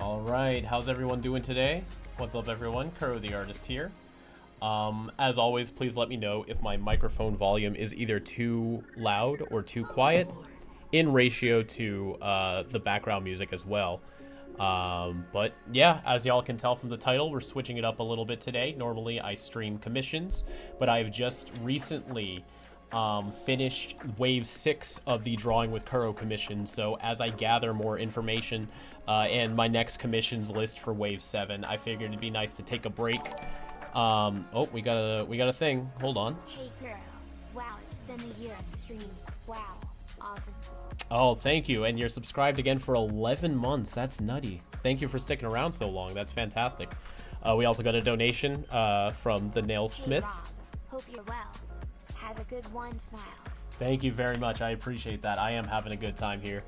All right, how's everyone doing today? What's up, everyone? Kuro the artist here. As always, please let me know if my microphone volume is either too loud or too quiet in ratio to the background music as well. But yeah, as y'all can tell from the title, we're switching it up a little bit today. Normally I stream commissions, but I've just recently finished wave 6 of the Drawing with Kuro commission. So as I gather more information and my next commissions list for wave 7, I figured it'd be nice to take a break. Oh, we got a thing. Hold on. Hey Kuro. Wow, it's been a year of streams. Wow, awesome. Oh, thank you. And you're subscribed again for 11 months. That's nutty. Thank you for sticking around so long. That's fantastic. We also got a donation from the Nail Smith. Hey Rob, hope you're well. Have a good one, smile. Thank you very much. I appreciate that. I am having a good time here.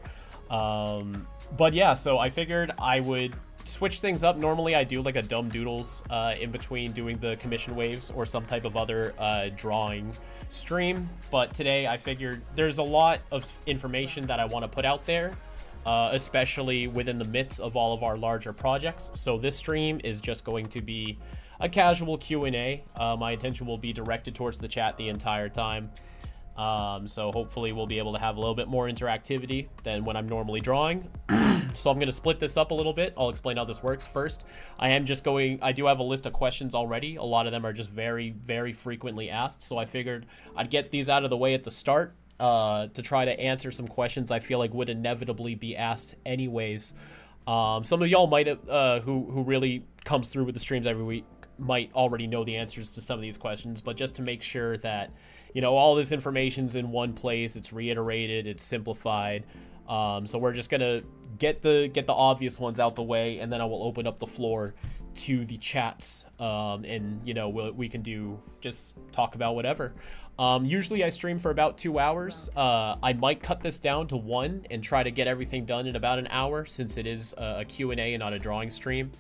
But yeah, so I figured I would switch things up. Normally I do like a dumb doodles in between doing the commission waves or some type of other drawing stream, but today I figured there's a lot of information that I want to put out there, especially within the midst of all of our larger projects. So this stream is just going to be a casual Q&A. My attention will be directed towards the chat the entire time. So hopefully we'll be able to have a little bit more interactivity than when I'm normally drawing. So I'm going to split this up a little bit. I'll explain how this works first. I do have a list of questions already. A lot of them are just very, very frequently asked. So I figured I'd get these out of the way at the start to try to answer some questions I feel like would inevitably be asked anyways. Some of y'all might have, who really comes through with the streams every week might already know the answers to some of these questions, but just to make sure that, you know, all this information's in one place, it's reiterated, it's simplified. So we're just gonna get the obvious ones out the way, and then I will open up the floor to the chats, and you know, we can just talk about whatever. Usually I stream for about 2 hours. I might cut this down to 1 and try to get everything done in about an hour, since it is a Q&A and not a drawing stream.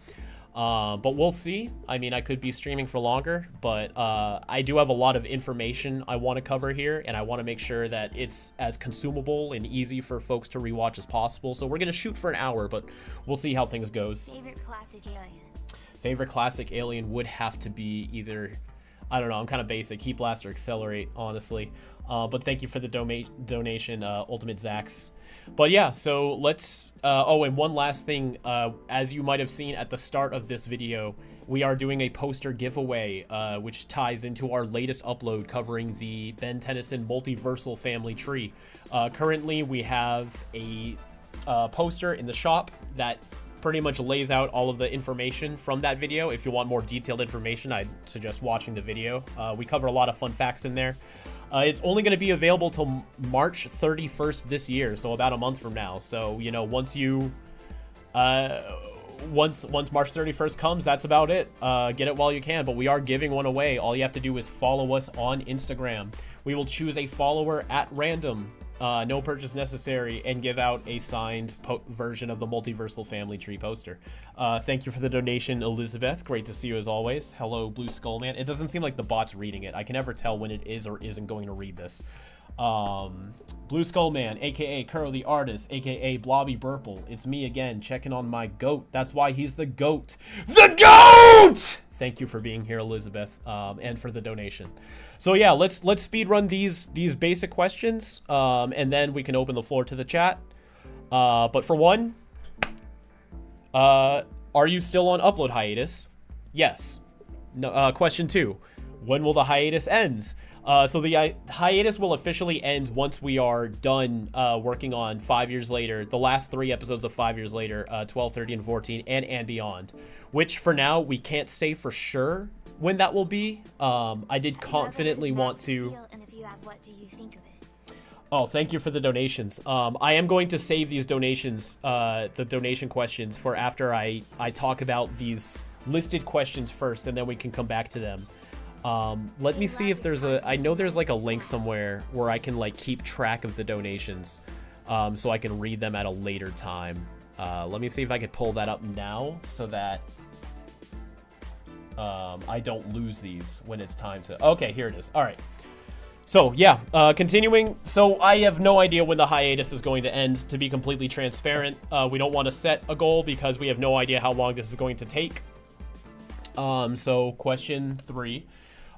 But we'll see. I mean, I could be streaming for longer, but I do have a lot of information I want to cover here, and I want to make sure that it's as consumable and easy for folks to rewatch as possible. So we're going to shoot for an hour, but we'll see how things goes. Favorite classic alien? Favorite classic alien would have to be either, I don't know, I'm kind of basic, Heat Blast or Accelerate, honestly. But thank you for the donation, Ultimate Zax. But yeah, so let's, oh, and one last thing, as you might have seen at the start of this video, we are doing a poster giveaway, which ties into our latest upload covering the Ben Tennyson Multiversal Family Tree. Currently, we have a poster in the shop that pretty much lays out all of the information from that video. If you want more detailed information, I'd suggest watching the video. We cover a lot of fun facts in there. It's only going to be available till March 31st this year, so about a month from now. So, you know, once March 31st comes, that's about it. Get it while you can, but we are giving one away. All you have to do is follow us on Instagram. We will choose a follower at random, no purchase necessary, and give out a signed version of the Multiversal Family Tree Poster. Thank you for the donation, Elizabeth. Great to see you as always. Hello, Blue Skull Man. It doesn't seem like the bot's reading it. I can never tell when it is or isn't going to read this. Blue Skull Man, aka Kuro the artist, aka Blobby Burple. It's me again, checking on my goat. That's why he's the goat. The GOAT! Thank you for being here, Elizabeth, and for the donation. So yeah, let's speed run these basic questions, and then we can open the floor to the chat. But for one, are you still on upload hiatus? Yes. No, question 2, when will the hiatus end? So the hiatus will officially end once we are done working on 5 years later, the last 3 episodes of 5 years later, 12, 13, and 14, and beyond, which for now we can't say for sure when that will be. I did confidently want to. And if you have, what do you think of it? Oh, thank you for the donations. I am going to save these donations, the donation questions, for after I talk about these listed questions first, and then we can come back to them. Let me see if there's I know there's like a link somewhere where I can like keep track of the donations, so I can read them at a later time. Let me see if I could pull that up now so that I don't lose these when it's time to. Okay, here it is. All right. So yeah, continuing. So I have no idea when the hiatus is going to end, to be completely transparent. We don't want to set a goal because we have no idea how long this is going to take. So question 3.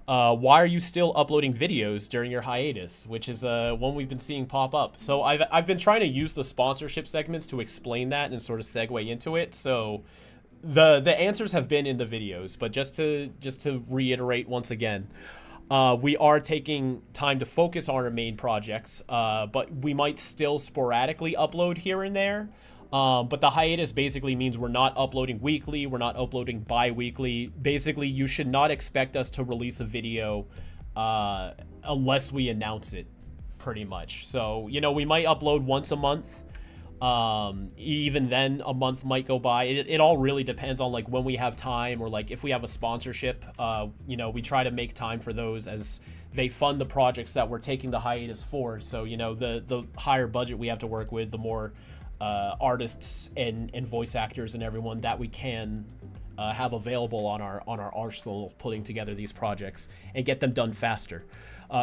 Why are you still uploading videos during your hiatus? Which is one we've been seeing pop up. So I've been trying to use the sponsorship segments to explain that and sort of segue into it. So the answers have been in the videos, but just to reiterate once again, we are taking time to focus on our main projects, but we might still sporadically upload here and there. But the hiatus basically means we're not uploading weekly, we're not uploading bi-weekly. Basically, you should not expect us to release a video unless we announce it, pretty much. So, you know, we might upload once a month. Even then, a month might go by. It all really depends on, like, when we have time, or, like, if we have a sponsorship. You know, we try to make time for those as they fund the projects that we're taking the hiatus for. So, you know, the higher budget we have to work with, the more artists and voice actors and everyone that we can have available on our arsenal, putting together these projects and get them done faster.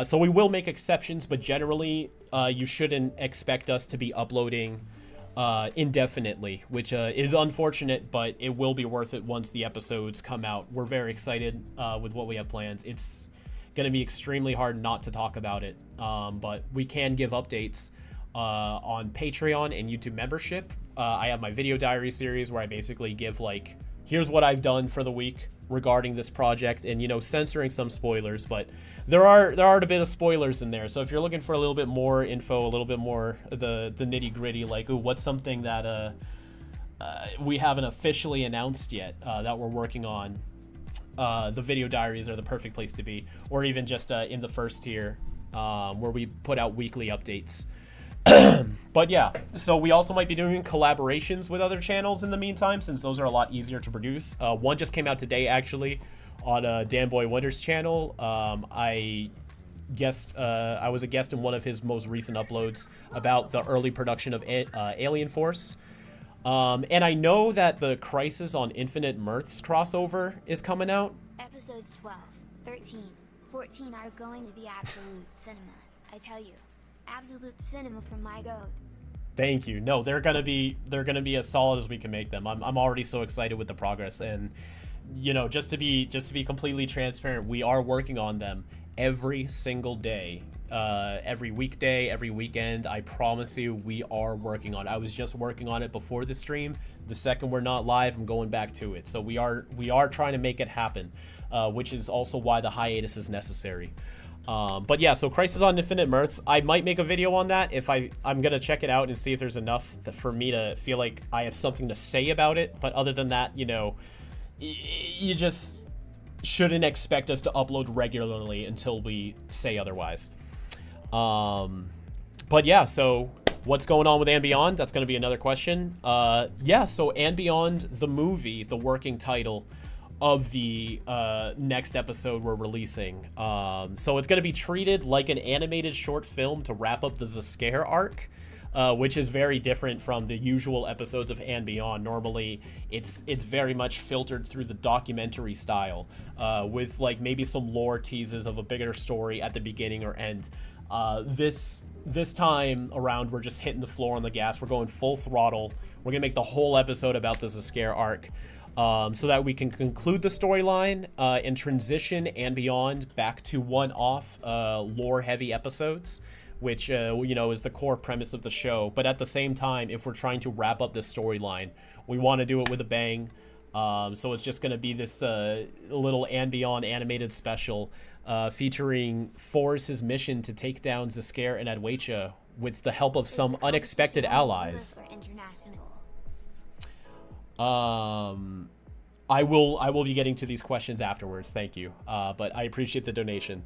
So we will make exceptions, but generally you shouldn't expect us to be uploading indefinitely, which is unfortunate, but it will be worth it once the episodes come out. We're very excited with what we have planned. It's going to be extremely hard not to talk about it, but we can give updates on Patreon and YouTube membership. I have my video diary series where I basically give, like, here's what I've done for the week regarding this project, and, you know, censoring some spoilers, but there are a bit of spoilers in there. So if you're looking for a little bit more info, a little bit more the nitty gritty, like, ooh, what's something that we haven't officially announced yet that we're working on, the video diaries are the perfect place to be. Or even just in the first tier, where we put out weekly updates. But yeah, so we also might be doing collaborations with other channels in the meantime, since those are a lot easier to produce. One just came out today, actually, on Dan Boy Wonder's channel. I was a guest in one of his most recent uploads about the early production of Alien Force. And I know that the Crisis on Infinite Mirths crossover is coming out. Episodes 12, 13, 14 are going to be absolute cinema, I tell you. Absolute cinema from my goat. Thank you. No, they're gonna be as solid as we can make them. I'm already so excited with the progress, and, you know, just to be completely transparent, we are working on them every single day, every weekday, every weekend. I promise you, we are working on it. I was just working on it before the stream. The second we're not live, I'm going back to it. So we are trying to make it happen, which is also why the hiatus is necessary. But yeah, so Crisis on Infinite Mirths, I might make a video on that if I'm gonna check it out and see if there's enough for me to feel like I have something to say about it. But other than that, you know, you just shouldn't expect us to upload regularly until we say otherwise. But yeah, so what's going on with And Beyond? That's gonna be another question. Yeah, so And Beyond, the movie, the working title of the next episode we're releasing. So it's going to be treated like an animated short film to wrap up the Zascare arc, which is very different from the usual episodes of And Beyond. Normally, it's very much filtered through the documentary style, with, like, maybe some lore teases of a bigger story at the beginning or end. This time around, we're just hitting the floor on the gas. We're going full throttle. We're going to make the whole episode about the Zascare arc. So that we can conclude the storyline and transition And Beyond back to one-off lore-heavy episodes, which, you know, is the core premise of the show. But at the same time, if we're trying to wrap up this storyline, we want to do it with a bang. So it's just going to be this little And Beyond animated special featuring Forrest's mission to take down Zascare and Adwecha with the help of some unexpected allies. I will be getting to these questions afterwards. Thank you. But I appreciate the donation.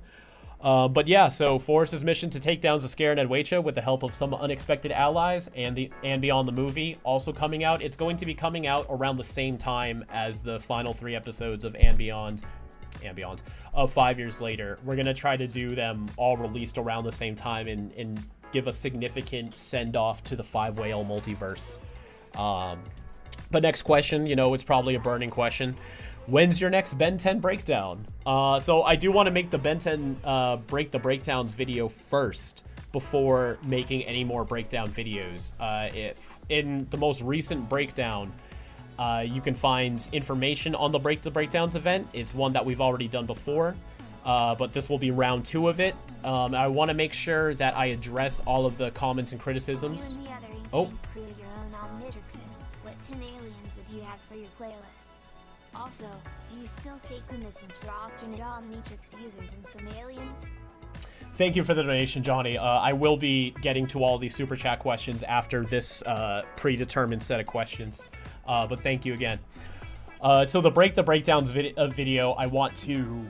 But yeah, so Forrest's mission to take down Zascare and Adwecha with the help of some unexpected allies, and Beyond the movie also coming out. It's going to be coming out around the same time as the final 3 episodes of And Beyond of 5 years later. We're gonna try to do them all released around the same time and give a significant send-off to the 5-whale multiverse. But next question, you know, it's probably a burning question. When's your next Ben 10 breakdown? So I do want to make the Ben 10 break the breakdowns video first before making any more breakdown videos. If in the most recent breakdown, you can find information on the Break the Breakdowns event. It's one that we've already done before, but this will be round 2 of it. I want to make sure that I address all of the comments and criticisms. Oh. Create your own omnitrixes. What 10 aliens would you have for your playlists? Also, do you still take commissions for alternate omnitrix users and some aliens? Thank you for the donation, Johnny. I will be getting to all these super chat questions after this predetermined set of questions. But thank you again. So the Break the Breakdowns video, I want to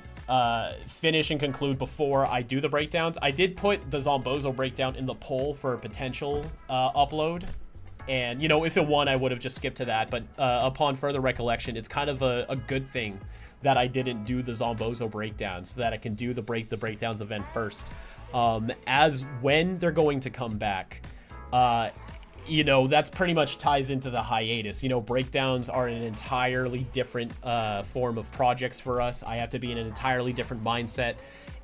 finish and conclude before I do the breakdowns. I did put the Zombozo breakdown in the poll for a potential upload. And, you know, if it won, I would have just skipped to that. But upon further recollection, it's kind of a good thing that I didn't do the Zombozo breakdown so that I can do the Break the Breakdowns event first. As when they're going to come back, you know, that's pretty much ties into the hiatus. You know, breakdowns are an entirely different form of projects for us. I have to be in an entirely different mindset,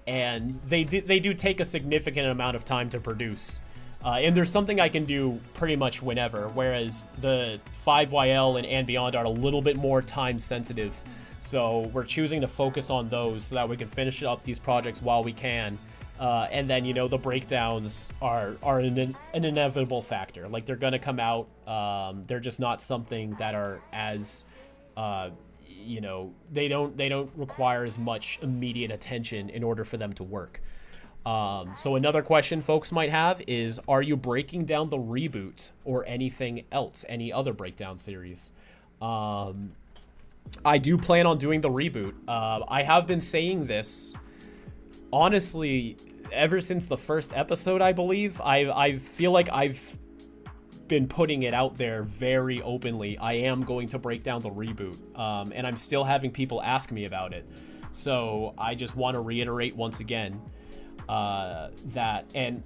and they do take a significant amount of time to produce. And there's something I can do pretty much whenever, whereas the 5YL and Beyond are a little bit more time sensitive. So we're choosing to focus on those so that we can finish up these projects while we can. And then, you know, the breakdowns are an inevitable factor. Like, they're going to come out. They're just not something that are as, you know, they don't require as much immediate attention in order for them to work. So another question folks might have is, are you breaking down the reboot or anything else, any other breakdown series? I do plan on doing the reboot. I have been saying this, honestly, ever since the first episode, I believe. I feel like I've been putting it out there very openly. I am going to break down the reboot, and I'm still having people ask me about it. So I just want to reiterate once again that, and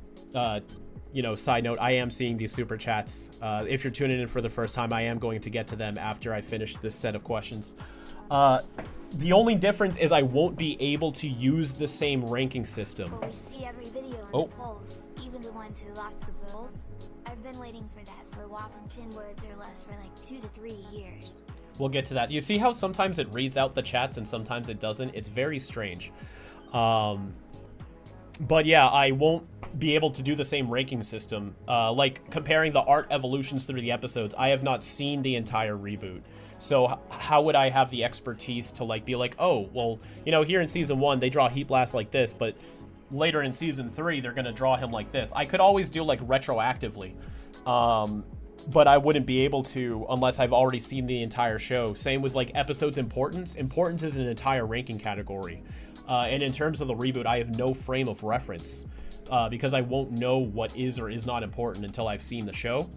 you know, side note, I am seeing these super chats. If you're tuning in for the first time, I am going to get to them after I finish this set of questions. The only difference is I won't be able to use the same ranking system. But we see every video in the polls, even the ones who lost the polls. I've been waiting for that for a whopping 10 words or less for like 2 to 3 years. We'll get to that. You see how sometimes it reads out the chats and sometimes it doesn't? It's very strange. But yeah, I won't be able to do the same ranking system. Like comparing the art evolutions through the episodes, I have not seen the entire reboot. So how would I have the expertise to like be like, oh, well, you know, here in season 1, they draw Heat Blast like this, but later in season 3, they're going to draw him like this. I could always do like retroactively. But I wouldn't be able to unless I've already seen the entire show. Same with like episodes importance. Importance is an entire ranking category. And in terms of the reboot, I have no frame of reference because I won't know what is or is not important until I've seen the show.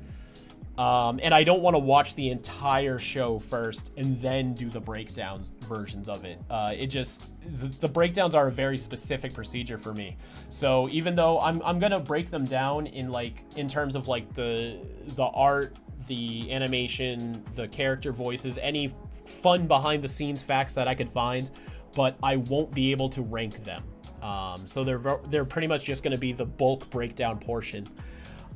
And I don't want to watch the entire show first and then do the breakdowns versions of it. The breakdowns are a very specific procedure for me. So even though I'm gonna break them down in terms of like the art, the animation, the character voices, any fun behind the scenes facts that I could find, but I won't be able to rank them. So they're pretty much just gonna be the bulk breakdown portion.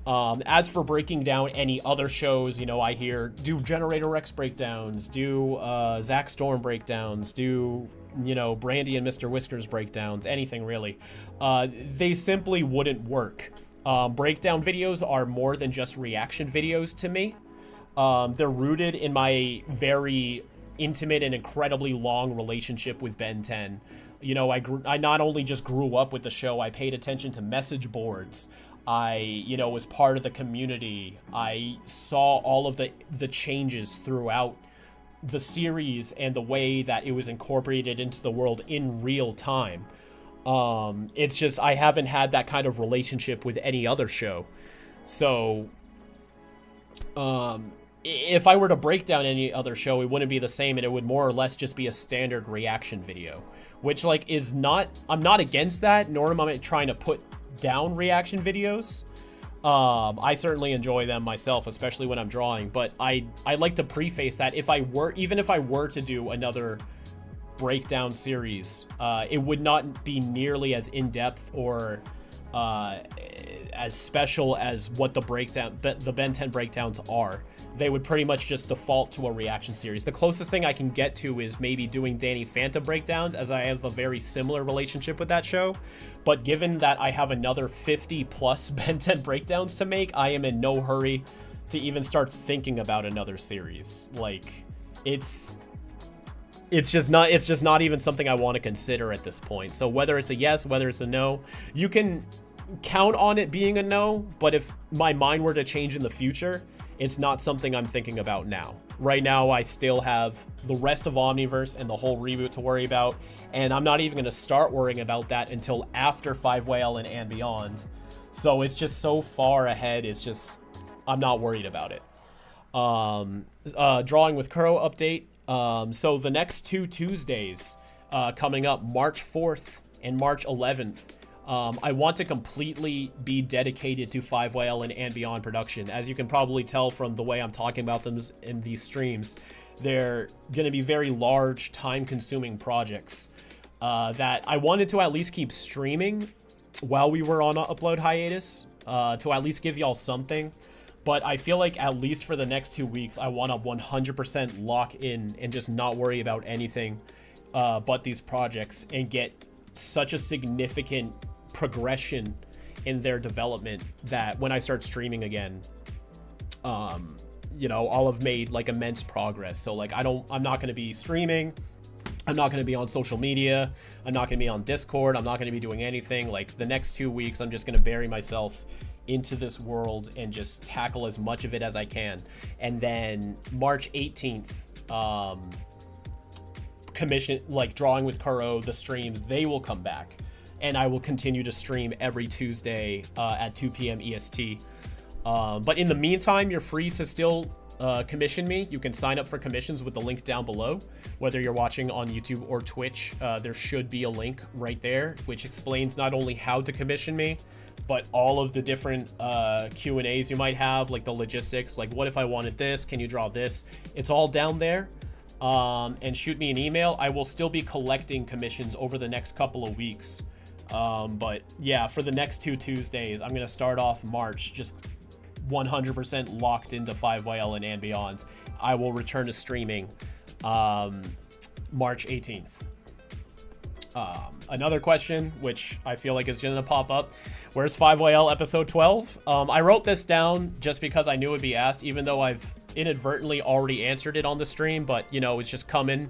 As for breaking down any other shows, you know, I hear do Generator Rex breakdowns, do Zack Storm breakdowns, do, you know, Brandy and Mr. Whiskers breakdowns, anything really. They simply wouldn't work. Breakdown videos are more than just reaction videos to me. They're rooted in my very intimate and incredibly long relationship with Ben 10. You know, I not only just grew up with the show, I paid attention to message boards. I, you know, was part of the community. I saw all of the changes throughout the series and the way that it was incorporated into the world in real time. It's just, I haven't had that kind of relationship with any other show. So, if I were to break down any other show, it wouldn't be the same, and it would more or less just be a standard reaction video, which like is not, I'm not against that, nor am I trying to put down reaction videos. I certainly enjoy them myself, especially when I'm drawing, but I like to preface that even if I were to do another breakdown series, it would not be nearly as in-depth or as special as what the Ben 10 breakdowns are. They would pretty much just default to a reaction series. The closest thing I can get to is maybe doing Danny Phantom breakdowns, as I have a very similar relationship with that show. But given that I have another 50 plus Ben 10 breakdowns to make, I am in no hurry to even start thinking about another series. Like, it's just not even something I want to consider at this point. So whether it's a yes, whether it's a no, you can count on it being a no, but if my mind were to change in the future, it's not something I'm thinking about now. Right now, I still have the rest of Omniverse and the whole reboot to worry about, and I'm not even going to start worrying about that until after 5YL and Beyond. So it's just so far ahead, it's just, I'm not worried about it. Drawing with Kuro update. So the next 2 Tuesdays coming up, March 4th and March 11th, I want to completely be dedicated to 5YL and Beyond production. As you can probably tell from the way I'm talking about them in these streams, they're going to be very large, time-consuming projects that I wanted to at least keep streaming while we were on an upload hiatus to at least give y'all something. But I feel like at least for the next 2 weeks, I want to 100% lock in and just not worry about anything but these projects and get such a significant progression in their development that when I start streaming again, you know, I'll have made like immense progress. So like I'm not going to be streaming. I'm not going to be on social media. I'm not going to be on Discord. I'm not going to be doing anything. Like the next 2 weeks, I'm just going to bury myself into this world and just tackle as much of it as I can. And then March 18th, commission, like Drawing with Kuro, the streams, they will come back. And I will continue to stream every Tuesday at 2 p.m. EST. But in the meantime, you're free to still commission me. You can sign up for commissions with the link down below. Whether you're watching on YouTube or Twitch, there should be a link right there, which explains not only how to commission me, but all of the different Q&As you might have, like the logistics, like what if I wanted this? Can you draw this? It's all down there. And shoot me an email. I will still be collecting commissions over the next couple of weeks. But yeah, for the next 2 Tuesdays, I'm going to start off March just 100% locked into 5YL and Beyond. I will return to streaming March 18th. Another question, which I feel like is going to pop up. Where's 5YL episode 12? I wrote this down just because I knew it would be asked, even though I've inadvertently already answered it on the stream, but you know, it's just coming.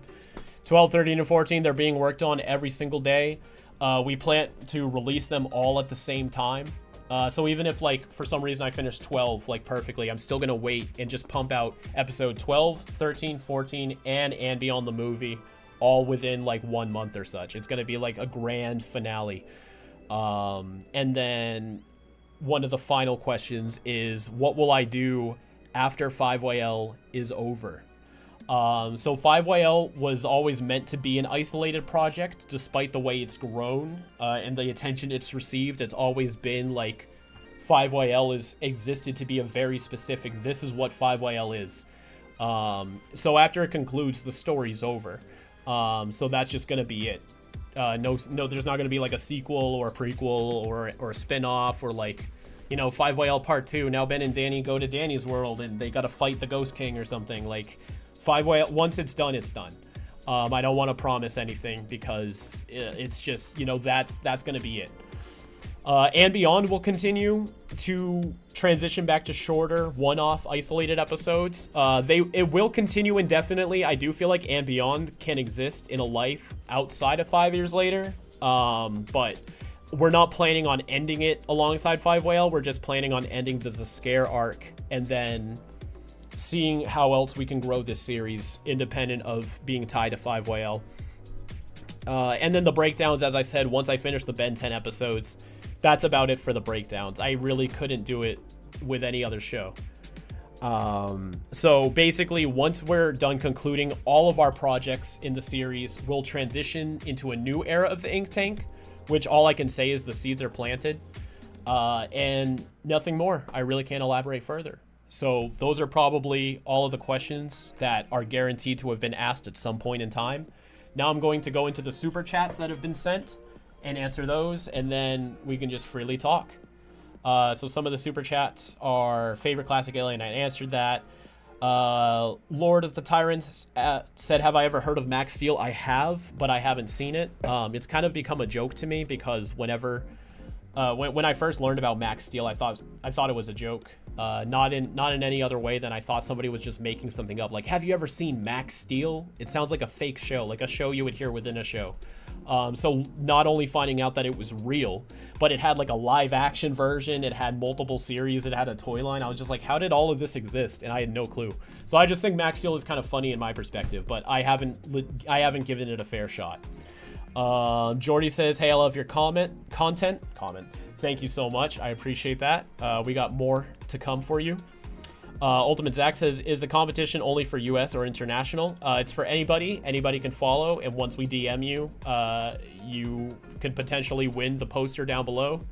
12, 13, and 14, they're being worked on every single day. We plan to release them all at the same time. So even if like for some reason I finish 12 like perfectly, I'm still gonna wait and just pump out episode 12, 13, 14, and Beyond the movie all within like 1 month or such. It's gonna be like a grand finale. And then one of the final questions is, what will I do after 5YL is over? So 5YL was always meant to be an isolated project, despite the way it's grown and the attention it's received. It's always been like 5YL is existed to be a very specific, this is what 5YL is. So after it concludes, the story's over. So that's just gonna be it. No, there's not gonna be like a sequel or a prequel or a spin-off or like, you know, 5YL part 2. Now Ben and Danny go to Danny's world and they gotta fight the Ghost King or something. Like 5YL, once it's done, it's done. I don't want to promise anything because it's just, you know, that's going to be it. And Beyond will continue to transition back to shorter, one-off, isolated episodes. It will continue indefinitely. I do feel like And Beyond can exist in a life outside of 5 years later. But we're not planning on ending it alongside 5YL. We're just planning on ending the Scare arc and then seeing how else we can grow this series independent of being tied to 5YL. And then the breakdowns, as I said, once I finish the Ben 10 episodes, that's about it for the breakdowns. I really couldn't do it with any other show. So basically, once we're done concluding all of our projects in the series, we'll transition into a new era of the Ink Tank, which all I can say is the seeds are planted. And nothing more. I really can't elaborate further. So those are probably all of the questions that are guaranteed to have been asked at some point in time. Now I'm going to go into the super chats that have been sent and answer those, and then we can just freely talk. So some of the super chats are favorite classic alien. I answered that. Lord of the Tyrants said, have I ever heard of Max Steel? I have, but I haven't seen it. It's kind of become a joke to me because whenever when I first learned about Max Steel, I thought it was a joke. Not in any other way than I thought somebody was just making something up. Like, have you ever seen Max Steel? It sounds like a fake show, like a show you would hear within a show. So not only finding out that it was real, but it had like a live action version, it had multiple series, it had a toy line. I was just like, how did all of this exist? And I had no clue. So I just think Max Steel is kind of funny in my perspective, but I haven't given it a fair shot. Jordy says, hey, I love your content. Thank you so much. I appreciate that. We got more to come for you. Ultimate Zach says, is the competition only for US or international? It's for anybody. Anybody can follow, and once we DM you, you could potentially win the poster down below.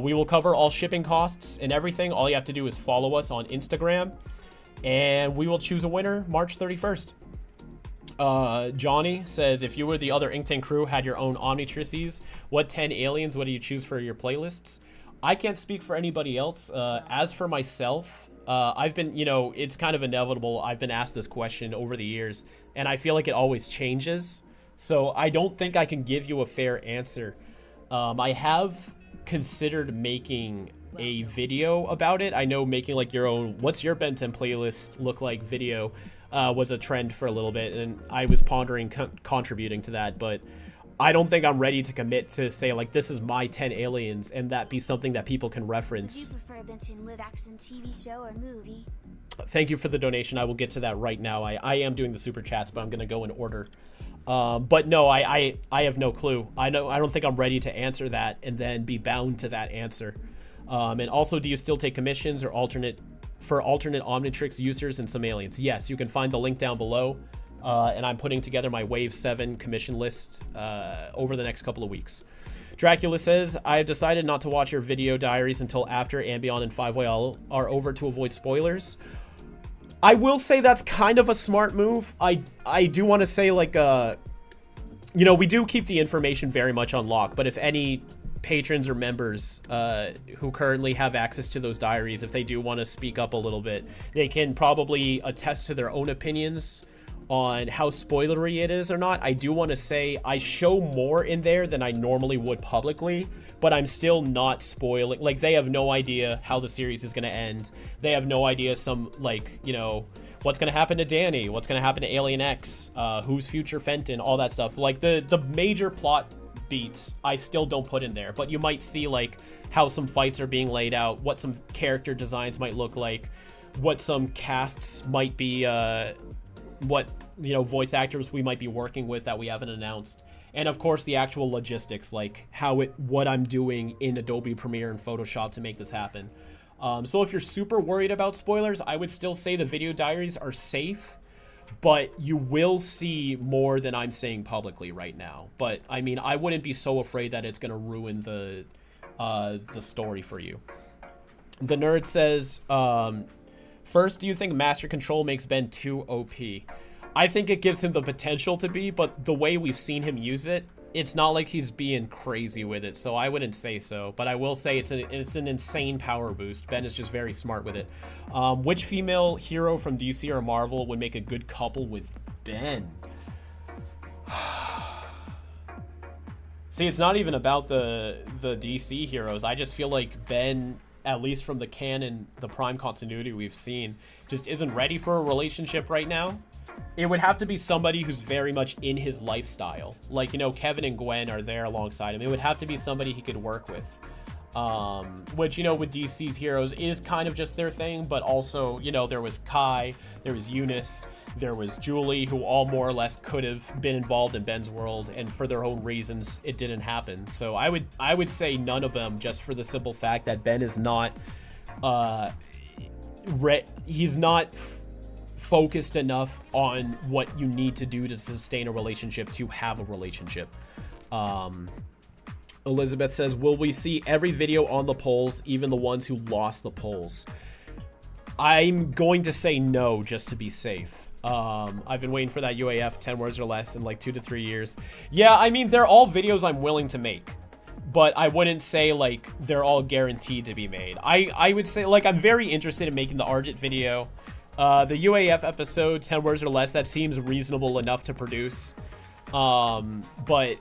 We will cover all shipping costs and everything. All you have to do is follow us on Instagram, and we will choose a winner March 31st. Johnny says, if you were the other Inktank crew, had your own Omnitrices, what 10 aliens would you choose for your playlists? I can't speak for anybody else. As for myself, I've been, it's kind of inevitable. I've been asked this question over the years, and I feel like it always changes. So I don't think I can give you a fair answer. I have considered making a video about it. I know making like your own, what's your Ben 10 playlist look like video was a trend for a little bit, and I was pondering contributing to that, but I don't think I'm ready to commit to say like this is my 10 aliens and that be something that people can reference. Do you prefer a Benton live action TV show or movie? Thank you for the donation. I will get to that right now. I am doing the super chats, but I'm going to go in order. But no, I have no clue. I don't think I'm ready to answer that and then be bound to that answer. And also, do you still take commissions or alternate Omnitrix users and some aliens? Yes, you can find the link down below. And I'm putting together my Wave 7 commission list over the next couple of weeks. Dracula says, I have decided not to watch your video diaries until after Ambion and 5-Way are over to avoid spoilers. I will say that's kind of a smart move. I do want to say, like, we do keep the information very much on lock, but if any patrons or members who currently have access to those diaries, if they do want to speak up a little bit, they can probably attest to their own opinions on how spoilery it is or not. I do want to say I show more in there than I normally would publicly, but I'm still not spoiling. Like, they have no idea how the series is going to end. They have no idea what's going to happen to Danny, what's going to happen to Alien X, who's future Fenton, all that stuff. Like, the major plot beats I still don't put in there, but you might see like how some fights are being laid out, what some character designs might look like, what some casts might be, what voice actors we might be working with that we haven't announced, and of course the actual logistics, like what I'm doing in Adobe Premiere and Photoshop to make this happen. So if you're super worried about spoilers, I would still say the video diaries are safe, but you will see more than I'm saying publicly right now. But I mean, I wouldn't be so afraid that it's gonna ruin the story for you. The Nerd says, first, do you think Master Control makes Ben too OP? I think it gives him the potential to be, but the way we've seen him use it, it's not like he's being crazy with it, so I wouldn't say so. But I will say it's an insane power boost. Ben is just very smart with it. Which female hero from DC or Marvel would make a good couple with Ben? See, it's not even about the DC heroes. I just feel like Ben, at least from the canon, the Prime continuity we've seen, just isn't ready for a relationship right now. It would have to be somebody who's very much in his lifestyle. Like, Kevin and Gwen are there alongside him. It would have to be somebody he could work with. Which, with DC's heroes is kind of just their thing, but also, there was Kai, there was Eunice, there was Julie, who all more or less could have been involved in Ben's world, and for their own reasons, it didn't happen. So I would say none of them, just for the simple fact that Ben is not, he's not focused enough on what you need to do to sustain a relationship to have a relationship. Elizabeth says, will we see every video on the polls, even the ones who lost the polls? I'm going to say no, just to be safe. I've been waiting for that UAF 10 words or less in like 2 to 3 years. Yeah, I mean, they're all videos I'm willing to make, but I wouldn't say like they're all guaranteed to be made. I would say like I'm very interested in making the Argent video. The UAF episode 10 words or less, that seems reasonable enough to produce. But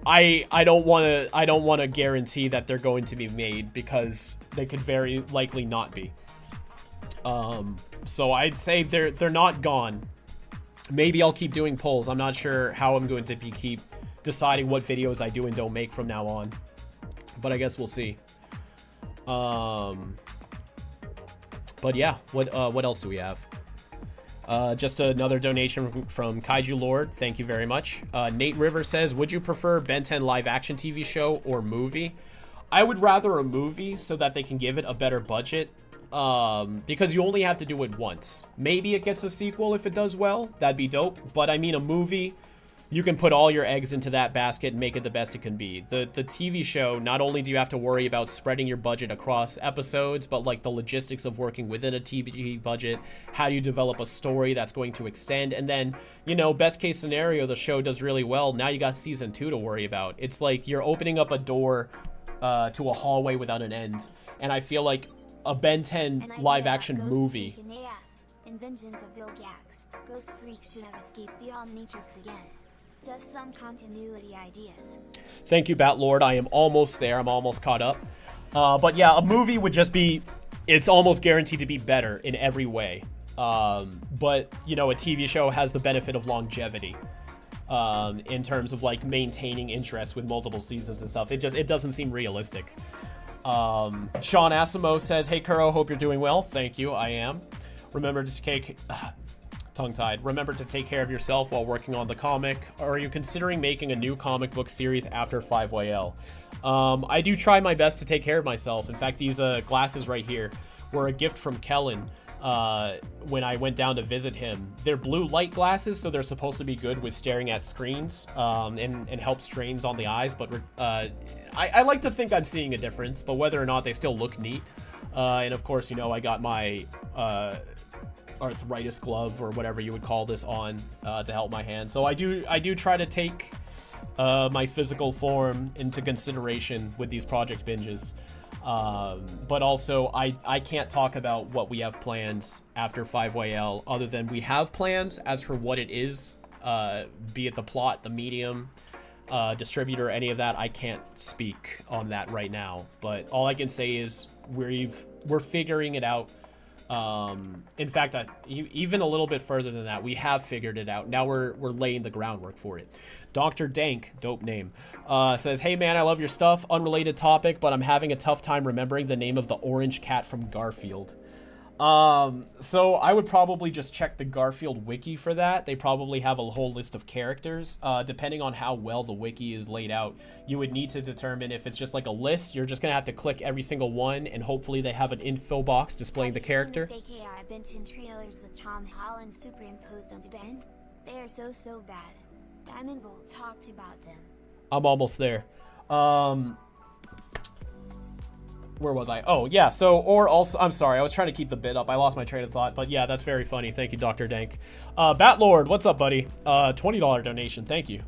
I don't want to guarantee that they're going to be made because they could very likely not be. So I'd say they're not gone. Maybe I'll keep doing polls. I'm not sure how I'm going to keep deciding what videos I do and don't make from now on, but I guess we'll see. But yeah, what else do we have? Just another donation from Kaiju Lord. Thank you very much. Nate River says, would you prefer Ben 10 live action TV show or movie? I would rather a movie so that they can give it a better budget. Because you only have to do it once. Maybe it gets a sequel if it does well. That'd be dope. But I mean, a movie, you can put all your eggs into that basket and make it the best it can be. The TV show, not only do you have to worry about spreading your budget across episodes, but like the logistics of working within a TV budget. How do you develop a story that's going to extend? And then, you know, best case scenario, the show does really well. Now you got season 2 to worry about. It's like you're opening up a door to a hallway without an end. And I feel like a Ben 10 live action movie. In Vengeance of Vilgax, Ghost Freak should have escaped the Omnitrix again. Just some continuity ideas. Thank you, Bat Lord. I am almost there. I'm almost caught up. But yeah, a movie would just be, it's almost guaranteed to be better in every way. But, you know, a TV show has the benefit of longevity. In terms of like maintaining interest with multiple seasons and stuff. It doesn't seem realistic. Sean Asimo says, hey Kuro, hope you're doing well. Thank you, I am. Remember to take tongue-tied. Remember to take care of yourself while working on the comic. Are you considering making a new comic book series after 5YL? I do try my best to take care of myself. In fact, these glasses right here were a gift from Kellen when I went down to visit him. They're blue light glasses, so they're supposed to be good with staring at screens and help strains on the eyes, but I like to think I'm seeing a difference, but whether or not they still look neat. And of course, you know, I got my arthritis glove or whatever you would call this on to help my hand. So I do try to take my physical form into consideration with these project binges. But also I can't talk about what we have planned after 5YL other than we have plans. As for what it is, be it the plot, the medium, distributor, any of that, I can't speak on that right now. But all I can say is we're figuring it out. In fact, even a little bit further than that, we have figured it out. Now we're laying the groundwork for it. Dr. Dank, dope name, says, hey man, I love your stuff. Unrelated topic, but I'm having a tough time remembering the name of the orange cat from Garfield. So I would probably just check the Garfield wiki for that. They probably have a whole list of characters. Depending on how well the wiki is laid out, you would need to determine if it's just like a list. You're just gonna have to click every single one, and hopefully they have an info box displaying the character. Fake AI Benton trailers with Tom Holland superimposed onto Ben. They are so bad. Diamond Bolt talked about them. I'm almost there. Where was I? Oh, yeah. So, or also, I'm sorry. I was trying to keep the bit up. I lost my train of thought. But yeah, that's very funny. Thank you, Dr. Dank. Batlord, what's up, buddy? $20 donation. Thank you.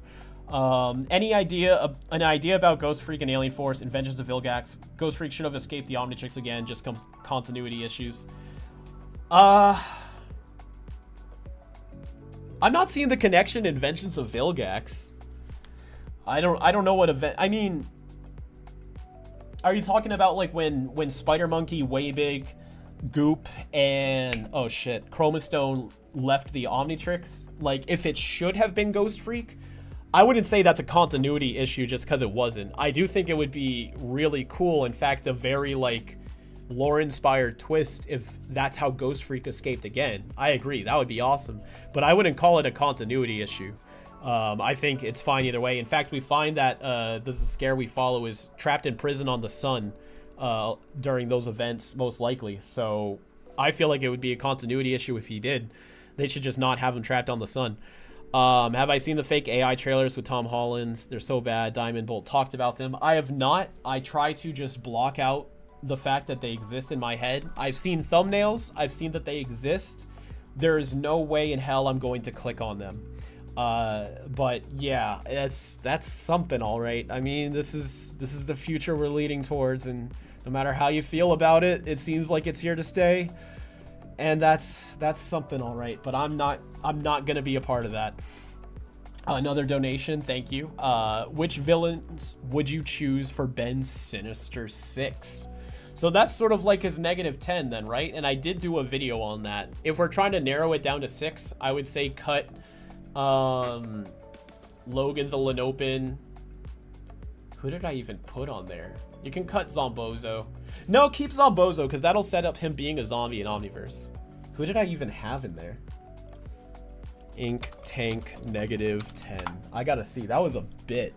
An idea about Ghost Freak and Alien Force and Vengeance of Vilgax? Ghost Freak should have escaped the Omnitrix again. Just continuity issues. I'm not seeing the connection in Vengeance of Vilgax. I don't know what event. I mean, are you talking about like when Spider Monkey, Waybig, Goop, and oh shit, Chromastone left the Omnitrix? Like, if it should have been Ghost Freak, I wouldn't say that's a continuity issue just because it wasn't. I do think it would be really cool. In fact, a very like lore-inspired twist if that's how Ghost Freak escaped again. I agree, that would be awesome, but I wouldn't call it a continuity issue. I think it's fine either way. In fact, we find that the scare we follow is trapped in prison on the sun during those events, most likely. So I feel like it would be a continuity issue if he did. They should just not have him trapped on the sun. Have I seen the fake AI trailers with Tom Holland? They're so bad. Diamond Bolt talked about them. I have not. I try to just block out the fact that they exist in my head. I've seen thumbnails. I've seen that they exist, there is no way in hell I'm going to click on them. But yeah, that's something, all right. I mean, this is the future we're leading towards, and no matter how you feel about it, it seems like it's here to stay, and that's something, all right. But I'm not gonna be a part of that. Another donation, thank you. Which villains would you choose for Ben's Sinister Six? So that's sort of like his -10 then, right? And I did do a video on that. If we're trying to narrow it down to 6, I would say cut Logan the Lenopen. Who did I even put on there? You can cut Zombozo. No, keep Zombozo, because that'll set up him being a zombie in Omniverse. Who did I even have in there? Ink Tank -10. I gotta see. That was a bit.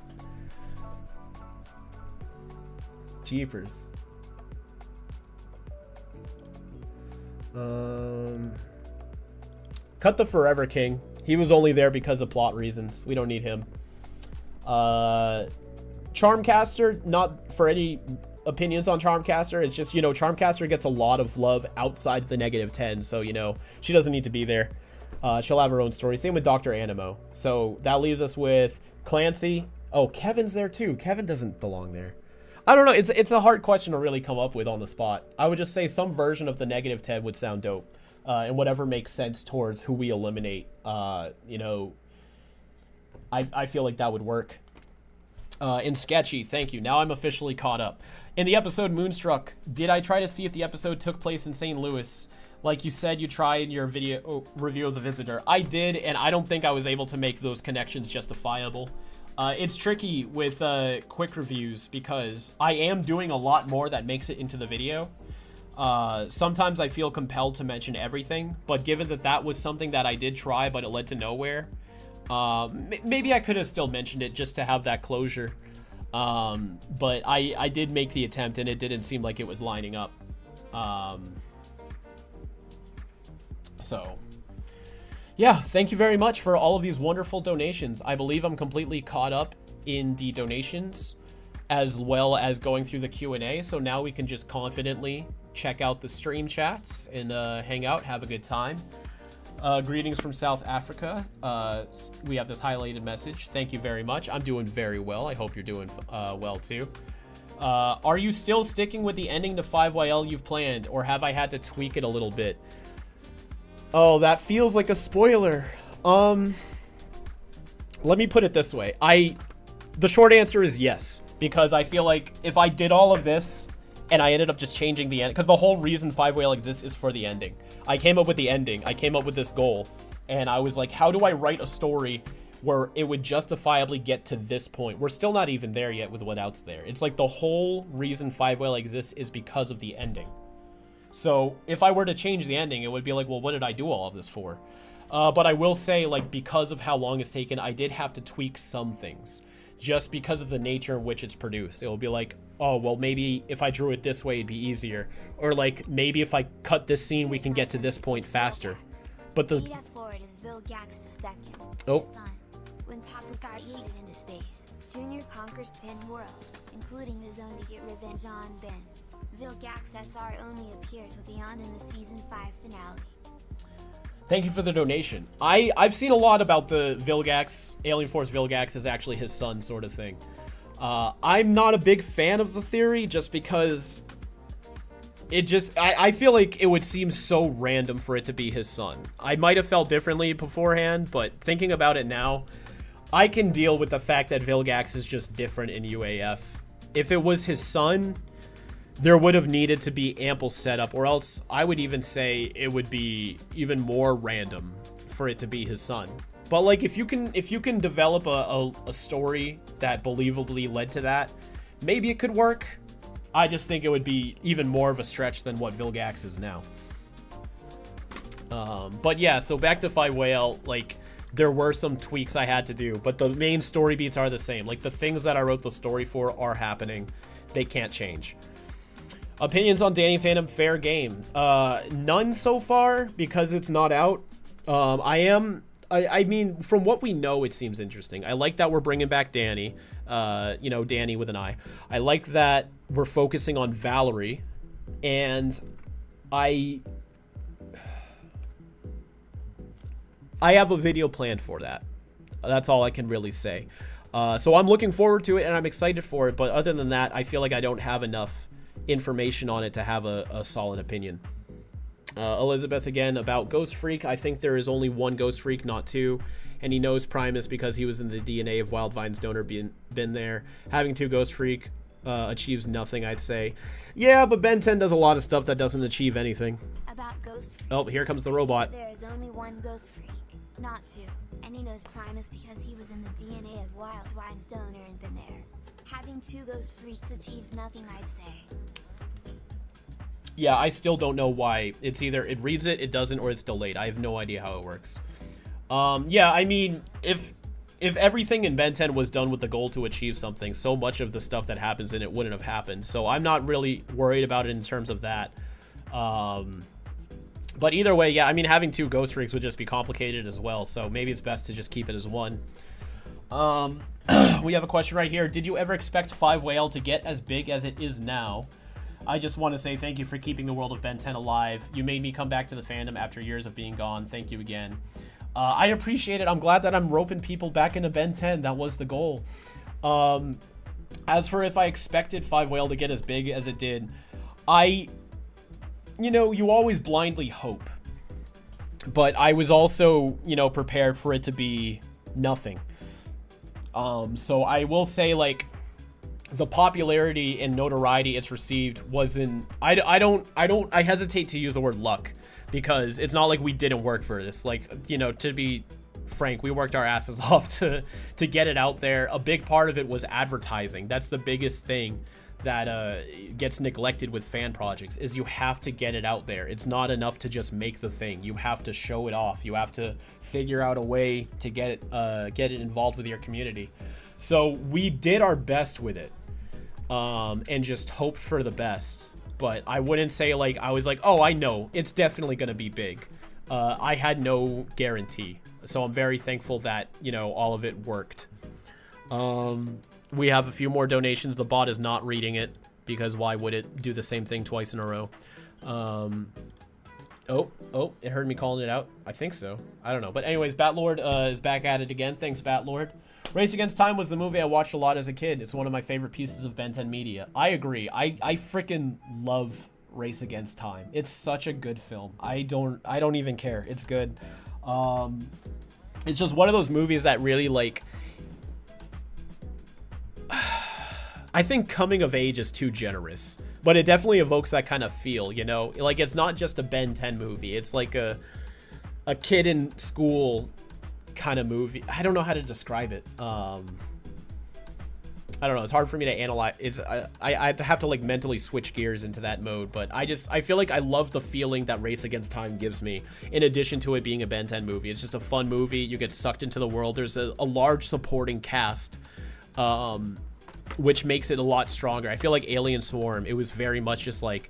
Jeepers. Cut the Forever King. He was only there because of plot reasons. We don't need him. Charmcaster, not for any opinions on Charmcaster. It's just, you know, Charmcaster gets a lot of love outside the -10, so, you know, she doesn't need to be there. She'll have her own story. Same with Dr. Animo. So that leaves us with Clancy. Oh, Kevin's there too. Kevin doesn't belong there. I don't know. It's a hard question to really come up with on the spot. I would just say some version of the -10 would sound dope. And whatever makes sense towards who we eliminate, you know, I feel like that would work. In Sketchy, thank you. Now I'm officially caught up. In the episode Moonstruck, did I try to see if the episode took place in St. Louis? Like you said, you tried in your video review of The Visitor. I did, and I don't think I was able to make those connections justifiable. It's tricky with quick reviews because I am doing a lot more that makes it into the video. Sometimes I feel compelled to mention everything, but given that that was something that I did try, but it led to nowhere, maybe I could have still mentioned it just to have that closure. But I did make the attempt, and it didn't seem like it was lining up. So yeah, thank you very much for all of these wonderful donations. I believe I'm completely caught up in the donations as well as going through the Q&A. So now we can just confidently check out the stream chats and hang out, have a good time. Greetings from South Africa. We have this highlighted message. Thank you very much. I'm doing very well. I hope you're doing well too. Are you still sticking with the ending to 5YL you've planned, or have I had to tweak it a little bit? Oh, that feels like a spoiler. Let me put it this way. The short answer is yes, because I feel like if I did all of this and I ended up just changing the end, because the whole reason 5YL exists is for the ending. I came up with the ending. I came up with this goal, and I was like, how do I write a story where it would justifiably get to this point? We're still not even there yet with what else there. It's like the whole reason 5YL exists is because of the ending. So if I were to change the ending, it would be like, well, what did I do all of this for? But I will say, like, because of how long it's taken, I did have to tweak some things just because of the nature in which it's produced. It will be like, oh, well, maybe if I drew it this way, it'd be easier. Or like, maybe if I cut this scene, we can get to this point faster. But the... forward is Vilgax II. Oh. Son. When Papa got yeeted into space, Junior conquers 10 worlds, including the zone to get revenge on Ben. Vilgax SR only appears with Eon in the season 5 finale. Thank you for the donation. I've seen a lot about the Vilgax, Alien Force Vilgax is actually his son sort of thing. I'm not a big fan of the theory just because it just, I feel like it would seem so random for it to be his son. I might have felt differently beforehand, but thinking about it now, I can deal with the fact that Vilgax is just different in UAF. If it was his son, there would have needed to be ample setup, or else I would even say it would be even more random for it to be his son. But like, if you can develop a story that believably led to that, maybe it could work. I just think it would be even more of a stretch than what Vilgax is now. But yeah, so back to 5YL, like, there were some tweaks I had to do, but the main story beats are the same. Like, the things that I wrote the story for are happening. They can't change. Opinions on Danny Phantom, fair game. None so far because it's not out. I mean, from what we know, it seems interesting. I like that we're bringing back Danny, you know, Danny with an I. I like that we're focusing on Valerie, and I have a video planned for that. That's all I can really say. So I'm looking forward to it, and I'm excited for it. But other than that, I feel like I don't have enough information on it to have a solid opinion. Elizabeth again about Ghost Freak. I think there is only one Ghost Freak, not two. And he knows Primus because he was in the DNA of Wildvine's donor been there. Having two Ghost Freak achieves nothing, I'd say. Yeah, but Ben 10 does a lot of stuff that doesn't achieve anything. About Ghost Freak. Oh, here comes the robot. There is only one Ghost Freak, not two. And he knows Primus because he was in the DNA of Wildvine's donor and been there. Having two Ghost Freaks achieves nothing, I'd say. Yeah, I still don't know why. It's either it reads it, it doesn't, or it's delayed. I have no idea how it works. Yeah, I mean, if everything in Ben 10 was done with the goal to achieve something, so much of the stuff that happens in it wouldn't have happened. So I'm not really worried about it in terms of that. But either way, yeah, I mean, having two Ghost Freaks would just be complicated as well. So maybe it's best to just keep it as one. We have a question right here. Did you ever expect 5 Whale to get as big as it is now? I just want to say thank you for keeping the world of Ben 10 alive. You made me come back to the fandom after years of being gone. Thank you again. I appreciate it. I'm glad that I'm roping people back into Ben 10. That was the goal. As for if I expected 5 Whale to get as big as it did, you know, you always blindly hope. But I was also, you know, prepared for it to be nothing. So I will say, like, the popularity and notoriety it's received wasn't, I hesitate to use the word luck, because it's not like we didn't work for this. Like, you know, to be frank, we worked our asses off to get it out there. A big part of it was advertising. That's the biggest thing that gets neglected with fan projects, is you have to get it out there. It's not enough to just make the thing. You have to show it off. You have to figure out a way to get it involved with your community. So we did our best with it, and just hoped for the best. But I wouldn't say, like, I was like, oh, I know it's definitely going to be big. I had no guarantee. So I'm very thankful that, you know, all of it worked. We have a few more donations. The bot is not reading it, because why would it do the same thing twice in a row? Oh, it heard me calling it out. I think so. I don't know. But anyways, Batlord is back at it again. Thanks, Batlord. Race Against Time was the movie I watched a lot as a kid. It's one of my favorite pieces of Ben 10 media. I agree. I freaking love Race Against Time. It's such a good film. I don't even care. It's good. It's just one of those movies that really, like, I think coming of age is too generous, but it definitely evokes that kind of feel, you know? Like, it's not just a Ben 10 movie. It's like a kid in school kind of movie. I don't know how to describe it. I don't know. It's hard for me to analyze. I have to, like, mentally switch gears into that mode, but I feel like I love the feeling that Race Against Time gives me, in addition to it being a Ben 10 movie. It's just a fun movie. You get sucked into the world. There's a large supporting cast, which makes it a lot stronger. I feel like Alien Swarm, it was very much just like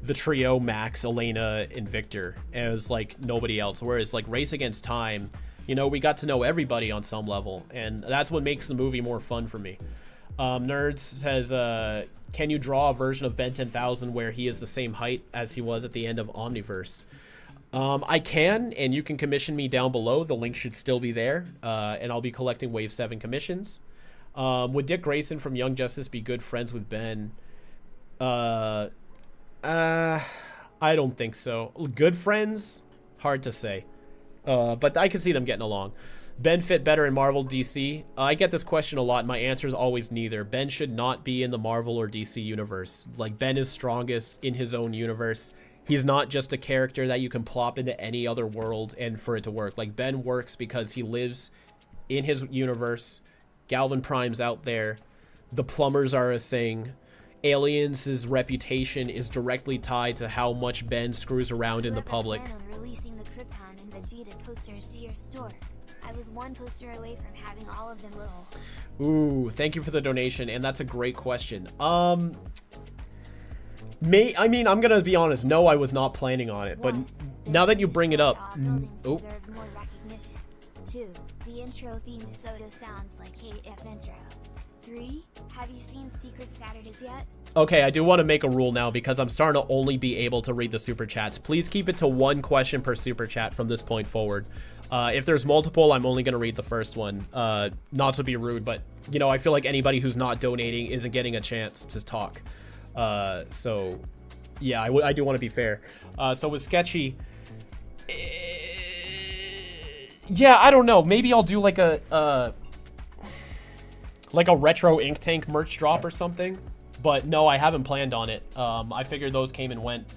the trio, Max, Elena, and Victor. And it was like nobody else. Whereas, like, Race Against Time, you know, we got to know everybody on some level, and that's what makes the movie more fun for me. Nerds says, can you draw a version of Ben 10,000 where he is the same height as he was at the end of Omniverse? I can, and you can commission me down below. The link should still be there, and I'll be collecting Wave 7 commissions. Would Dick Grayson from Young Justice be good friends with Ben? I don't think so. Good friends? Hard to say. But I can see them getting along. Ben fit better in Marvel, DC? I get this question a lot. My answer is always neither. Ben should not be in the Marvel or DC universe. Like, Ben is strongest in his own universe. He's not just a character that you can plop into any other world and for it to work. Like, Ben works because he lives in his universe. Galvan Prime's out there. The plumbers are a thing. Aliens' reputation is directly tied to how much Ben screws around in the public. Plan on releasing the Krypton and Vegeta posters to your store. I was one poster away from having all of them little. Ooh, thank you for the donation, and that's a great question. I mean, I'm gonna be honest. No, I was not planning on it, but now that you bring it up, oh. More recognition. 2. The intro theme to Soto sounds like KF intro. 3. Have you seen Secret Saturdays yet? Okay, I do want to make a rule now, because I'm starting to only be able to read the super chats. Please keep it to one question per super chat from this point forward. If there's multiple, I'm only going to read the first one. Not to be rude, but, you know, I feel like anybody who's not donating isn't getting a chance to talk. So, yeah, I do want to be fair. So with Sketchy, yeah, I don't know. Maybe I'll do like a retro ink tank merch drop or something. But no, I haven't planned on it. I figured those came and went.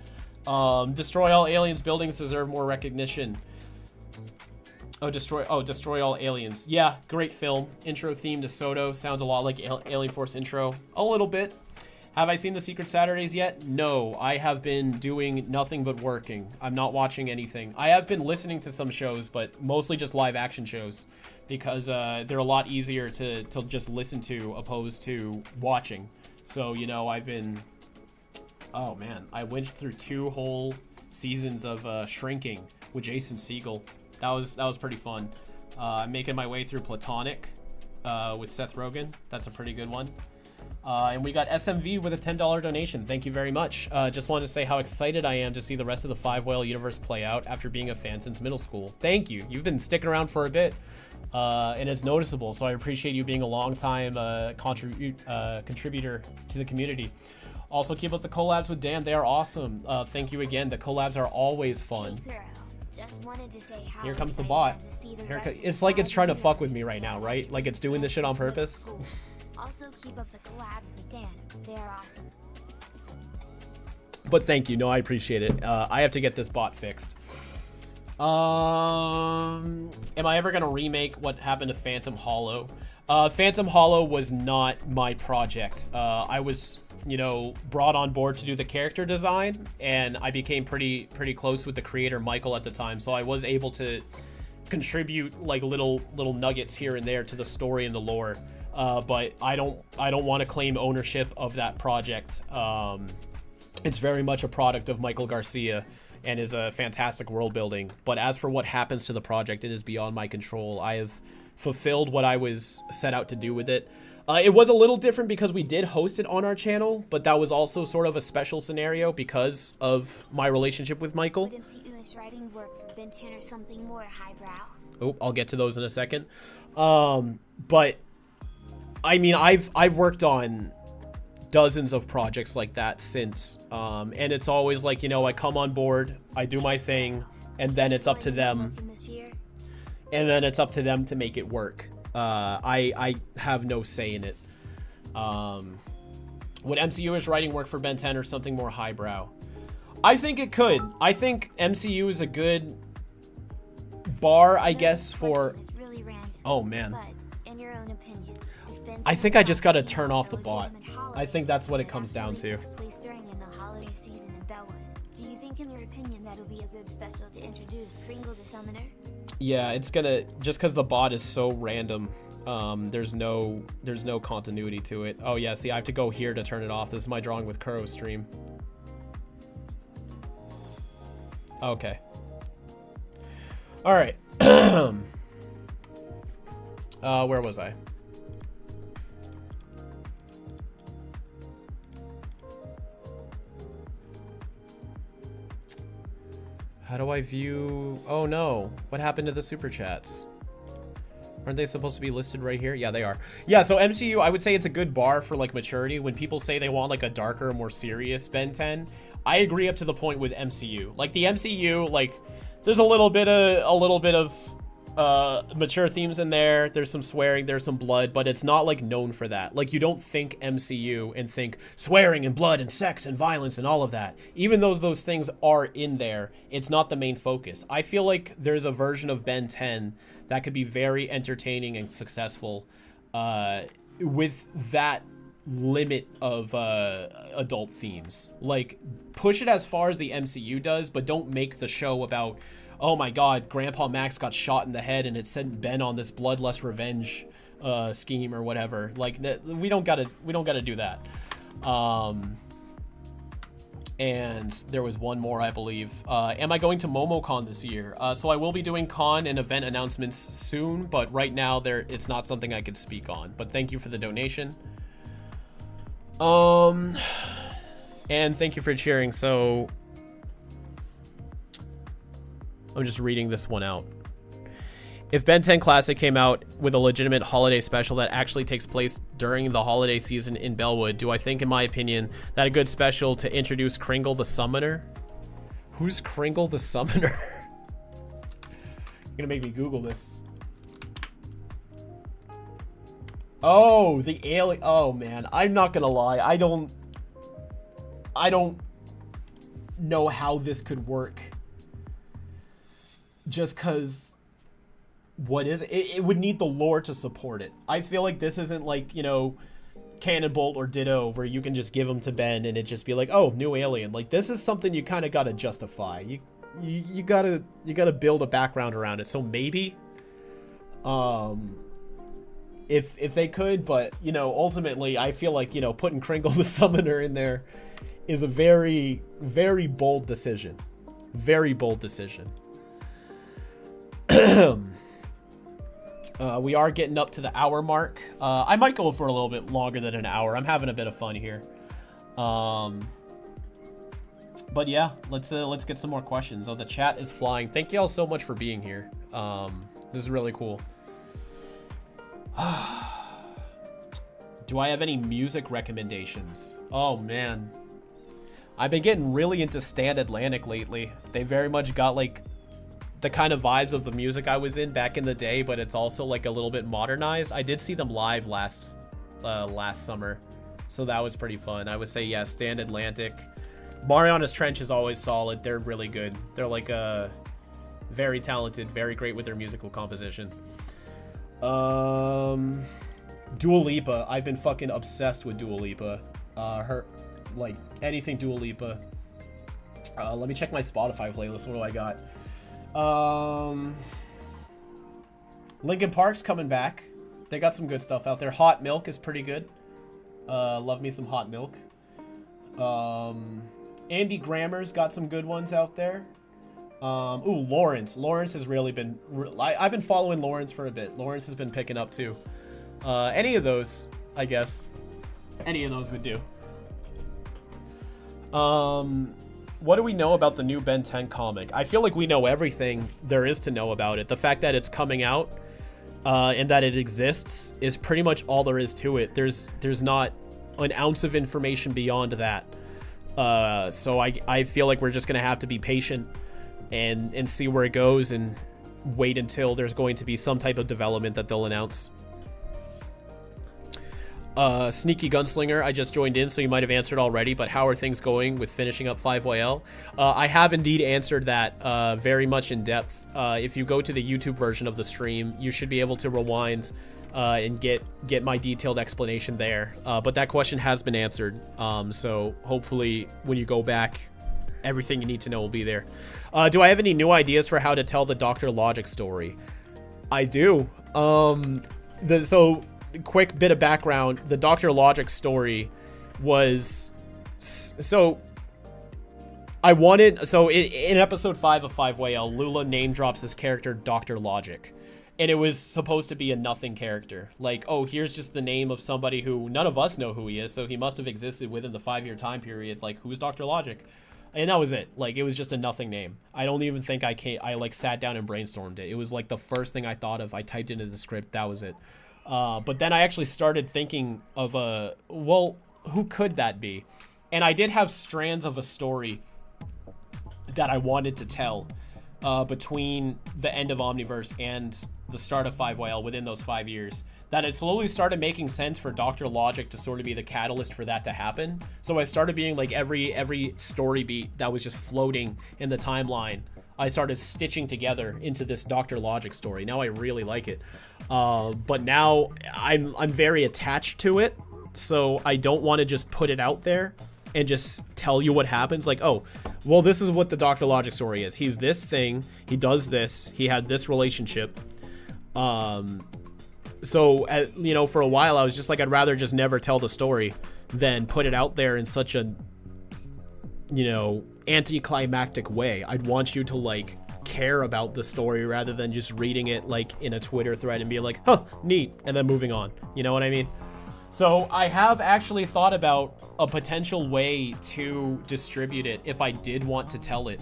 Destroy all aliens buildings deserve more recognition. Destroy all aliens. Yeah, great film. Intro theme to Soto sounds a lot like Alien Force intro. A little bit. Have I seen the Secret Saturdays yet? No, I have been doing nothing but working. I'm not watching anything. I have been listening to some shows, but mostly just live action shows because they're a lot easier to just listen to opposed to watching. So, you know, I've been... Oh, man. I went through 2 whole seasons of Shrinking with Jason Segel. That was pretty fun. I'm making my way through Platonic with Seth Rogen. That's a pretty good one. And we got SMV with a $10 donation. Thank you very much. Just wanted to say how excited I am to see the rest of the Five Whale universe play out after being a fan since middle school. Thank you. You've been sticking around for a bit, and it's noticeable. So I appreciate you being a long-time contributor to the community. Also, keep up the collabs with Dan. They are awesome. Thank you again. The collabs are always fun. Hey, Kuro. Just wanted to say how Here comes the bot. It's like it's trying to fuck with me right now, right? Like it's doing this shit on purpose. Cool. Also, keep up the collabs with Dan. They are awesome. But thank you. No, I appreciate it. I have to get this bot fixed. Am I ever going to remake what happened to Phantom Hollow? Phantom Hollow was not my project. I was, you know, brought on board to do the character design, and I became pretty close with the creator, Michael, at the time. So I was able to contribute like little nuggets here and there to the story and the lore. But I don't want to claim ownership of that project. It's very much a product of Michael Garcia and is a fantastic world building. But as for what happens to the project, it is beyond my control. I have fulfilled what I was set out to do with it. It was a little different because we did host it on our channel, but that was also sort of a special scenario because of my relationship with Michael. Would MCU is writing work for Ben 10 or something more highbrow? Oh, I'll get to those in a second. But I mean, I've worked on dozens of projects like that since, and it's always like, you know, I come on board, I do my thing, and then it's up to them. And then it's up to them to make it work. I have no say in it. Would MCU is writing work for Ben 10 or something more highbrow? I think it could. I think MCU is a good bar, I guess, for... Oh, man. I think I just gotta turn off the bot. I think that's what it comes down to. Do you think, in your opinion, that'll be a good special to introduce Kringle the Summoner? Yeah, it's gonna, just because the bot is so random, there's no continuity to it. Oh yeah, see, I have to go here to turn it off. This is my Drawing with Kuro stream. Okay. All right. Where was I? How do I view... Oh no, what happened to the super chats? Aren't they supposed to be listed right here? Yeah, they are. Yeah, so MCU, I would say it's a good bar for like maturity. When people say they want like a darker, more serious Ben 10, I agree up to the point with MCU. Like the MCU, like there's a little bit of mature themes in there. There's some swearing, there's some blood, but it's not like known for that. Like you don't think MCU and think swearing and blood and sex and violence and all of that. Even though those things are in there, it's not the main focus. I feel like there's a version of Ben 10 that could be very entertaining and successful with that limit of adult themes. Like push it as far as the MCU does, but don't make the show about, oh my god, Grandpa Max got shot in the head and it sent Ben on this bloodlust revenge scheme or whatever. Like we don't gotta do that. And there was one more, I believe. Am I going to MomoCon this year? So I will be doing con and event announcements soon, but right now it's not something I could speak on. But thank you for the donation. And thank you for cheering. So I'm just reading this one out. If Ben 10 Classic came out with a legitimate holiday special that actually takes place during the holiday season in Bellwood, do I think, in my opinion, that a good special to introduce Kringle the Summoner? Who's Kringle the Summoner? You're gonna make me Google this. Oh, the alien. Oh man, I'm not gonna lie. I don't know how this could work. Just cause, what is it? It would need the lore to support it. I feel like this isn't like, you know, Cannonbolt or Ditto, where you can just give them to Ben and it just be like, oh, new alien. Like, this is something you kind of gotta justify. You gotta build a background around it. So maybe, if they could, but, you know, ultimately I feel like, you know, putting Kringle the Summoner in there is a very, very bold decision. Very bold decision. We are getting up to the hour mark. I might go for a little bit longer than an hour. I'm having a bit of fun here. But yeah, let's get some more questions. Oh, the chat is flying. Thank you all so much for being here. This is really cool. Do I have any music recommendations? Oh man, I've been getting really into Stand Atlantic lately. They very much got like the kind of vibes of the music I was in back in the day, but it's also like a little bit modernized. I did see them live last summer, so that was pretty fun. I would say, yeah, Stand Atlantic. Mariana's Trench is always solid. They're really good. They're like very talented, very great with their musical composition. Dua Lipa. I've been fucking obsessed with Dua Lipa. Her, like, anything Dua Lipa. Let me check my Spotify playlist. What do I got? Linkin Park's coming back. They got some good stuff out there. Hot Milk is pretty good. Love me some Hot Milk. Andy Grammer's got some good ones out there. Ooh, Lawrence. Lawrence has really been... I've been following Lawrence for a bit. Lawrence has been picking up too. Any of those, I guess. Any of those would do. What do we know about the new Ben 10 comic? I feel like we know everything there is to know about it. The fact that it's coming out and that it exists is pretty much all there is to it. There's not an ounce of information beyond that. So I feel like we're just going to have to be patient and see where it goes and wait until there's going to be some type of development that they'll announce. Sneaky Gunslinger, I just joined in, so you might have answered already, but how are things going with finishing up 5YL? I have indeed answered that very much in depth. If you go to the YouTube version of the stream, you should be able to rewind and get my detailed explanation there. But that question has been answered, so hopefully when you go back, everything you need to know will be there. Do I have any new ideas for how to tell the Dr. Logic story? I do. So quick bit of background, the Dr. Logic story was, so I wanted, so in episode 5 of 5YL, Lula name drops this character Dr. Logic, and it was supposed to be a nothing character, like, oh, here's just the name of somebody who none of us know who he is, so he must have existed within the 5-year time period, like, who's Dr. Logic? And that was it. Like, it was just a nothing name. I don't even think I like sat down and brainstormed it. It was like the first thing I thought of. I typed into the script, that was it. But then I actually started thinking of well, who could that be? And I did have strands of a story that I wanted to tell between the end of Omniverse and the start of 5YL within those 5 years, that it slowly started making sense for Dr. Logic to sort of be the catalyst for that to happen. So I started being like every story beat that was just floating in the timeline, I started stitching together into this Dr. Logic story. Now I really like it. But now I'm very attached to it, so I don't want to just put it out there and just tell you what happens. Like, oh, well, this is what the Dr. Logic story is. He's this thing, he does this, he had this relationship. So, you know, for a while I was just like, I'd rather just never tell the story than put it out there in such a, you know, anticlimactic way. I'd want you to like care about the story rather than just reading it like in a Twitter thread and be like, huh, neat, and then moving on. You know what I mean? So I have actually thought about a potential way to distribute it if I did want to tell it.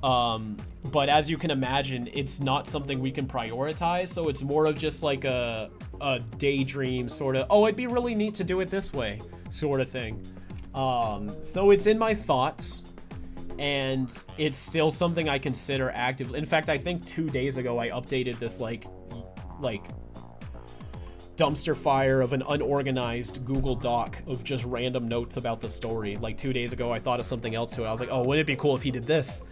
But as you can imagine, it's not something we can prioritize, so it's more of just like a daydream sort of, oh, it'd be really neat to do it this way sort of thing. So it's in my thoughts, and it's still something I consider actively. In fact, I think 2 days ago I updated this like dumpster fire of an unorganized Google Doc of just random notes about the story. Like 2 days ago, I thought of something else to it. I was like, oh, wouldn't it be cool if he did this?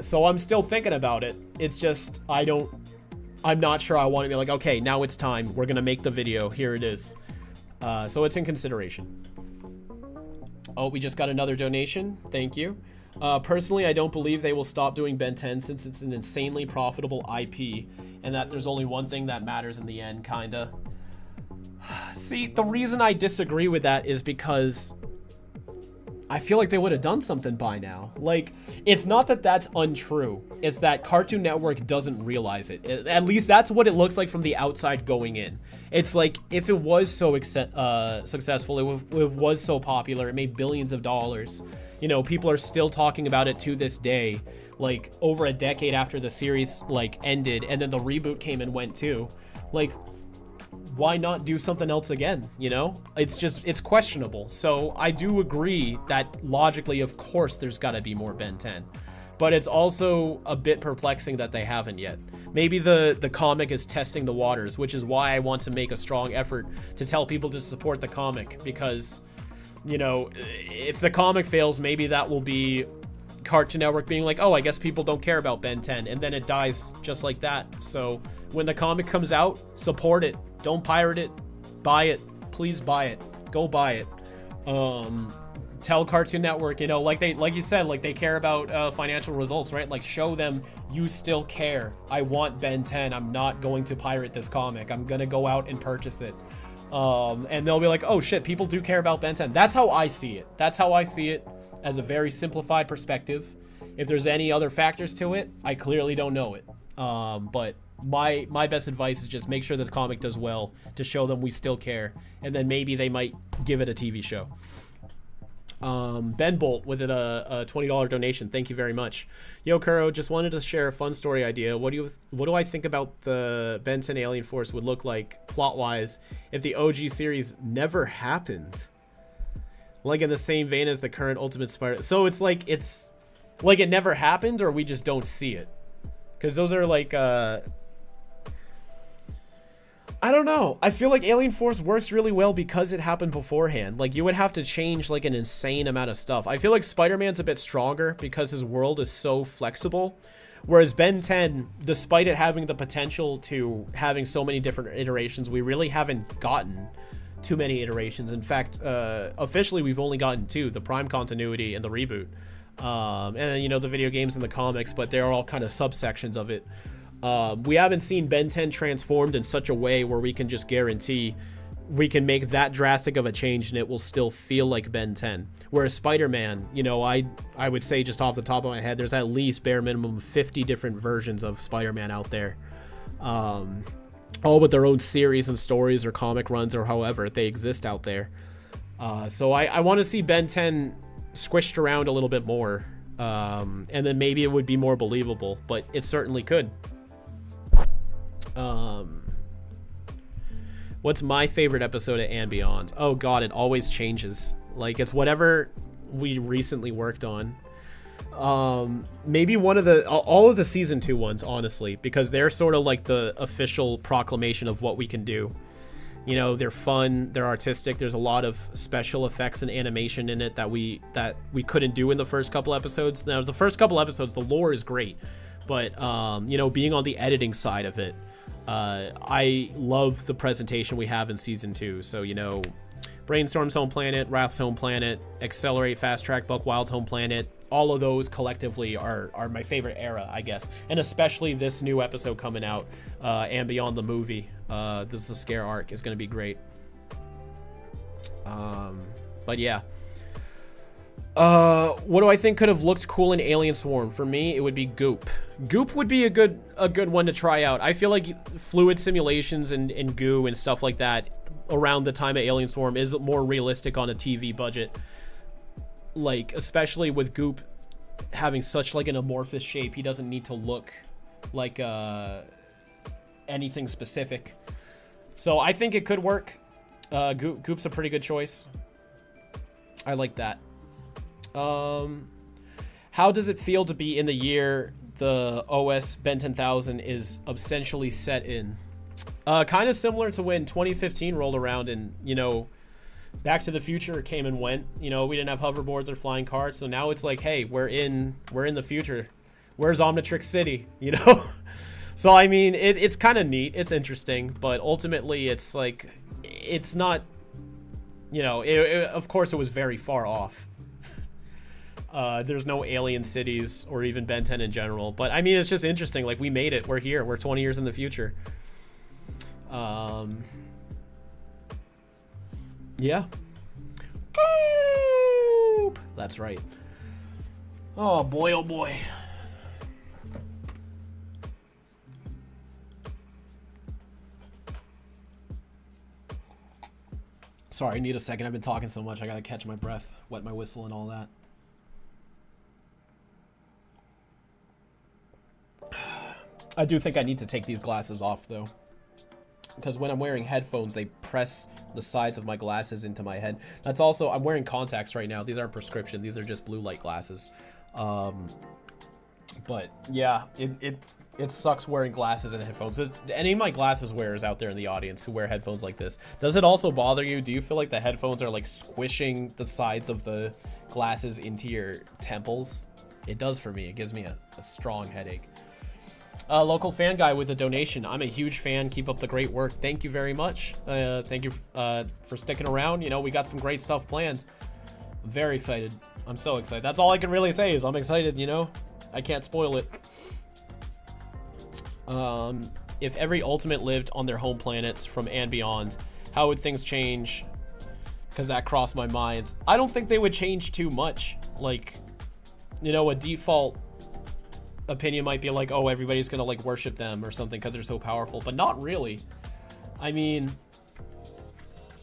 So I'm still thinking about it. It's just, I'm not sure I want to be like, okay, now it's time. We're going to make the video. Here it is. So it's in consideration. Oh, we just got another donation. Thank you. Personally, I don't believe they will stop doing Ben 10 since it's an insanely profitable IP and that there's only one thing that matters in the end, kinda. See, the reason I disagree with that is because I feel like they would have done something by now. Like, it's not that that's untrue. It's that Cartoon Network doesn't realize it. At least that's what it looks like from the outside going in. It's like, if it was so successful, it was so popular, it made billions of dollars. You know, people are still talking about it to this day, like over a decade after the series like ended, and then the reboot came and went too. Like, why not do something else again? You know, it's questionable. So I do agree that logically, of course, there's got to be more Ben 10, but it's also a bit perplexing that they haven't yet. Maybe the comic is testing the waters, which is why I want to make a strong effort to tell people to support the comic, because, you know, if the comic fails, maybe that will be Cartoon Network being like, oh, I guess people don't care about Ben 10, and then it dies just like that. So when the comic comes out, support it. Don't pirate it. Buy it. Please buy it. Go buy it. Tell Cartoon Network, you know, like you said, like they care about financial results, right? Like, show them you still care. I want Ben 10. I'm not going to pirate this comic. I'm gonna go out and purchase it. And they'll be like, oh shit, people do care about Ben 10. That's how I see it. That's how I see it, as a very simplified perspective. If there's any other factors to it, I clearly don't know it. But my best advice is just make sure that the comic does well to show them we still care, and then maybe they might give it a TV show. Ben Bolt with a $20 donation. Thank you very much. Yo, Kuro, just wanted to share a fun story idea. What do I think about the Ben 10 Alien Force would look like plot-wise if the OG series never happened? Like in the same vein as the current Ultimate Spider. So it's like it never happened, or we just don't see it? Because those are like I don't know. I feel like Alien Force works really well because it happened beforehand. Like, you would have to change like an insane amount of stuff. I feel like Spider-Man's a bit stronger because his world is so flexible. Whereas Ben 10, despite it having the potential to having so many different iterations, we really haven't gotten too many iterations. In fact, officially we've only gotten 2, the Prime Continuity and the reboot. And then, you know, the video games and the comics, but they're all kind of subsections of it. We haven't seen Ben 10 transformed in such a way where we can just guarantee we can make that drastic of a change and it will still feel like Ben 10. Whereas Spider-Man, you know, I would say just off the top of my head, there's at least bare minimum 50 different versions of Spider-Man out there. All with their own series and stories or comic runs or however they exist out there. So I want to see Ben 10 squished around a little bit more. And then maybe it would be more believable, but it certainly could. What's my favorite episode of And Beyond? Oh god, it always changes. Like, it's whatever we recently worked on. Maybe one of all of the season 2 ones, honestly, because they're sort of like the official proclamation of what we can do. You know, they're fun, they're artistic, there's a lot of special effects and animation in it that we couldn't do in the first couple episodes. Now, the first couple episodes, the lore is great, but you know, being on the editing side of it, I love the presentation we have in season 2. So, you know, Brainstorm's home planet, Wrath's home planet, Accelerate, Fast Track, Buck Wild's home planet, all of those collectively are my favorite era, I guess. And especially this new episode coming out, And Beyond the movie. This is a scare arc, is going to be great. But yeah. What do I think could have looked cool in Alien Swarm? For me, it would be Goop. Goop would be a good one to try out. I feel like fluid simulations and goo and stuff like that around the time of Alien Swarm is more realistic on a TV budget. Like, especially with Goop having such like an amorphous shape, he doesn't need to look like anything specific. So I think it could work. Goop's a pretty good choice. I like that. How does it feel to be in the year the OS Ben 10,000 is essentially set in? Kind of similar to when 2015 rolled around and, you know, Back to the Future came and went. You know, we didn't have hoverboards or flying cars, so now it's like, hey, we're in the future. Where's Omnitrix City? You know? So I mean, it's kind of neat. It's interesting, but ultimately, it's like, it's not. You know, of course, it was very far off. There's no alien cities or even Ben 10 in general, but I mean, it's just interesting. Like, we made it. We're here. We're 20 years in the future. Yeah. That's right. Oh boy, oh boy. Sorry, I need a second. I've been talking so much. I gotta catch my breath, wet my whistle and all that. I do think I need to take these glasses off though, because when I'm wearing headphones, they press the sides of my glasses into my head. That's also, I'm wearing contacts right now. These aren't prescription. These are just blue light glasses. But yeah, it sucks wearing glasses and headphones. There's any of my glasses wearers out there in the audience who wear headphones like this, does it also bother you? Do you feel like the headphones are like squishing the sides of the glasses into your temples? It does for me. It gives me a strong headache. Local fan guy with a donation. I'm a huge fan. Keep up the great work. Thank you very much. Thank you for sticking around. You know, we got some great stuff planned. I'm very excited. I'm so excited. That's all I can really say is I'm excited, you know? I can't spoil it. If every Ultimate lived on their home planets from and beyond, how would things change? Because that crossed my mind. I don't think they would change too much. Like, you know, a default opinion might be like, oh, everybody's gonna like worship them or something because they're so powerful, but not really. I mean,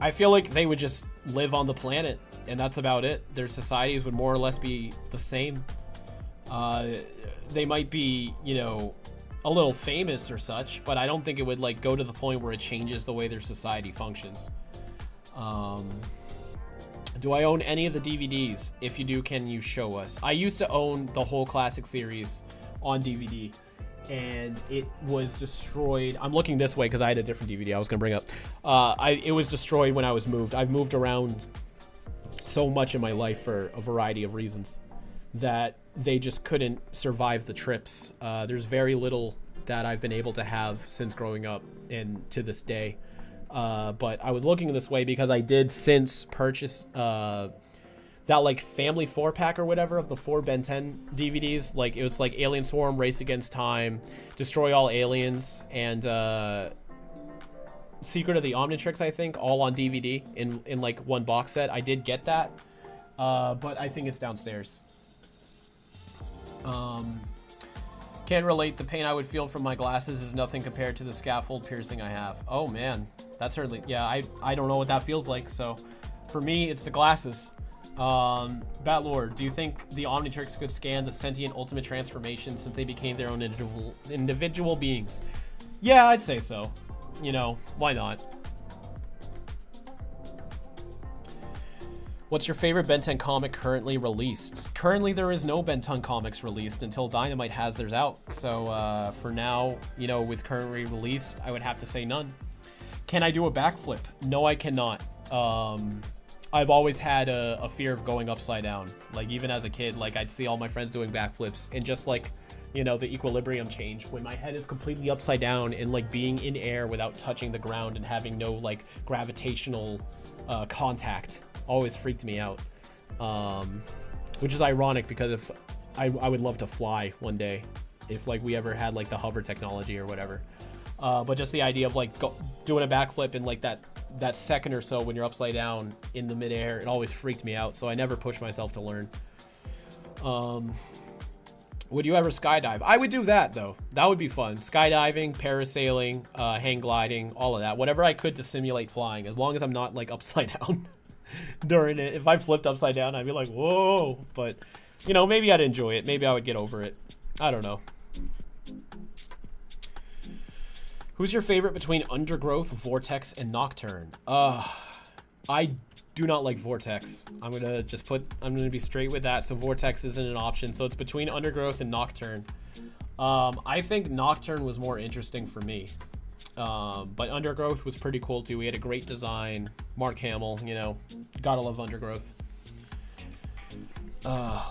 I feel like they would just live on the planet and that's about it. Their societies would more or less be the same. They might be, you know, a little famous or such, but I don't think it would like go to the point where it changes the way their society functions. Do I own any of the DVDs? If you do, can you show us? I used to own the whole classic series on DVD and it was destroyed. I'm looking this way because I had a different DVD I was gonna bring up. It was destroyed when I was moved. I've moved around so much in my life for a variety of reasons that they just couldn't survive the trips. There's very little that I've been able to have since growing up and to this day. But I was looking this way because I did since purchase that like family 4-pack or whatever of the 4 Ben 10 DVDs. Like it was like Alien Swarm, Race Against Time, Destroy All Aliens, and Secret of the Omnitrix, I think, all on DVD in like one box set. I did get that, but I think it's downstairs. Can't relate. The pain I would feel from my glasses is nothing compared to the scaffold piercing I have. Oh man, that's certainly, yeah, I don't know what that feels like. So for me, it's the glasses. Batlord, do you think the Omnitrix could scan the sentient ultimate transformation since they became their own individual beings? Yeah, I'd say so. You know, why not? What's your favorite Ben 10 comic currently released? Currently, there is no Ben 10 comics released until Dynamite has theirs out. So for now, you know, with currently released, I would have to say none. Can I do a backflip? No, I cannot. I've always had a fear of going upside down. Like even as a kid, like I'd see all my friends doing backflips and just like, you know, the equilibrium change when my head is completely upside down and like being in air without touching the ground and having no like gravitational contact always freaked me out. Which is ironic because if I would love to fly one day if like we ever had like the hover technology or whatever. But just the idea of like doing a backflip in like that second or so when you're upside down in the midair, it always freaked me out. So I never pushed myself to learn. Would you ever skydive? I would do that though. That would be fun. Skydiving, parasailing, hang gliding, all of that. Whatever I could to simulate flying, as long as I'm not like upside down during it. If I flipped upside down, I'd be like, whoa. But You know, maybe I'd enjoy it. Maybe I would get over it. I don't know. Who's your favorite between Undergrowth, Vortex, and Nocturne? I do not like Vortex. I'm gonna be straight with that. So Vortex isn't an option. So it's between Undergrowth and Nocturne. I think Nocturne was more interesting for me. But Undergrowth was pretty cool too. He had a great design. Mark Hamill, you know, gotta love Undergrowth.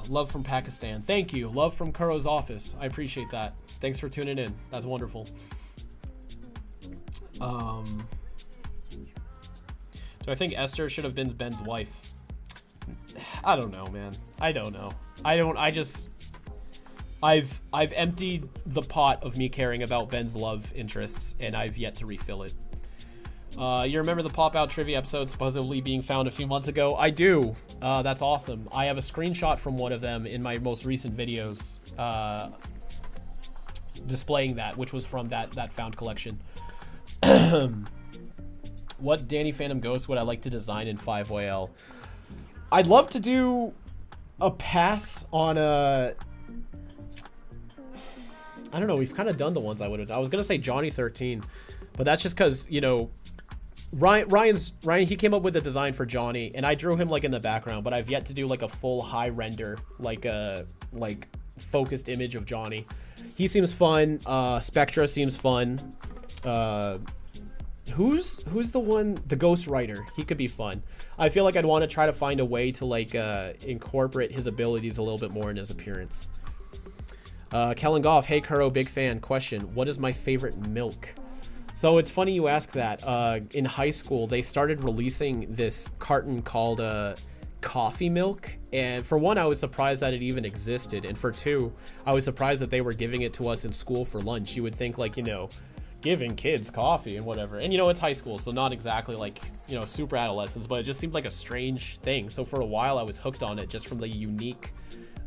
Love from Pakistan. Thank you. Love from Kuro's office. I appreciate that. Thanks for tuning in. That's wonderful. So I think Esther should have been Ben's wife. I don't know, man. I don't know. I've emptied the pot of me caring about Ben's love interests, and I've yet to refill it. You remember the pop-out trivia episode supposedly being found a few months ago? I do. That's awesome. I have a screenshot from one of them in my most recent videos displaying that, which was from that found collection. What Danny Phantom Ghost would I like to design in 5YL? I'd love to do a pass on a... I don't know, we've kind of done the ones I would have done. I was going to say Johnny 13, but that's just because, you know, Ryan, he came up with a design for Johnny, and I drew him, like, in the background, but I've yet to do, like, a full high render, like, focused image of Johnny. He seems fun. Spectra seems fun. Who's the one? The Ghost Rider. He could be fun. I feel like I'd want to try to find a way to, like, incorporate his abilities a little bit more in his appearance. Kellen Goff, hey Kuro, big fan. Question, what is my favorite milk? So it's funny you ask that. In high school, they started releasing this carton called coffee milk. And for one, I was surprised that it even existed. And for two, I was surprised that they were giving it to us in school for lunch. You would think, like, you know, giving kids coffee and whatever. And, you know, it's high school, so not exactly like, you know, super adolescents, but it just seemed like a strange thing. So for a while, I was hooked on it just from the unique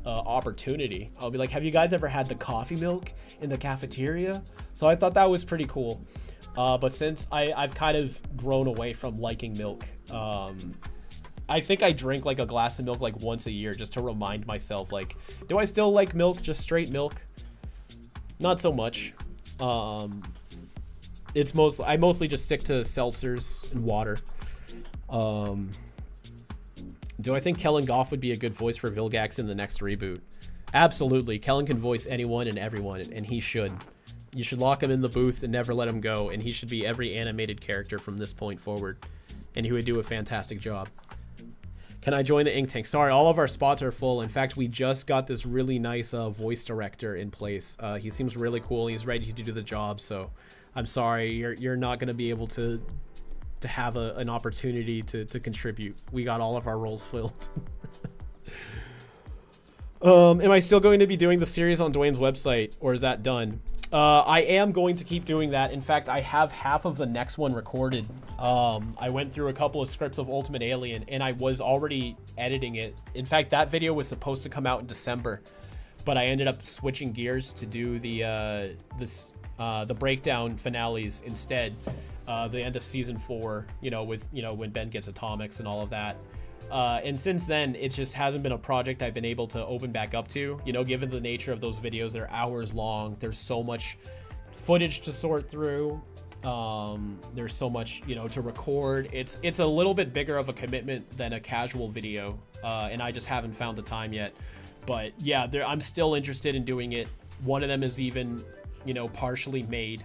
opportunity. I'll be like, have you guys ever had the coffee milk in the cafeteria? So I thought that was pretty cool. But since I've kind of grown away from liking milk, I think I drink like a glass of milk like once a year just to remind myself, like, do I still like milk, just straight milk? Not so much. I mostly just stick to seltzers and water. Do I think Kellen Goff would be a good voice for Vilgax in the next reboot? Absolutely. Kellen can voice anyone and everyone, and he should. You should lock him in the booth and never let him go, and he should be every animated character from this point forward, and he would do a fantastic job. Can I join the Ink Tank? Sorry, all of our spots are full. In fact, we just got this really nice voice director in place. He seems really cool. He's ready to do the job, so I'm sorry. You're not going to be able to have an opportunity to contribute. We got all of our roles filled. Am I still going to be doing the series on Dwayne's website, or is that done? I am going to keep doing that. In fact, I have half of the next one recorded. I went through a couple of scripts of Ultimate Alien, and I was already editing it. In fact, that video was supposed to come out in December, but I ended up switching gears to do the breakdown finales instead. The end of season 4, you know, with, you know, when Ben gets atomics and all of that. And since then, it just hasn't been a project I've been able to open back up to, you know, given the nature of those videos. They're hours long. There's so much footage to sort through. There's so much, you know, to record. It's a little bit bigger of a commitment than a casual video. And I just haven't found the time yet. But yeah, I'm still interested in doing it. One of them is even, you know, partially made,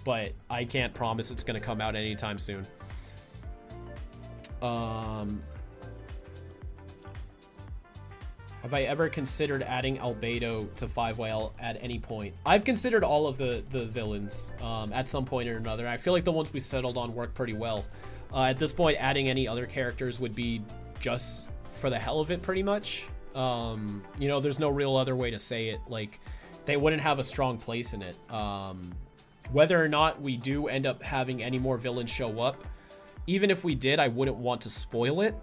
but I can't promise it's going to come out anytime soon. Have I ever considered adding Albedo to 5YL at any point? I've considered all of the villains at some point or another. I feel like the ones we settled on work pretty well. At this point, adding any other characters would be just for the hell of it, pretty much. You know, there's no real other way to say it. Like, they wouldn't have a strong place in it. Whether or not we do end up having any more villains show up, even if we did, I wouldn't want to spoil it.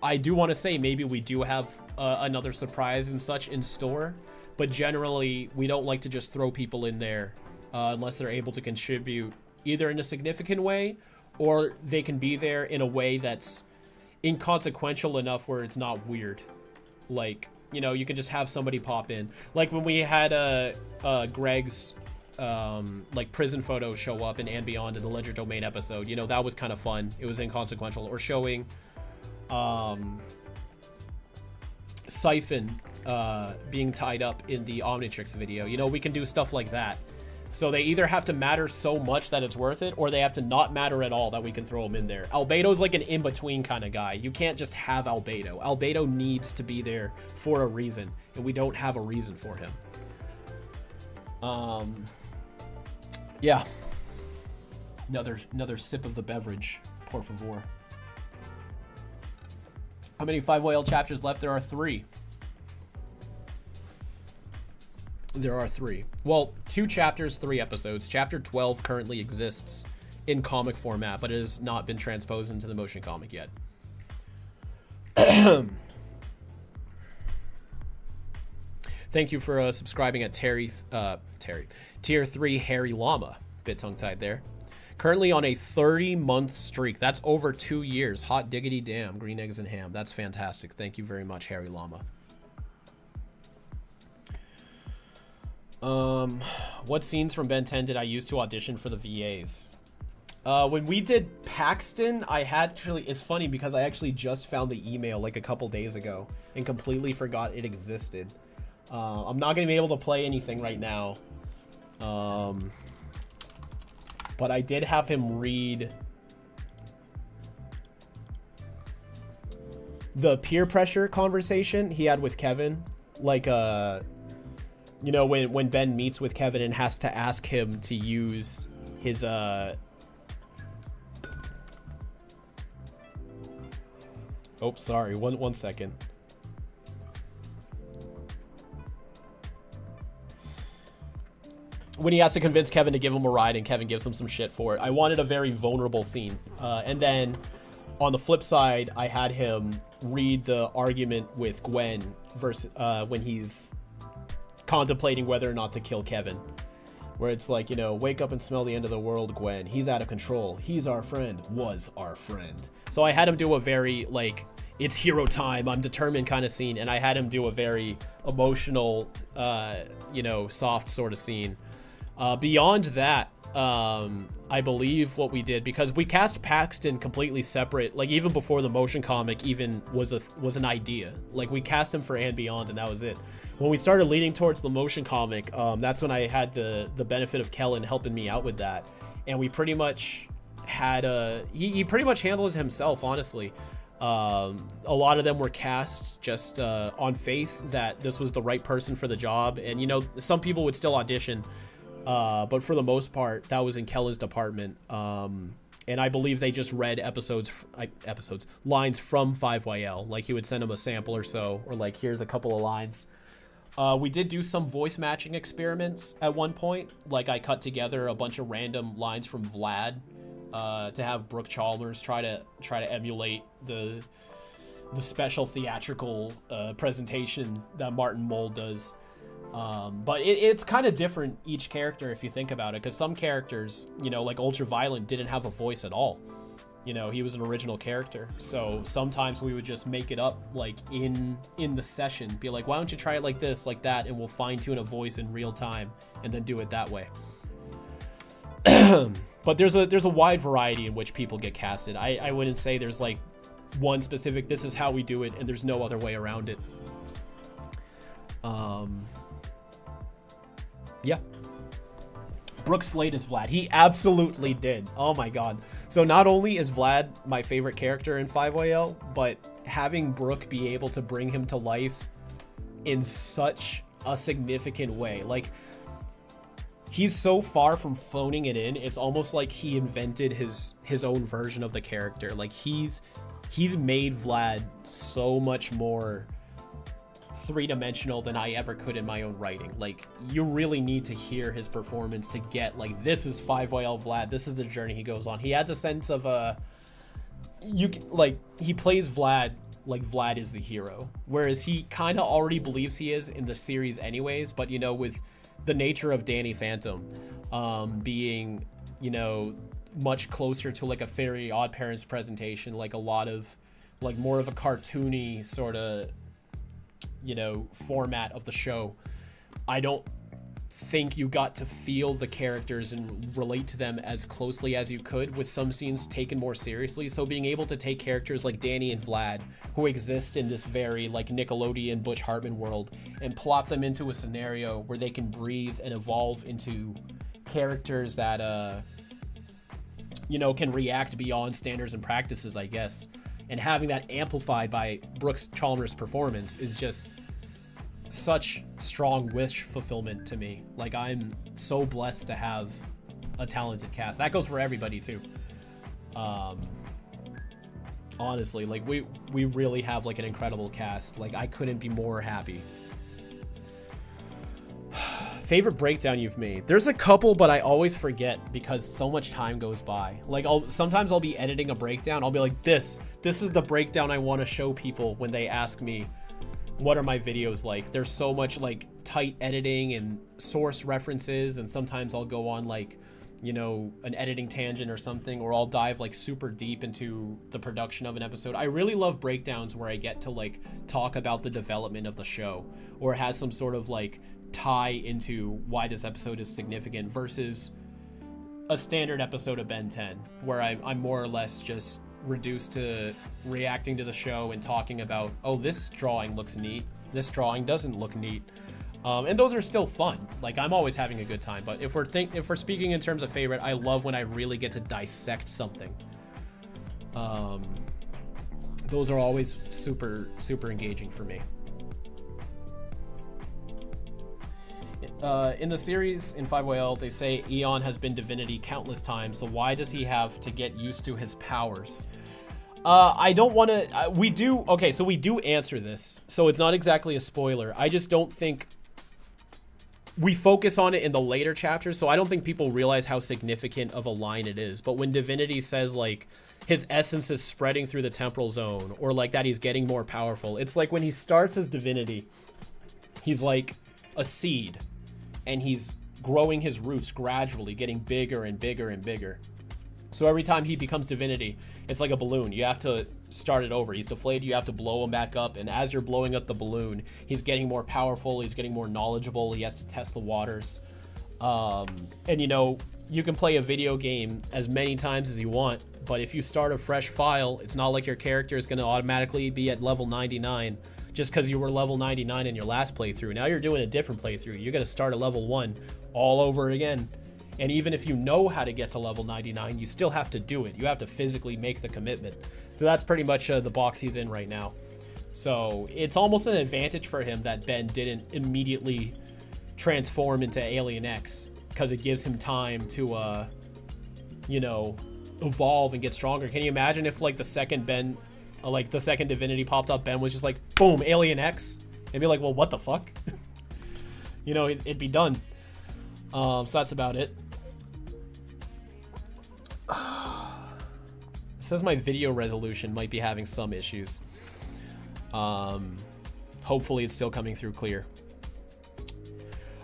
I do want to say maybe we do have another surprise and such in store, but generally we don't like to just throw people in there unless they're able to contribute either in a significant way, or they can be there in a way that's inconsequential enough where it's not weird. Like, you know, you can just have somebody pop in. Like when we had Greg's like prison photo show up in And Beyond in the Ledger Domain episode. You know, that was kind of fun. It was inconsequential. Or showing Siphon being tied up in the Omnitrix video. You know, we can do stuff like that. So they either have to matter so much that it's worth it, or they have to not matter at all that we can throw them in there. Albedo's like an in-between kind of guy. You can't just have Albedo. Albedo needs to be there for a reason, and we don't have a reason for him. Yeah. Another sip of the beverage, por favor. How many 5YL chapters left? There are 3. There are 3. Well, 2 chapters, 3 episodes. Chapter 12 currently exists in comic format, but it has not been transposed into the motion comic yet. Thank you for subscribing at Tier 3 Harry Llama. Bit tongue-tied there. Currently on a 30-month streak. That's over 2 years. Hot diggity damn. Green eggs and ham. That's fantastic. Thank you very much, Harry Llama. What scenes from Ben 10 did I use to audition for the VAs? When we did Paxton, it's funny because I actually just found the email like a couple days ago and completely forgot it existed. I'm not gonna be able to play anything right now. But I did have him read the peer pressure conversation he had with Kevin, like you know, when Ben meets with Kevin and has to ask him to use his oh, sorry, one second. When he has to convince Kevin to give him a ride and Kevin gives him some shit for it. I wanted a very vulnerable scene. And then on the flip side, I had him read the argument with Gwen versus when he's contemplating whether or not to kill Kevin, where it's like, you know, wake up and smell the end of the world, Gwen. He's out of control. He's our friend. Was our friend. So I had him do a very, like, it's hero time, I'm determined kind of scene, and I had him do a very emotional, you know, soft sort of scene. Beyond that, I believe what we did, because we cast Paxton completely separate, like even before the motion comic even was an idea. Like we cast him for And Beyond, and that was it. When we started leaning towards the motion comic, that's when I had the benefit of Kellen helping me out with that, and we pretty much had he pretty much handled it himself, honestly. A lot of them were cast just on faith that this was the right person for the job, and you know, some people would still audition. But for the most part, that was in Kellen's department. And I believe they just read lines from 5YL. Like he would send them a sample or so, or like, here's a couple of lines. We did do some voice matching experiments at one point. Like I cut together a bunch of random lines from Vlad, to have Brooke Chalmers try to emulate the special theatrical, presentation that Martin Mull does. But it's kind of different each character if you think about it, because some characters, you know, like Ultraviolent didn't have a voice at all. You know, he was an original character, so sometimes we would just make it up like in the session, be like, why don't you try it like this, like that, and we'll fine-tune a voice in real time and then do it that way. But there's a wide variety in which people get casted. I wouldn't say there's like one specific, this is how we do it and there's no other way around it. Yeah. Brooke Slade is Vlad. He absolutely did. Oh my god. So not only is Vlad my favorite character in 5YL, but having Brooke be able to bring him to life in such a significant way. Like, he's so far from phoning it in, it's almost like he invented his own version of the character. Like, he's made Vlad so much more three-dimensional than I ever could in my own writing. Like, you really need to hear his performance to get, like, this is 5YL Vlad, this is the journey he goes on. He adds a sense of he plays Vlad like Vlad is the hero, whereas he kind of already believes he is in the series anyways. But, you know, with the nature of Danny Phantom being, you know, much closer to like a Fairly Odd Parents presentation, like a lot of like more of a cartoony sort of you know, format of the show, I don't think you got to feel the characters and relate to them as closely as you could, with some scenes taken more seriously. So being able to take characters like Danny and Vlad, who exist in this very like Nickelodeon Butch Hartman world, and plop them into a scenario where they can breathe and evolve into characters that you know, can react beyond standards and practices, I guess, and having that amplified by Brooks Chalmers' performance is just such strong wish fulfillment to me. Like, I'm so blessed to have a talented cast. That goes for everybody too. Honestly, like we really have like an incredible cast. Like, I couldn't be more happy. Favorite breakdown you've made? There's a couple, but I always forget because so much time goes by. Like, sometimes I'll be editing a breakdown, I'll be like, this is the breakdown I want to show people when they ask me what are my videos like. There's so much like tight editing and source references, and sometimes I'll go on like, you know, an editing tangent or something, or I'll dive like super deep into the production of an episode. I really love breakdowns where I get to like talk about the development of the show, or it has some sort of like tie into why this episode is significant, versus a standard episode of Ben 10 where I'm more or less just reduced to reacting to the show and talking about, oh, this drawing looks neat, this drawing doesn't look neat, and those are still fun. Like, I'm always having a good time. But if we're speaking in terms of favorite, I love when I really get to dissect something. Those are always super engaging for me. In the series, in 5YL, they say Eon has been divinity countless times, so why does he have to get used to his powers? I don't want to... we do... Okay, so we do answer this, so it's not exactly a spoiler. I just don't think... We focus on it in the later chapters, so I don't think people realize how significant of a line it is. But when Divinity says, like, his essence is spreading through the temporal zone, or, like, that he's getting more powerful, it's like when he starts as Divinity, he's like a seed, and he's growing his roots gradually, getting bigger and bigger and bigger. So every time he becomes Divinity, it's like a balloon. You have to start it over. He's deflated, you have to blow him back up, and as you're blowing up the balloon, he's getting more powerful, he's getting more knowledgeable, he has to test the waters. And you know, you can play a video game as many times as you want, but if you start a fresh file, it's not like your character is going to automatically be at level 99 just because you were level 99 in your last playthrough. Now you're doing a different playthrough. You're going to start at level 1 all over again. And even if you know how to get to level 99, you still have to do it. You have to physically make the commitment. So that's pretty much the box he's in right now. So it's almost an advantage for him that Ben didn't immediately transform into Alien X, because it gives him time to, you know, evolve and get stronger. Can you imagine if, like, the second Ben, like, the second Divinity popped up, Ben was just like, boom, Alien X? And be like, well, what the fuck? You know, it'd be done. So that's about it. It says my video resolution might be having some issues. Hopefully it's still coming through clear.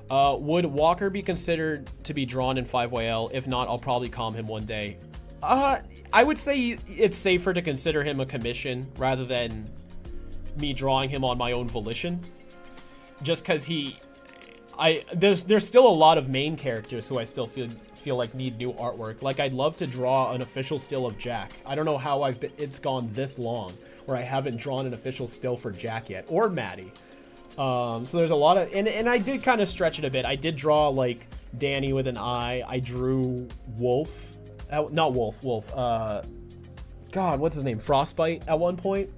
Would Walker be considered to be drawn in 5YL? If not, I'll probably calm him one day. I would say it's safer to consider him a commission rather than me drawing him on my own volition. Just because there's still a lot of main characters who I still feel like need new artwork. Like, I'd love to draw an official still of Jack. I don't know how it's gone this long where I haven't drawn an official still for Jack yet, or Maddie. So there's a lot of, and I did kind of stretch it a bit. I did draw like Danny with an eye. I drew Wolf, not Wolf. God, what's his name? Frostbite at one point.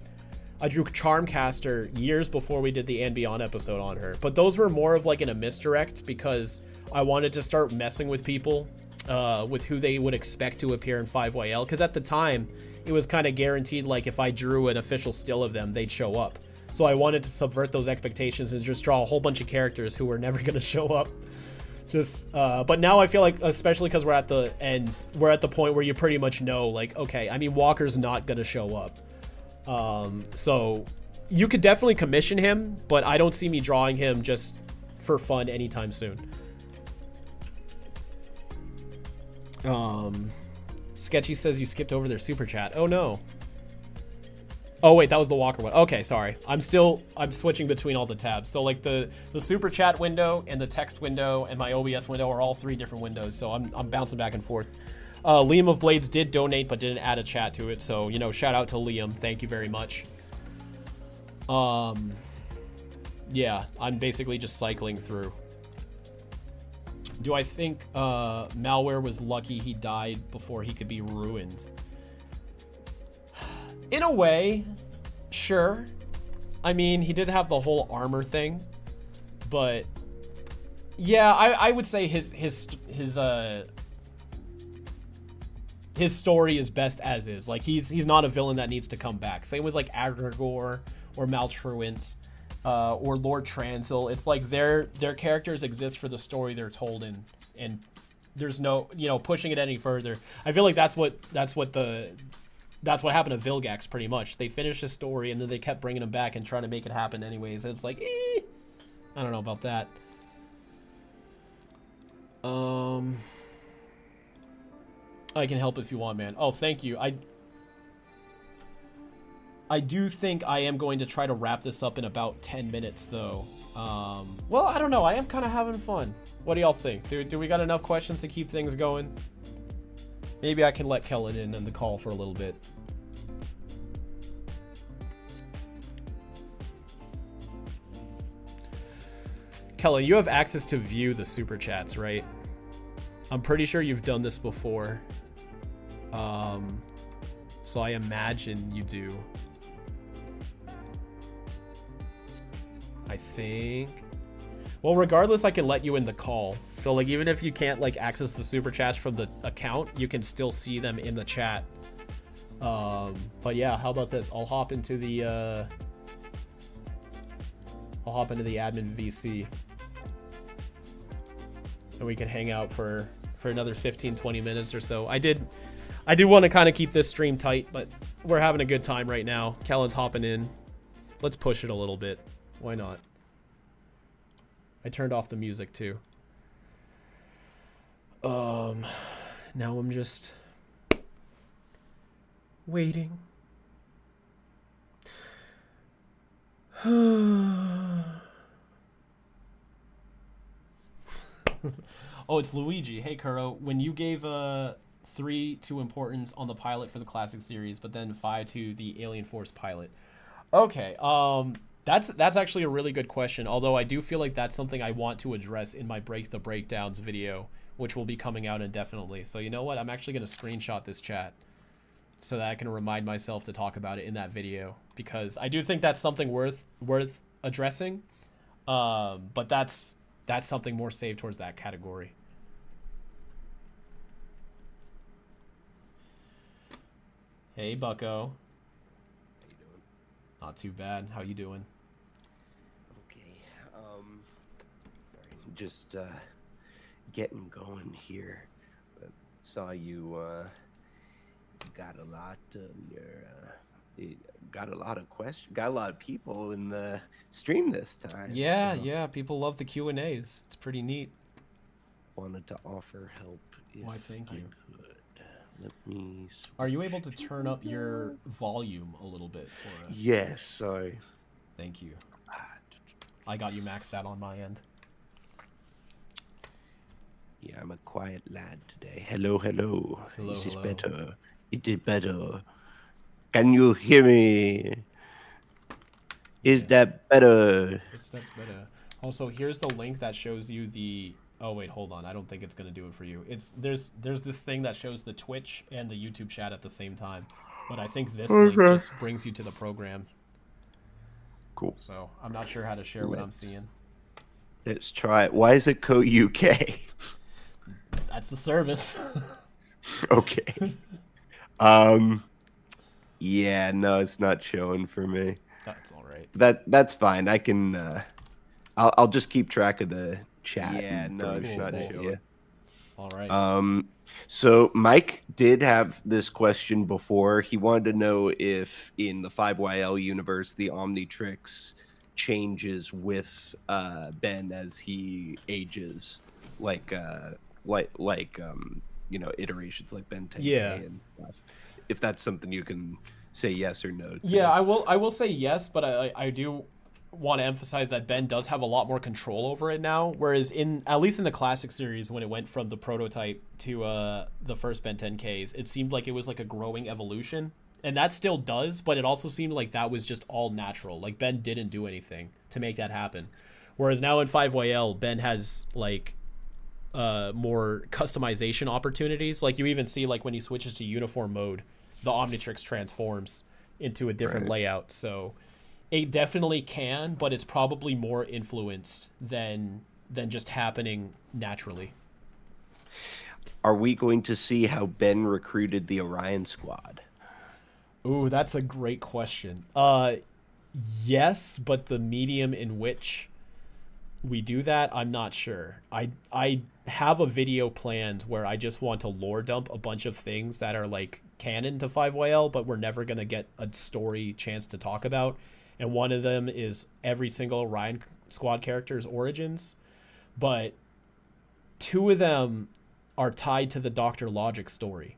I drew Charmcaster years before we did the And Beyond episode on her. But those were more of like in a misdirect because I wanted to start messing with people with who they would expect to appear in 5YL. Because at the time, it was kind of guaranteed, like, if I drew an official still of them, they'd show up. So I wanted to subvert those expectations and just draw a whole bunch of characters who were never going to show up. But now I feel like, especially because we're at the end, we're at the point where you pretty much know, like, okay, I mean, Walker's not going to show up. So you could definitely commission him, but I don't see me drawing him just for fun anytime soon. Sketchy says you skipped over their super chat. Oh no. Oh wait, that was the Walker one. Okay, sorry. I'm switching between all the tabs. So like the super chat window and the text window and my OBS window are all 3 different windows. So I'm bouncing back and forth. Liam of Blades did donate but didn't add a chat to it. So, you know, shout out to Liam. Thank you very much. Yeah, I'm basically just cycling through. Do I think Malware was lucky he died before he could be ruined? In a way, sure. I mean, he did have the whole armor thing, but yeah, I would say his story is best as is. Like he's not a villain that needs to come back. Same with like Agrigor or Maltruant or Lord Transil. It's like their characters exist for the story they're told in, and there's no, you know, pushing it any further. I feel like that's what happened to Vilgax pretty much. They finished the story and then they kept bringing him back and trying to make it happen anyways. It's like, I don't know about that. I can help if you want, man. Oh, thank you. I do think I am going to try to wrap this up in about 10 minutes though. Well, I don't know. I am kind of having fun. What do y'all think? Do we got enough questions to keep things going? Maybe I can let Kellen in on the call for a little bit. Kellen, you have access to view the super chats, right? I'm pretty sure you've done this before. So I imagine you do. I think. Well, regardless, I can let you in the call. So like, even if you can't like access the super chats from the account, you can still see them in the chat. But yeah, how about this? I'll hop into the admin VC. And we can hang out for another 15-20 minutes or so. I do want to kind of keep this stream tight, but we're having a good time right now. Kellen's hopping in. Let's push it a little bit. Why not? I turned off the music too. Now I'm just waiting. Oh, it's Luigi. Hey, Kuro. When you gave 3 to importance on the pilot for the classic series, but then 5 to the Alien Force pilot. Okay. That's actually a really good question. Although I do feel like that's something I want to address in my Break the Breakdowns video, which will be coming out indefinitely. So you know what? I'm actually going to screenshot this chat so that I can remind myself to talk about it in that video, because I do think that's something worth addressing. But that's something more saved towards that category. Hey, Bucko. How you doing? Not too bad. How you doing? Okay. Sorry, just getting going here. But saw you got a lot on your got a lot of questions. Got a lot of people in the stream this time. Yeah, so yeah. People love the Q&As. It's pretty neat. wanted to offer help. Why, thank you. Could. Let me. Are you able to turn up your volume a little bit for us? Yes. Sorry. Thank you. I got you maxed out on my end. Yeah, I'm a quiet lad today. Hello, hello. Hello, Is this hello. better? It is better. Can you hear me? Is Yes. that better? It's that better. Also, here's the link that shows you the... Oh, wait, hold on. I don't think it's going to do it for you. There's this thing that shows the Twitch and the YouTube chat at the same time. But I think this link just brings you to the program. Cool. So I'm not sure how to share what I'm seeing. Let's try it. Why is it code UK? That's the service. Okay. Yeah, no, it's not showing for me. That's all right. That's fine. I can I'll just keep track of the chat. Yeah, no, it's not showing. All right. So Mike did have this question before. He wanted to know if in the 5YL universe the Omnitrix changes with Ben as he ages, like you know, iterations like Ben 10K Yeah. and stuff. If that's something you can say yes or no to. Yeah, I will say yes, but I do want to emphasize that Ben does have a lot more control over it now. Whereas at least in the classic series, when it went from the prototype to the first Ben 10Ks, it seemed like it was like a growing evolution, and that still does. But it also seemed like that was just all natural. Like Ben didn't do anything to make that happen. Whereas now in 5YL, Ben has like more customization opportunities. Like you even see like when he switches to uniform mode, the Omnitrix transforms into a different layout. So it definitely can, but it's probably more influenced than just happening naturally. Are we going to see how Ben recruited the Orion squad? Ooh, that's a great question. Yes, but the medium in which we do that, I'm not sure. I have a video planned where I just want to lore dump a bunch of things that are like canon to 5YL, but we're never going to get a story chance to talk about. And one of them is every single Orion squad character's origins. But two of them are tied to the Dr. Logic story.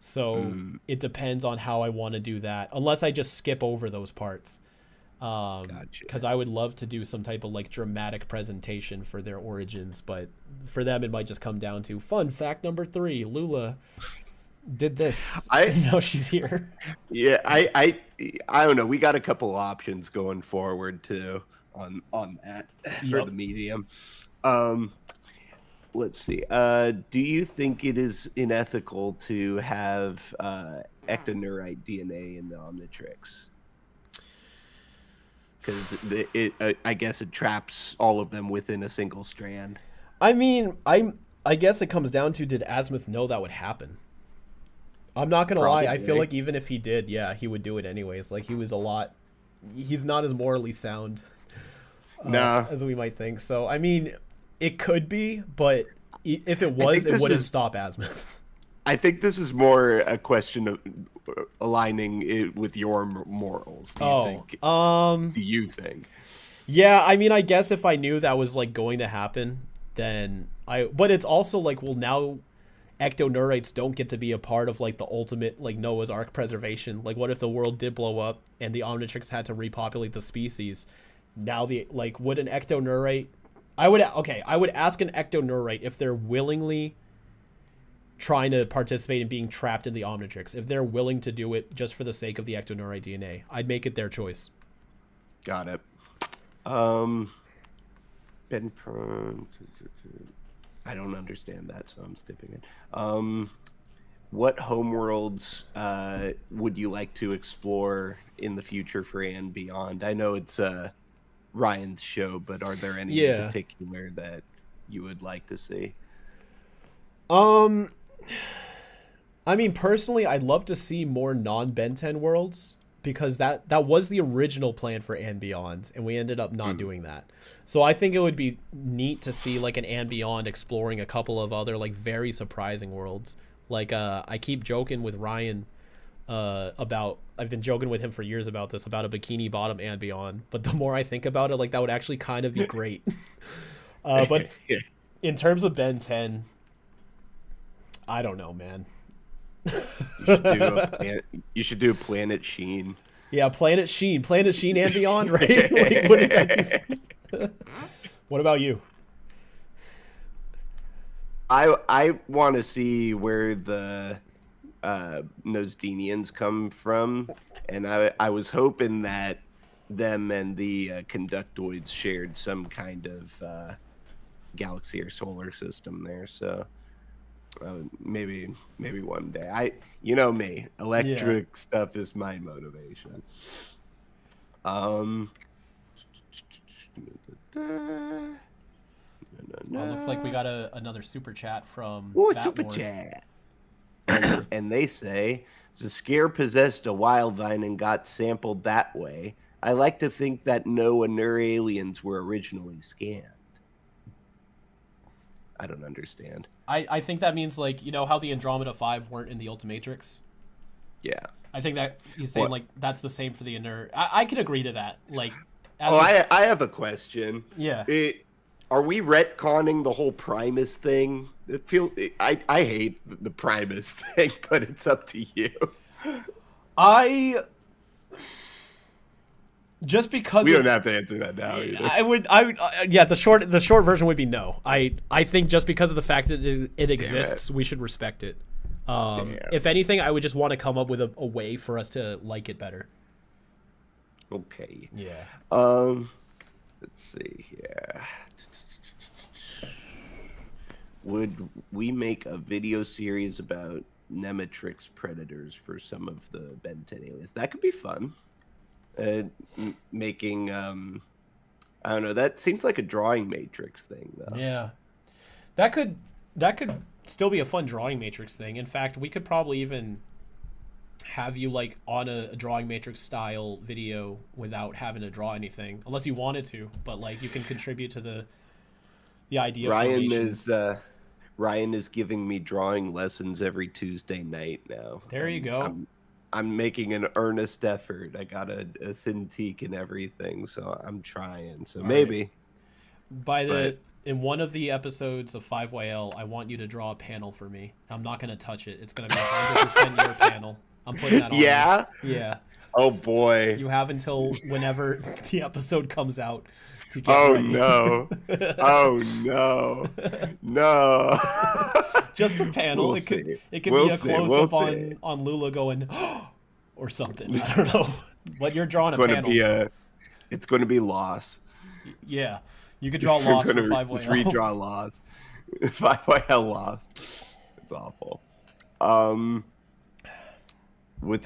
So it depends on how I want to do that. Unless I just skip over those parts. Because I would love to do some type of like dramatic presentation for their origins. But for them, it might just come down to fun fact number 3. Lula did this. Now she's here. Yeah, I don't know. We got a couple options going forward too on that for the medium. Let's see. Do you think it is unethical to have ectoneurite DNA in the Omnitrix? Because I guess it traps all of them within a single strand. I mean, I guess it comes down to, did Azimuth know that would happen? I'm not gonna lie. I feel like even if he did, yeah, he would do it anyways. Like he's not as morally sound as we might think. So I mean, it could be, but if it was, it wouldn't stop Azimuth. I think this is more a question of aligning it with your morals. Do you think? Yeah, I mean, I guess if I knew that was like going to happen, then but it's also like, well, now ectoneurites don't get to be a part of like the ultimate like Noah's Ark preservation. Like, what if the world did blow up and the Omnitrix had to repopulate the species? Now would an ectoneurite? I would ask an ectoneurite if they're willingly trying to participate in being trapped in the Omnitrix. If they're willing to do it just for the sake of the ectoneurite DNA, I'd make it their choice. Got it. Ben Prone. I don't understand that, so I'm skipping it. What homeworlds would you like to explore in the future for and beyond? I know it's Ryan's show, but are there any in particular that you would like to see? I mean, personally, I'd love to see more non-Ben 10 worlds, because that was the original plan for And Beyond, and we ended up not doing that. So I think it would be neat to see like an And Beyond exploring a couple of other like very surprising worlds. Like I keep joking with Ryan about, I've been joking with him for years about this, about a Bikini Bottom And Beyond, but the more I think about it, like that would actually kind of be great. But in terms of Ben 10, I don't know, man. You should do Planet Sheen. Yeah, Planet Sheen And Beyond, right? Like, wouldn't that be... What about you? I want to see where the Nosdenians come from, and I was hoping that them and the Conductoids shared some kind of galaxy or solar system there. So maybe one day. You know me, electric stuff is my motivation. Well, looks like we got another super chat from super chat. And they say, Zaskir possessed a wild vine and got sampled that way. I like to think that no Nur aliens were originally scanned. I don't understand. I think that means, like, you know how the Andromeda 5 weren't in the Ultimatrix? Yeah. I think that he's saying, like, that's the same for the Inner. I can agree to that. Like, I have a question. Yeah. Are we retconning the whole Primus thing? I hate the Primus thing, but it's up to you. I just because We don't have to answer that now either. yeah, the short version would be no. I think just because of the fact that it exists, we should respect it. If anything, I would just want to come up with a way for us to like it better. Okay. Yeah. Let's see here. Would we make a video series about Nematrix predators for some of the Ben 10 aliens? That could be fun. Making I don't know, that seems like a drawing matrix thing though. Yeah. That could still be a fun drawing matrix thing. In fact, we could probably even have you like on a drawing matrix style video without having to draw anything, unless you wanted to, but like you can contribute to the idea. Ryan is giving me drawing lessons every Tuesday night now. There you go. I'm making an earnest effort. I got a Cintiq and everything, so I'm trying. So maybe. In one of the episodes of 5YL, I want you to draw a panel for me. I'm not going to touch it. It's going to be 100% your panel. I'm putting that on. Yeah? You. Yeah. Oh, boy. You have until whenever the episode comes out to get ready. No. Oh, no. No. Just a panel. It could be a close-up on Lula going, or something. I don't know. But you're drawing a panel. It's going to be loss. Yeah. You could draw loss for 5YL. Redraw loss. 5YL loss. It's awful. We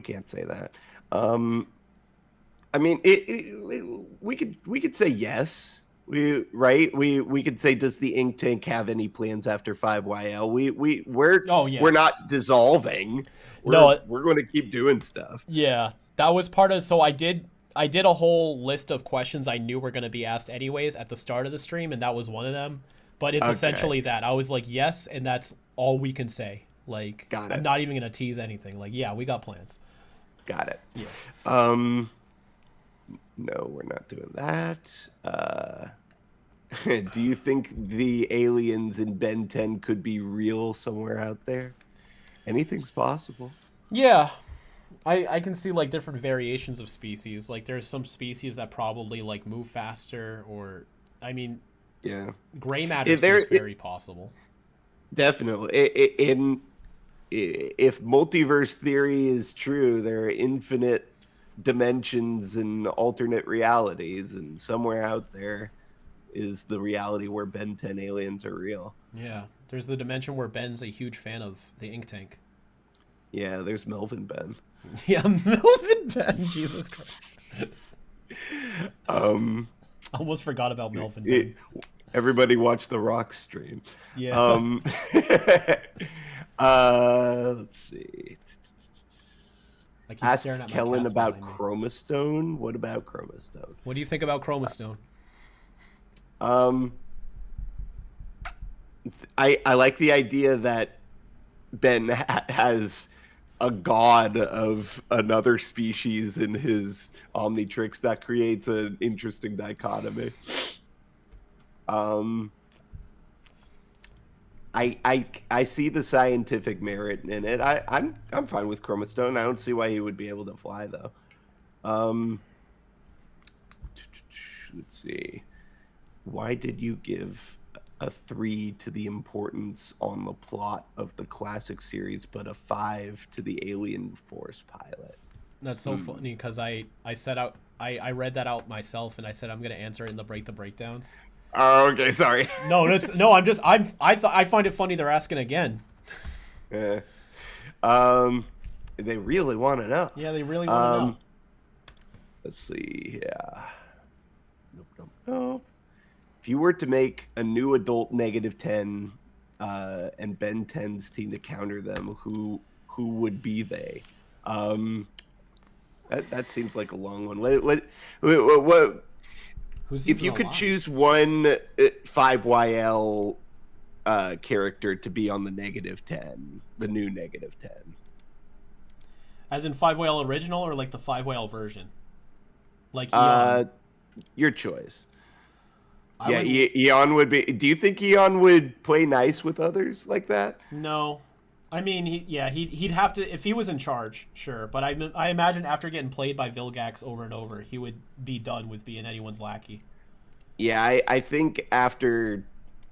can't say that. I mean, we could say yes. We could say, does the ink tank have any plans after 5YL? We're not dissolving. We're going to keep doing stuff. Yeah, that was part of. So I did a whole list of questions I knew were going to be asked anyways at the start of the stream, and that was one of them. But it's essentially that. I was like, yes, and that's all we can say. Like, got it. I'm not even going to tease anything. Like, yeah, we got plans. Got it. Yeah. No, we're not doing that. Do you think the aliens in Ben 10 could be real somewhere out there? Anything's possible. Yeah. I can see like different variations of species. Like there's some species that probably like move faster, or I mean, yeah, gray matter is very possible. Definitely. If multiverse theory is true, there are infinite dimensions and alternate realities, and somewhere out there is the reality where Ben 10 aliens are real. Yeah, there's the dimension where Ben's a huge fan of the ink tank. Yeah, there's Melvin Ben. Yeah, Melvin Ben. Jesus Christ. Almost forgot about Melvin Ben. Everybody watch the Rock stream. Yeah. Let's see. Ask Kellen Kellen about Chromastone. What about Chromastone? What do you think about Chromastone? I like the idea that Ben has a god of another species in his Omnitrix. That creates an interesting dichotomy. I see the scientific merit in it. I'm fine with Chromastone. I don't see why he would be able to fly though. Let's see. Why did you give a 3 to the importance on the plot of the classic series, but a 5 to the Alien Force pilot? That's so funny because I read that out myself, and I said I'm gonna answer it in the breakdowns. Oh, okay, sorry. I find it funny they're asking again. Yeah. They really want to know. Yeah, they really want to know. Let's see. Yeah. Nope. If you were to make a new adult -10 and Ben 10's team to counter them, who would be they? That seems like a long one. What if you could choose one 5YL character to be on the -10, the new -10? As in 5YL original or like the 5YL version? Like Eon? Your choice. Eon would be. Do you think Eon would play nice with others like that? No, I mean, he'd have to if he was in charge, sure. But I imagine after getting played by Vilgax over and over, he would be done with being anyone's lackey. Yeah, I think after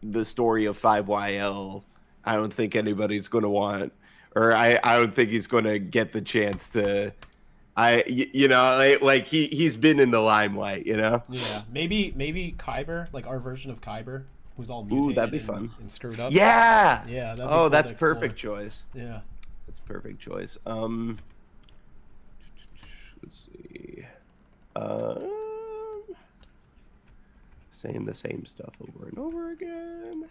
the story of 5YL, I don't think anybody's going to want, or I don't think he's going to get the chance to. Like he's been in the limelight, you know. Yeah, maybe Kyber, like our version of Kyber, who's all mutated. Ooh, that'd be fun and screwed up. Yeah. Yeah. That'd be Oh, cool that's to explore. perfect choice. Yeah. That's perfect choice. Let's see. Saying the same stuff over and over again.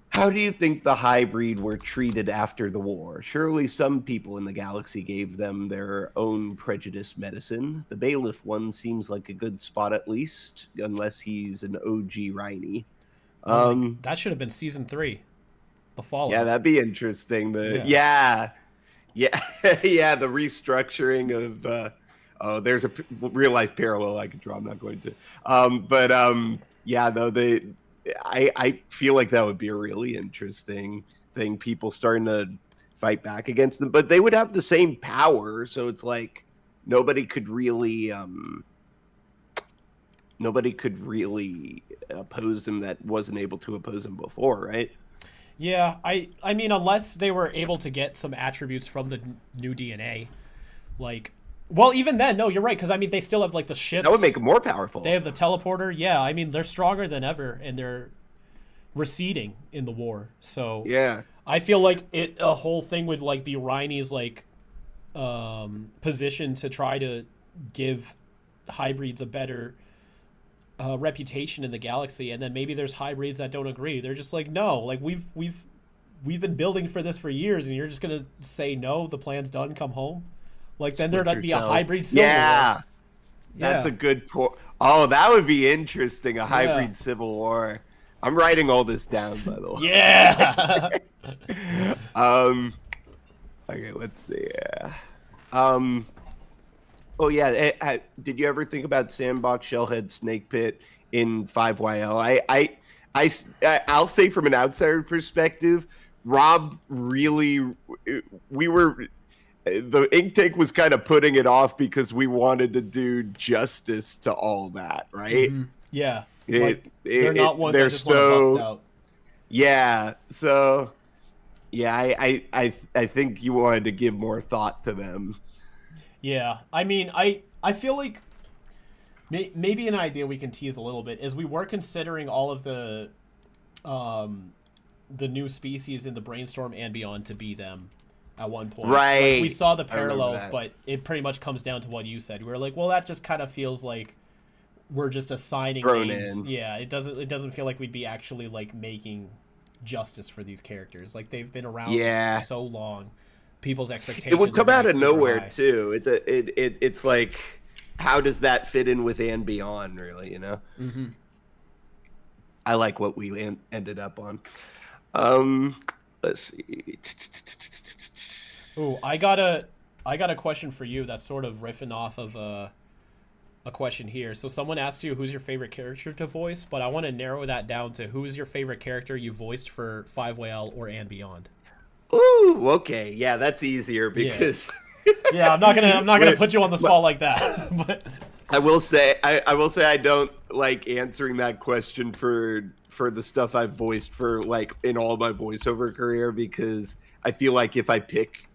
How do you think the hybrid were treated after the war? Surely some people in the galaxy gave them their own prejudice medicine. The bailiff one seems like a good spot at least, unless he's an OG Rhiney. That should have been season 3. The Fallout. Yeah, that'd be interesting. Yeah, the restructuring of there's a real life parallel I could draw. I'm not going to. I feel like that would be a really interesting thing. People starting to fight back against them, but they would have the same power. So it's like nobody could really oppose them that wasn't able to oppose them before, right? Yeah, I mean, unless they were able to get some attributes from the new DNA, like, well, even then, no, you're right, because I mean, they still have like the ships. That would make them more powerful. They have the teleporter. Yeah, I mean, they're stronger than ever, and they're receding in the war. So yeah, I feel like a whole thing would like be Rhiney's like position to try to give hybrids a better reputation in the galaxy, and then maybe there's hybrids that don't agree. They're just like, no, like we've been building for this for years, and you're just gonna say no, the plan's done, come home. Like then there'd be a hybrid civil war. That's a good point. Oh, that would be interesting, a hybrid civil war. I'm writing all this down, by the way. Yeah. Okay, let's see. Oh yeah, did you ever think about Sandbox, Shellhead, Snake Pit in 5YL? I'll say from an outsider perspective, Rob really, the ink tank was kind of putting it off because we wanted to do justice to all that, right? Mm-hmm. Yeah, they're not ones that just want to bust out. Yeah, so yeah, I think you wanted to give more thought to them. Yeah, I mean, I feel like maybe an idea we can tease a little bit is we were considering all of the new species in the brainstorm and beyond to be them at one point. Right. Like, we saw the parallels, but it pretty much comes down to what you said. We were like, well, that just kind of feels like we're just assigning thrown names. in. Yeah, it doesn't feel like we'd be actually like making justice for these characters. Like they've been around so long. People's expectations. It would come out of nowhere high. too. It's like, how does that fit in with and beyond? Really, you know. Mm-hmm. I like what we ended up on. Let's see. Ooh, I got a question for you that's sort of riffing off of a question here. So someone asked you who's your favorite character to voice, but I want to narrow that down to who's your favorite character you voiced for 5YL or and beyond. Ooh, okay, yeah, that's easier because. Yeah, I'm not gonna put you on the spot like that. But I will say I don't like answering that question for the stuff I've voiced for like in all my voiceover career, because I feel like if I pick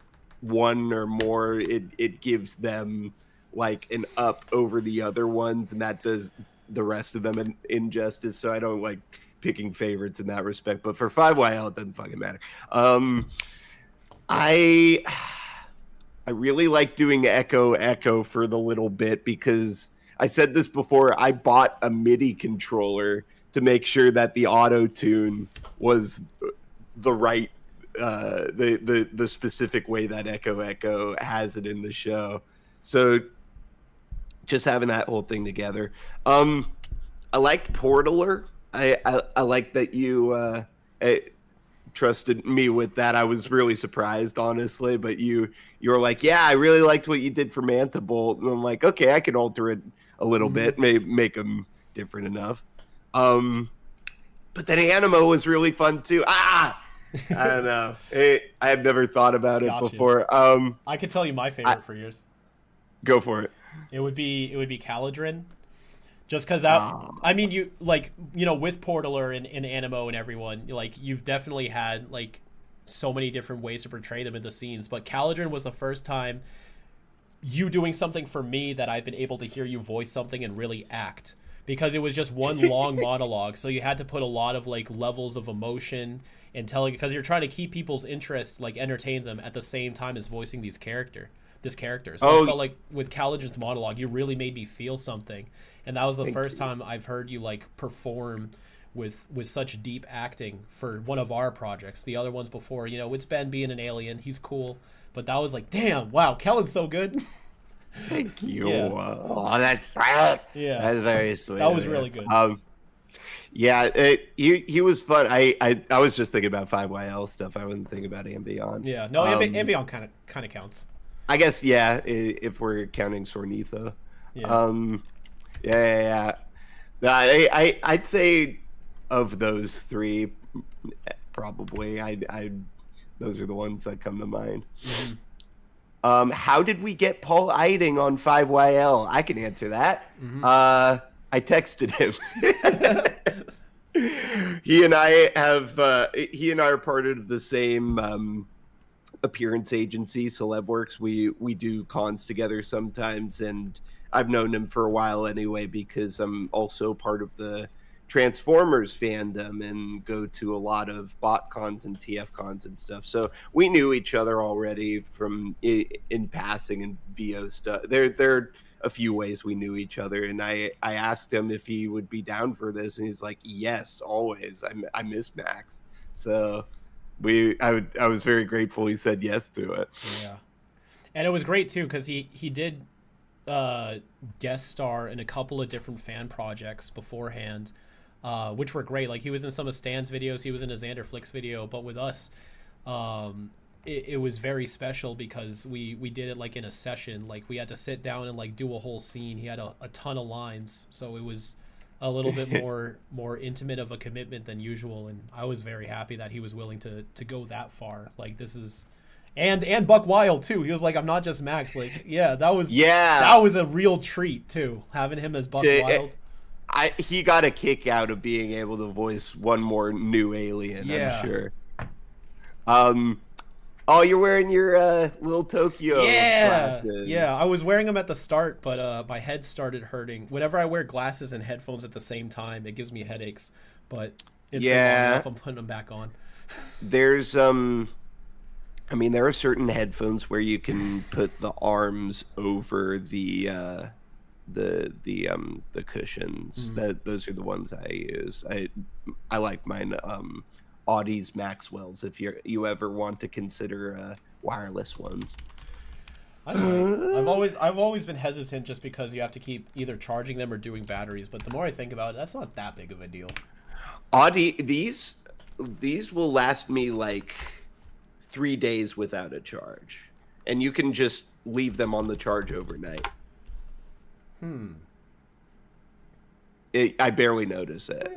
one or more, it gives them like an up over the other ones, and that does the rest of them an injustice. So I don't like picking favorites in that respect. But for 5YL, it doesn't fucking matter. I really like doing Echo for the little bit, because I said this before, I bought a MIDI controller to make sure that the auto tune was the right the specific way that Echo has it in the show. So just having that whole thing together. I liked Portaler. I like that you trusted me with that. I was really surprised, honestly, but you were like, yeah, I really liked what you did for Manta Bolt, and I'm like, okay, I can alter it a little bit, maybe make them different enough. But then Animo was really fun too. I don't know. I have never thought about it before. I could tell you my favorite for years. Go for it. It would be Caladrin. Just because that, I mean, you with Portaler and Animo and everyone, like, you've definitely had like so many different ways to portray them in the scenes. But Caladrin was the first time you doing something for me that I've been able to hear you voice something and really act, because it was just one long monologue. So you had to put a lot of like levels of emotion and telling, because you're trying to keep people's interest, like entertain them at the same time as voicing this character. So I felt like with Caladrin's monologue, you really made me feel something. And that was the first time I've heard you like perform with such deep acting for one of our projects. The other ones before, it's Ben being an alien. He's cool. But that was like, damn, wow, Kellen's so good. Thank you. Yeah. Oh, that's right. Yeah. That's very sweet. That was really good. Yeah, he was fun. I was just thinking about 5YL stuff. I wasn't thinking about Ambion. Yeah, no, Ambion kind of counts. I guess, yeah, if we're counting Sornitha. Yeah. Yeah. I'd say of those three, probably those are the ones that come to mind. Mm-hmm. How did we get Paul Eiding on 5YL? I can answer that. Mm-hmm. I texted him. He and I are part of the same appearance agency, Celebworks. We do cons together sometimes, and I've known him for a while anyway, because I'm also part of the Transformers fandom and go to a lot of bot cons and TF cons and stuff. So we knew each other already from in passing and VO stuff. There are a few ways we knew each other, and I asked him if he would be down for this, and he's like, yes, always. I miss Max. So I was very grateful he said yes to it. Yeah. And it was great too, because he did guest star in a couple of different fan projects beforehand, which were great. Like, he was in some of Stan's videos, he was in a Xander Flicks video, but with us, it was very special because we did it like in a session. Like, we had to sit down and like do a whole scene. He had a ton of lines, so it was a little bit more intimate of a commitment than usual, and I was very happy that he was willing to go that far. Like, this is and Buck Wild too. He was like, I'm not just Max. Like, that was a real treat too, having him as Buck Wild. He got a kick out of being able to voice one more new alien, I'm sure. Oh, you're wearing your little Tokyo glasses. Yeah, I was wearing them at the start, but my head started hurting. Whenever I wear glasses and headphones at the same time, it gives me headaches. But it's been long enough, I'm putting them back on. There's there are certain headphones where you can put the arms over the cushions. Mm-hmm. Those are the ones I use. I like mine. Audi's Maxwell's, if you ever want to consider wireless ones. I've always been hesitant just because you have to keep either charging them or doing batteries. But the more I think about it, that's not that big of a deal. Audi, these will last me like 3 days without a charge, and you can just leave them on the charge overnight. I barely notice it.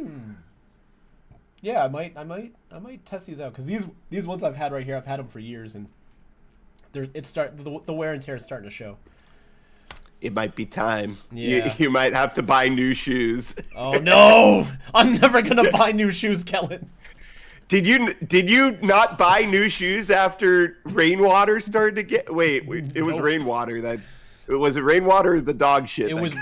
Yeah, I might test these out, because these ones I've had right here, I've had them for years, and the wear and tear is starting to show. It might be time. Yeah. You might have to buy new shoes. Oh no! I'm never gonna buy new shoes, Kellen. Did you not buy new shoes after rainwater started to get? Wait, it was rainwater that. Was it rainwater or the dog shit? It was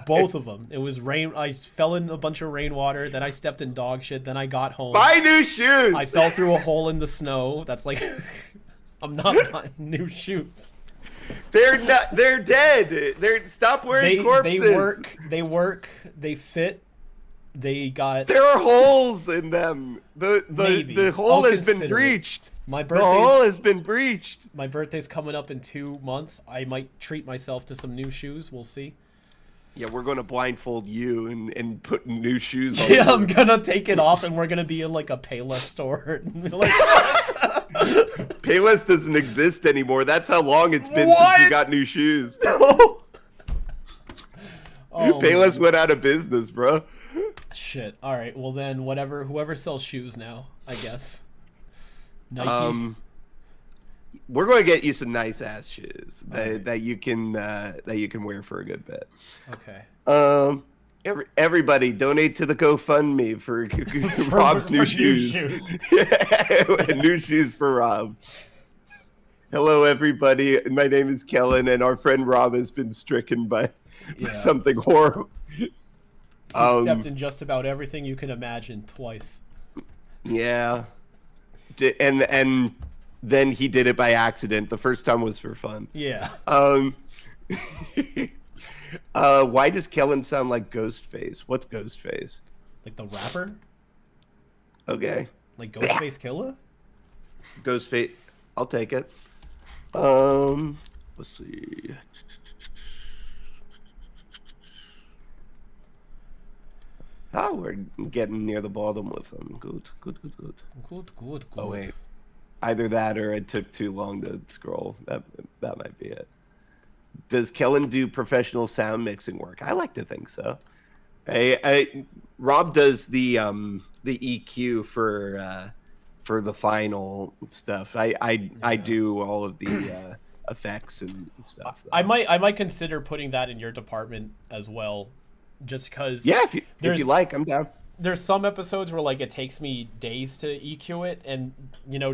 both of them. It was rain. I fell in a bunch of rainwater, then I stepped in dog shit, then I got home. Buy new shoes! I fell through a hole in the snow. That's like, I'm not buying new shoes. They're dead. Stop wearing corpses. They work, they fit. There are holes in them. The hole has been breached. The hole has been breached. My birthday's coming up in 2 months. I might treat myself to some new shoes. We'll see. Yeah, we're going to blindfold you and put new shoes on. Yeah, I'm going to take it off, and we're going to be in like a Payless store. Like, Payless doesn't exist anymore. That's how long it's been since you got new shoes. Oh, Payless went out of business, bro. shit. All right. Well then, whoever sells shoes now, I guess. Nike. We're going to get you some nice ass shoes that you can wear for a good bit. Okay. Everybody donate to the GoFundMe for Rob's new shoes. New shoes for Rob. Hello, everybody. My name is Kellen, and our friend Rob has been stricken by something horrible. He stepped in just about everything you can imagine twice. Yeah. And then he did it by accident. The first time was for fun. Yeah. Why does Kellen sound like Ghostface? What's Ghostface? Like the rapper? Okay. Like Ghostface Killer? Ghostface. I'll take it. Let's see. Oh, we're getting near the bottom with them. Good. Good. Oh, wait. Either that or it took too long to scroll. That might be it. Does Kellen do professional sound mixing work? I like to think so. Rob does the EQ for the final stuff. I do all of the effects and stuff. Though. I might consider putting that in your department as well, just because. Yeah, if you like, I'm down. There's some episodes where like it takes me days to EQ it, and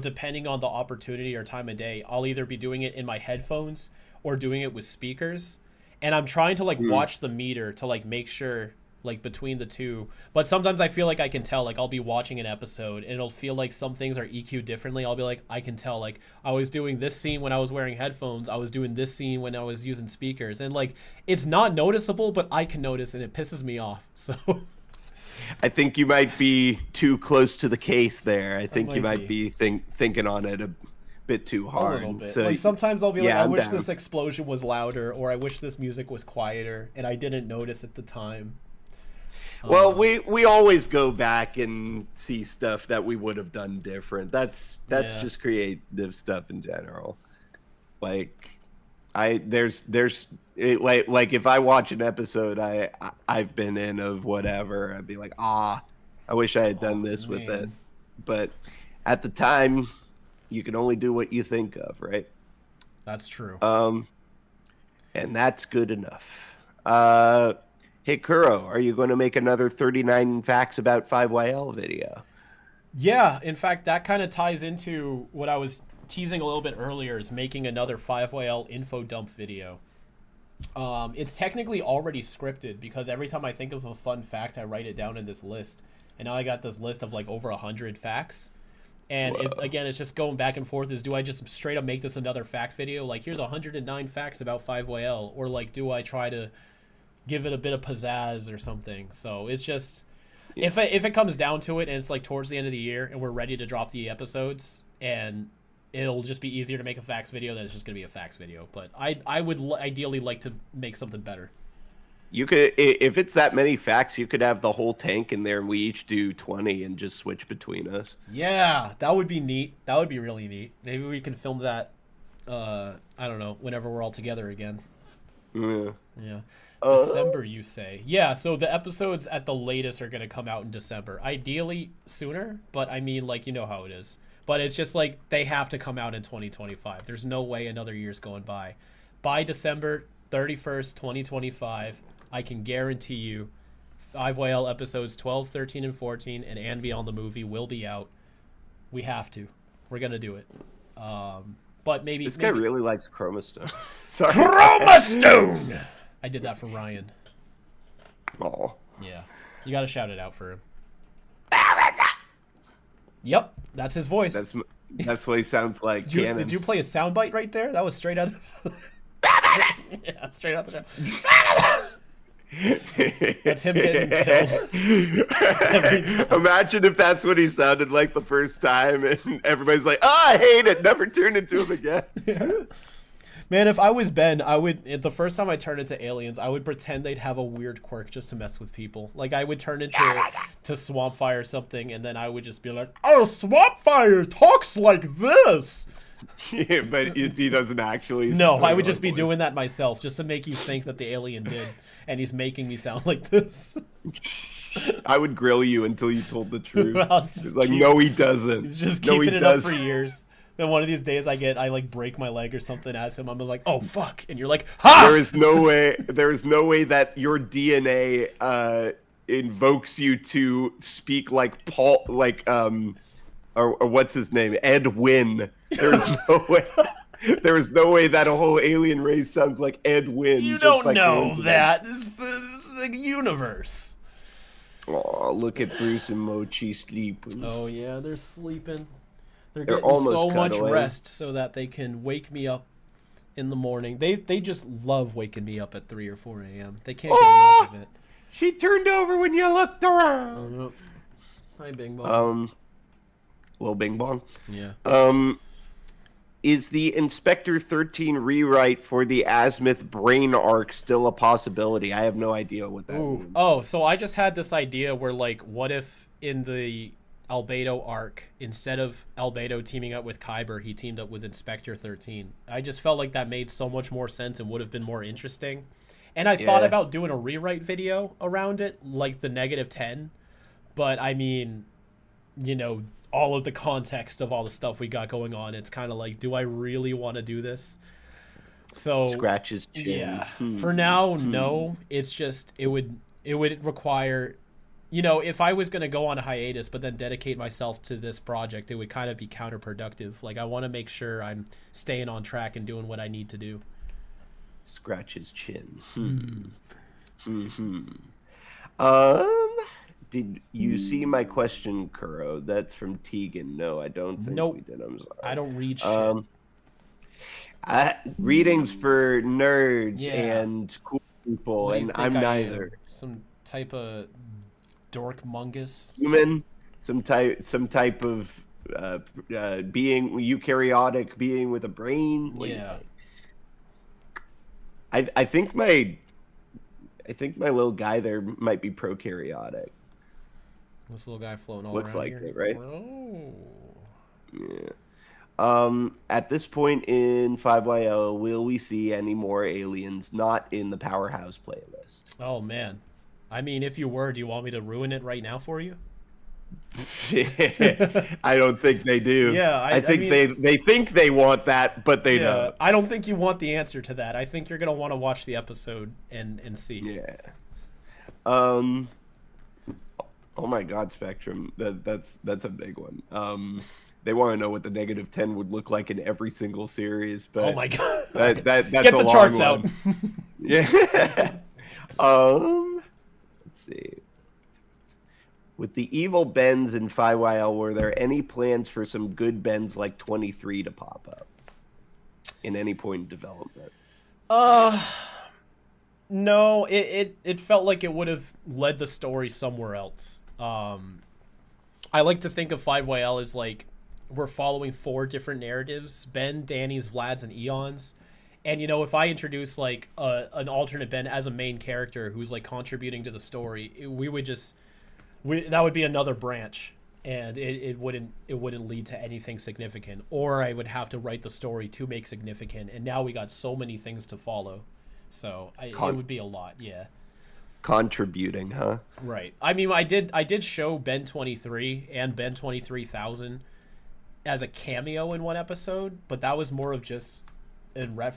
depending on the opportunity or time of day, I'll either be doing it in my headphones or doing it with speakers, and I'm trying to like watch the meter to like make sure like between the two. But sometimes I feel like I can tell, like I'll be watching an episode and it'll feel like some things are EQ'd differently. I'll be like, I can tell, like I was doing this scene when I was wearing headphones, I was doing this scene when I was using speakers, and like it's not noticeable, but I can notice, and it pisses me off. So I think you might be too close to the case there. I think you might be thinking on it a bit too hard. A little bit. So, like sometimes I'll be like, I I'm wish down. this explosion was louder, or I wish this music was quieter, and I didn't notice at the time. Well, we always go back and see stuff that we would have done different. That's just creative stuff in general. Like there's like if I watch an episode I've been in of whatever, I'd be like, I wish I had done this with it. But at the time, you can only do what you think of, right? That's true. And that's good enough. Hey, Kuro, are you going to make another 39 facts about 5YL video? Yeah, in fact, that kind of ties into what I was teasing a little bit earlier, is making another 5YL info dump video. It's technically already scripted, because every time I think of a fun fact, I write it down in this list. And now I got this list of like over 100 facts. And again, it's just going back and forth. Do I just straight up make this another fact video? Like, here's 109 facts about 5YL. Or like, do I try to give it a bit of pizzazz or something? So it's just, if it comes down to it, and it's like towards the end of the year and we're ready to drop the episodes, and it'll just be easier to make a facts video, then it's just gonna be a facts video. But I would ideally like to make something better. You could, if it's that many facts, you could have the whole tank in there and we each do 20 and just switch between us. Yeah, that would be neat. That would be really neat. Maybe we can film that, I don't know, whenever we're all together again. Yeah. December, you say? Yeah, so the episodes at the latest are going to come out in December. Ideally sooner, but I mean, like, you know how it is. But it's just like they have to come out in 2025. There's no way another year's going by. By December 31st, 2025, I can guarantee you 5YL episodes 12, 13, and 14 and Beyond the movie will be out. We have to. We're going to do it. But maybe... This guy really likes Chromastone. Sorry. Chromastone! I did that for Ryan. Oh. Yeah. You got to shout it out for him. Yep. That's his voice. That's what he sounds like. Did you play a soundbite right there? That was straight out of yeah, straight out the show. That's him getting killed. Imagine if that's what he sounded like the first time, and everybody's like, I hate it. Never turn into him again. Yeah. Man, if I was Ben, I would, the first time I turned into aliens, I would pretend they'd have a weird quirk just to mess with people. Like, I would turn into Swampfire or something, and then I would just be like, oh, Swampfire talks like this! Yeah, but he doesn't actually. No, I would just be doing that myself, just to make you think that the alien did, and he's making me sound like this. I would grill you until you told the truth. Just like, no, he doesn't. He's just no, keeping he it up doesn't. for years. Then one of these days I like break my leg or something as him. I'm like, oh fuck, and you're like, ha! There is no way that your DNA invokes you to speak like Paul, or what's his name, Ed Wynn. There is no way. There is no way that a whole alien race sounds like Ed Wynn. You don't know that. This is the universe. Oh, look at Bruce and Mochi sleeping. Oh yeah, they're sleeping. They're getting almost so much cuddling. rest so that they can wake me up in the morning. They just love waking me up at 3 or 4 a.m. They can't get enough of it. She turned over when you looked around. Hi, Bing Bong. Little Bing Bong. Yeah. Is the Inspector 13 rewrite for the Azimuth brain arc still a possibility? I have no idea what that means. Oh, so I just had this idea where, like, what if in the Albedo arc, instead of Albedo teaming up with Kyber, he teamed up with Inspector 13? I just felt like that made so much more sense and would have been more interesting. And I thought about doing a rewrite video around it, like the -10. But, I mean, you know, all of the context of all the stuff we got going on, it's kind of like, do I really want to do this? So Scratch his chin. Yeah. For now, no. It's just it would require, you know, if I was going to go on a hiatus but then dedicate myself to this project, it would kind of be counterproductive. Like, I want to make sure I'm staying on track and doing what I need to do. Scratch his chin. Did you see my question, Kuro? That's from Tegan. No, I don't think we did. I'm sorry. I don't read shit. Readings for nerds and cool people, and I'm neither. Some type of dork-mungus? Human, some type of being, eukaryotic being with a brain. Yeah. I think my little guy there might be prokaryotic. This little guy floating all Looks around like here. it, right? Oh. Yeah. At this point in 5YL, will we see any more aliens not in the Powerhouse playlist? Oh, man. I mean, if you were, do you want me to ruin it right now for you? I don't think they do. Yeah, I think mean, they think they want that, but they don't. I don't think you want the answer to that. I think you're gonna want to watch the episode and see. Yeah. Oh my God, Spectrum. That's a big one. They want to know what the -10 would look like in every single series, but oh my God, that's get the charts out. Yeah. Let's see. With the evil Bens in 5YL, were there any plans for some good Bens like 23 to pop up in any point in development? No, it felt like it would have led the story somewhere else. I like to think of 5YL as like we're following 4 different narratives: Ben, Danny's, Vlad's, and Eon's. And, you know, if I introduce like an alternate Ben as a main character who's like contributing to the story, that would be another branch, and it wouldn't lead to anything significant, or I would have to write the story to make significant, and now we got so many things to follow, so it would be a lot. Yeah, contributing, huh? Right. I mean, I did show Ben 23 and Ben 23,000 as a cameo in one episode, but that was more of just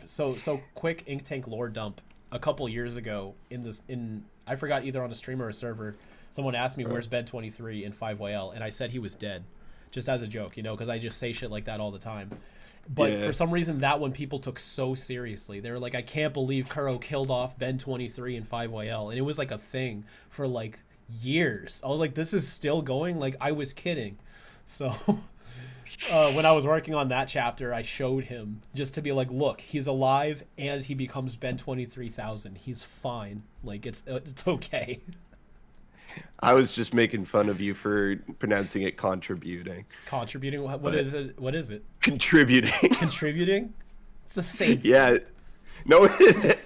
so quick ink tank lore dump a couple years ago in I forgot, either on a stream or a server. Someone asked me, where's Ben 23 in 5YL? And I said he was dead, just as a joke, you know, because I just say shit like that all the time. But for some reason, that one people took so seriously. They were like, I can't believe Kuro killed off Ben 23 in 5YL. And it was like a thing for like years. I was like, this is still going? Like, I was kidding. So when I was working on that chapter, I showed him just to be like, look, he's alive and he becomes Ben 23,000. He's fine. Like, it's okay. I was just making fun of you for pronouncing it contributing. Contributing? What is it? What is it? Contributing. Contributing? It's the same thing. Yeah. No.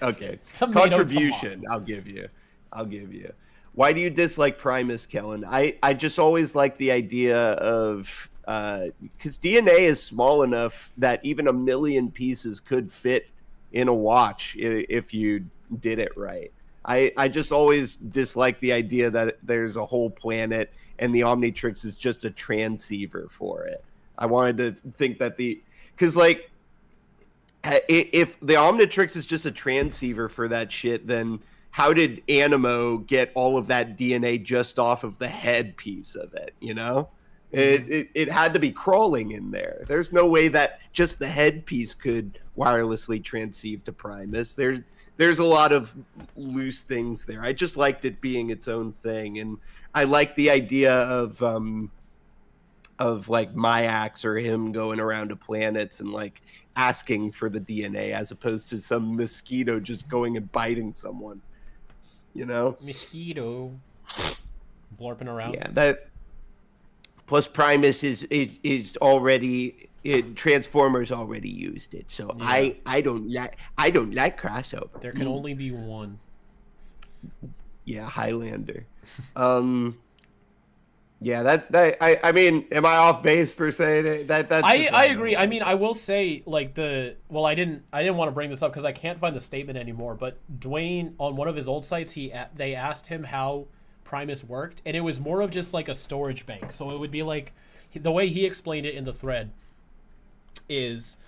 Okay. Contribution. Tomato. I'll give you. Why do you dislike Primus, Kellen? I just always like the idea of because DNA is small enough that even 1,000,000 pieces could fit in a watch if you did it right. I just always dislike the idea that there's a whole planet and the Omnitrix is just a transceiver for it. I wanted to think that because like, if the Omnitrix is just a transceiver for that shit, then how did Animo get all of that DNA just off of the head piece of it, you know? It had to be crawling in there. There's no way that just the headpiece could wirelessly transceive to Primus. There's a lot of loose things there. I just liked it being its own thing, and I like the idea of like Myax or him going around to planets and like asking for the DNA as opposed to some mosquito just going and biting someone. You know? Mosquito blorping around. Yeah, that. Plus, Primus is already Transformers already used it, so yeah. I don't like crossover. There can only be one. Yeah, Highlander. Yeah, that I mean, am I off base for saying it? I agree. I mean, I will say like I didn't want to bring this up because I can't find the statement anymore. But Dwayne on one of his old sites, they asked him how Primus worked, and it was more of just like a storage bank. So it would be like the way he explained it in the thread is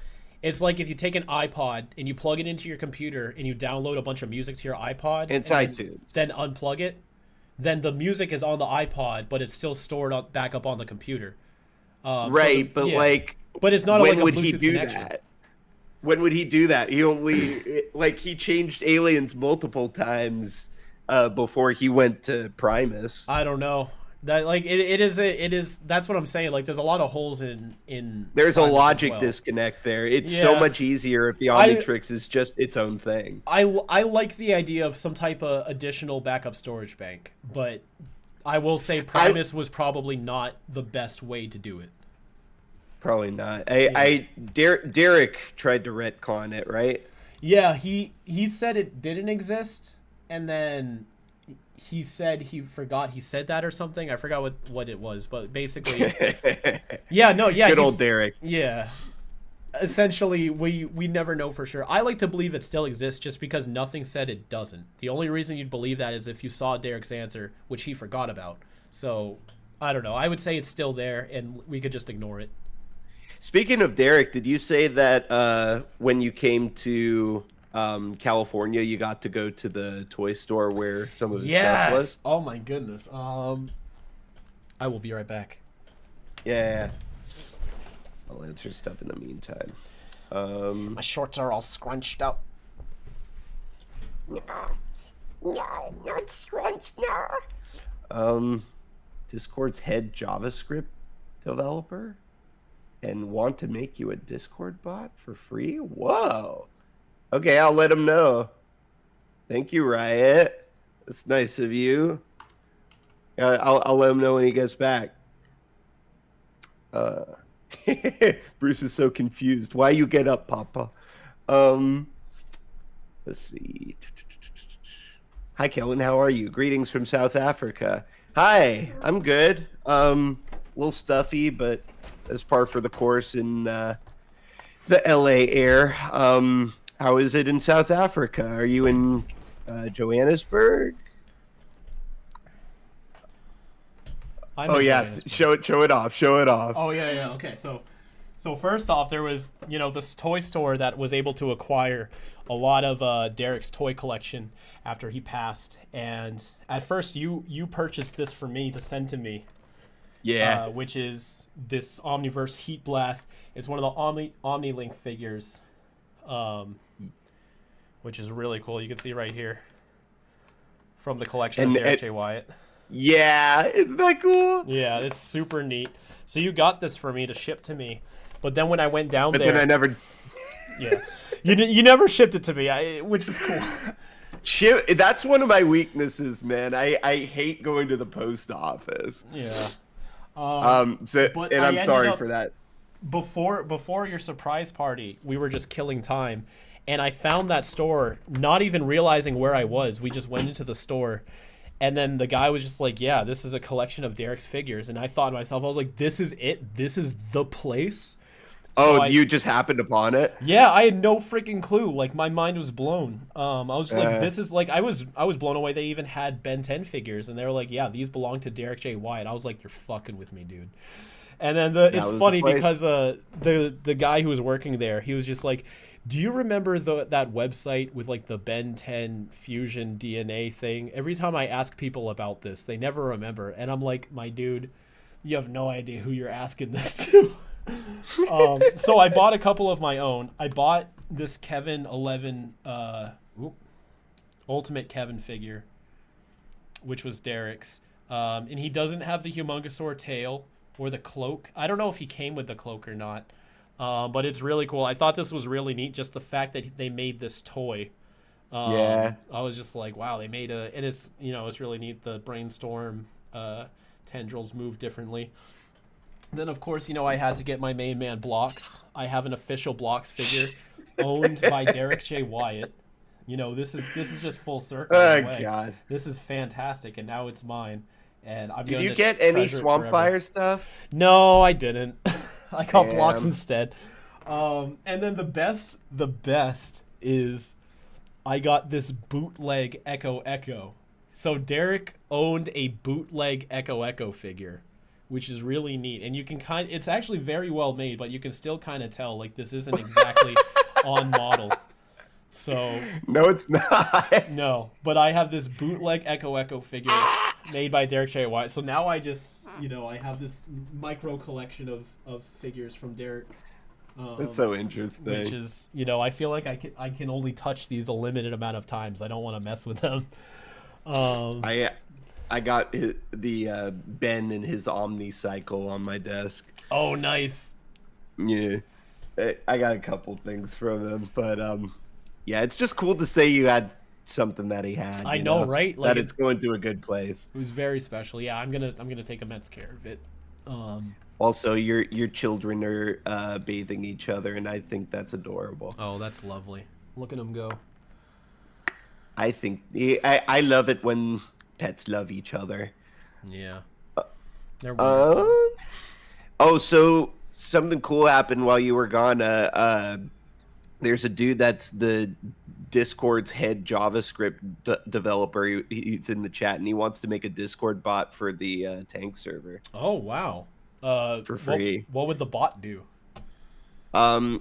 it's like if you take an iPod and you plug it into your computer and you download a bunch of music to your iPod, it's iTunes, then unplug it, then the music is on the iPod, but it's still stored back up on the computer. Right, but yeah. Like, but it's not when like a would Bluetooth he do connection. that? When would he do that? He only like he changed aliens multiple times before he went to Primus. I don't know. That like it is that's what I'm saying. Like there's a lot of holes in there's Primus a logic well. Disconnect there. It's so much easier if the Omnitrix is just its own thing. I like the idea of some type of additional backup storage bank, but I will say Primus was probably not the best way to do it. Probably not. Derek tried to retcon it, right? Yeah, he said it didn't exist, and then he said he forgot he said that or something. I forgot what it was, but basically, good old Derek. Yeah, essentially, we never know for sure. I like to believe it still exists, just because nothing said it doesn't. The only reason you'd believe that is if you saw Derek's answer, which he forgot about. So I don't know. I would say it's still there, and we could just ignore it. Speaking of Derek, did you say that when you came to California, you got to go to the toy store where some of his stuff was? Oh my goodness. I will be right back. Yeah. I'll answer stuff in the meantime. My shorts are all scrunched up. No, not scrunched, no. Discord's head JavaScript developer and want to make you a Discord bot for free? Whoa. Okay, I'll let him know. Thank you, Riot. That's nice of you. I'll let him know when he gets back. Bruce is so confused. Why you get up, Papa? Let's see. Hi, Kellen. How are you? Greetings from South Africa. Hi, I'm good. A little stuffy, but that's par for the course in the LA air. How is it in South Africa? Are you in Johannesburg? Show it off. Oh yeah. Okay, so first off, there was this toy store that was able to acquire a lot of Derek's toy collection after he passed, and at first you purchased this for me to send to me. Yeah. Which is this Omniverse Heat Blast. It's one of the Omnilink figures. Which is really cool. You can see right here from the collection of Derek J. Wyatt. Yeah, isn't that cool? Yeah, it's super neat. So you got this for me to ship to me, but then when I went down there, then I never. Yeah, you never shipped it to me, which was cool. That's one of my weaknesses, man. I hate going to the post office. Yeah. I'm sorry for that. Before your surprise party, we were just killing time. And I found that store, not even realizing where I was. We just went into the store, And then the guy was just like, yeah, this is a collection of Derek's figures. And I thought to myself, I was like, this is it? This is the place? Oh, you just happened upon it? Yeah, I had no freaking clue. Like, my mind was blown. I was just like, this is like, I was blown away. They even had Ben 10 figures, and they were like, yeah, these belong to Derek J. Wyatt. I was like, you're fucking with me, dude. And then it's funny because the guy who was working there, he was just like, do you remember that website with like the Ben 10 fusion DNA thing? Every time I ask people about this, they never remember. And I'm like, my dude, you have no idea who you're asking this to. So I bought a couple of my own. I bought this Kevin 11 Ultimate Kevin figure, which was Derek's. And he doesn't have the Humongousaur tail or the cloak. I don't know if he came with the cloak or not. But it's really cool. I thought this was really neat, just the fact that they made this toy. I was just like, wow, they made and it's, it's really neat. The brainstorm tendrils move differently. Then, of course, I had to get my main man Blocks. I have an official Blocks figure owned by Derek J. Wyatt. This is just full circle. Oh, God. This is fantastic, and now it's mine. And I'm Did you get any Swamp Fire stuff? No, I didn't. I got Blocks instead. And then the best is I got this bootleg Echo. So Derek owned a bootleg Echo figure, which is really neat. And you can it's actually very well made, but you can still kind of tell like this isn't exactly on model. So no, it's not. No, but I have this bootleg Echo figure made by Derek J. Wyatt. So now I just, I have this micro collection of figures from Derek. That's so interesting. Which is, I feel like I can only touch these a limited amount of times. I don't want to mess with them. I got the Ben and his Omnicycle on my desk. Oh, nice. Yeah, I got a couple things from him, but yeah, it's just cool to say you had something that he had. I know, right? Like, that it's going to a good place. It was very special. Yeah, I'm gonna take immense care of it. Also, your children are bathing each other, and I think that's adorable. Oh, that's lovely. Look at them go. I think I love it when pets love each other. Yeah. They're wonderful. So something cool happened while you were gone. There's a dude that's the Discord's head JavaScript developer. He's in the chat, and he wants to make a Discord bot for the tank server. Oh, wow. For free. What would the bot do? I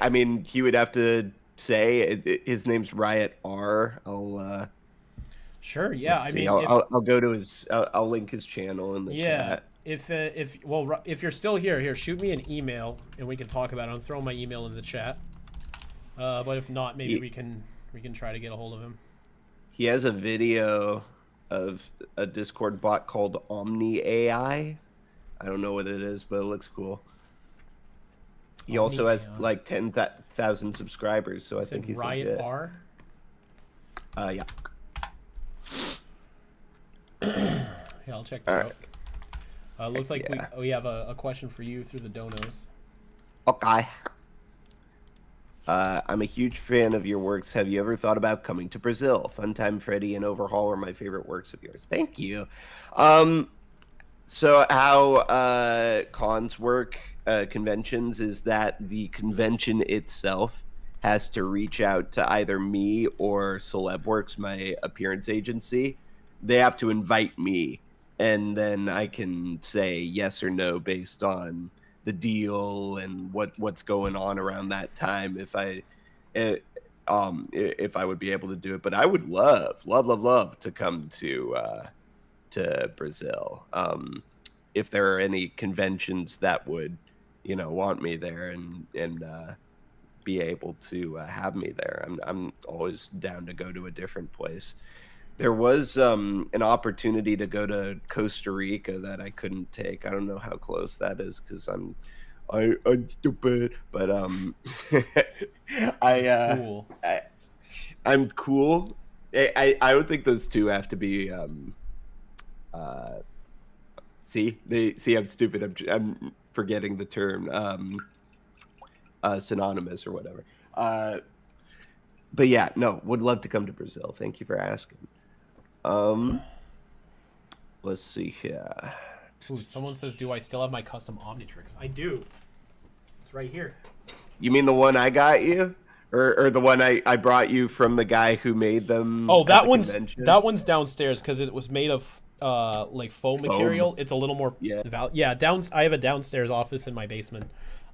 mean, he would have to say his name's Riot R. Sure. Yeah. I mean, I'll go to his. I'll link his channel in the chat. If you're still here, shoot me an email and we can talk about it. I'm throwing my email in the chat. But if not, maybe we can try to get a hold of him. He has a video of a Discord bot called Omni AI. I don't know what it is, but it looks cool. He also has like 10,000 subscribers, so I think he's Riot R. Yeah. Yeah, I'll check that out. Looks like we have a question for you through the donos. Okay. I'm a huge fan of your works. Have you ever thought about coming to Brazil? Funtime Freddy and Overhaul are my favorite works of yours. Thank you. So how cons work, conventions, is that the convention itself has to reach out to either me or Celebworks, my appearance agency. They have to invite me, and then I can say yes or no based on the deal and what's going on around that time, if I would be able to do it. But I would love to come to Brazil. If there are any conventions that would, want me there and be able to have me there, I'm always down to go to a different place. There was an opportunity to go to Costa Rica that I couldn't take. I don't know how close that is because I'm stupid, but I'm cool. I don't think those two have to be. See, I'm stupid. I'm forgetting the term. Synonymous or whatever. But yeah, no, would love to come to Brazil. Thank you for asking. Um, let's see here. Ooh, someone says, do I still have my custom Omnitrix? I do. It's right here. You mean the one I got you? Or the one I brought you from the guy who made them? Oh, at that the one's convention? that one's downstairs because it was made of like foam material. It's a little more Yeah. I have a downstairs office in my basement.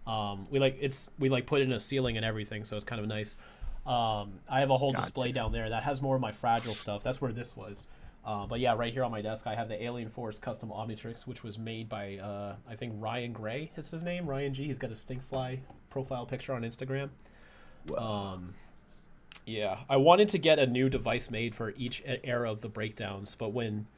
We put in a ceiling and everything, so it's kind of nice. I have a whole display down there that has more of my fragile stuff. That's where this was. But yeah, right here on my desk, I have the Alien Force custom Omnitrix, which was made by I think Ryan Gray is his name. Ryan G. He's got a Stinkfly profile picture on Instagram. Wow. Yeah, I wanted to get a new device made for each era of the breakdowns, but when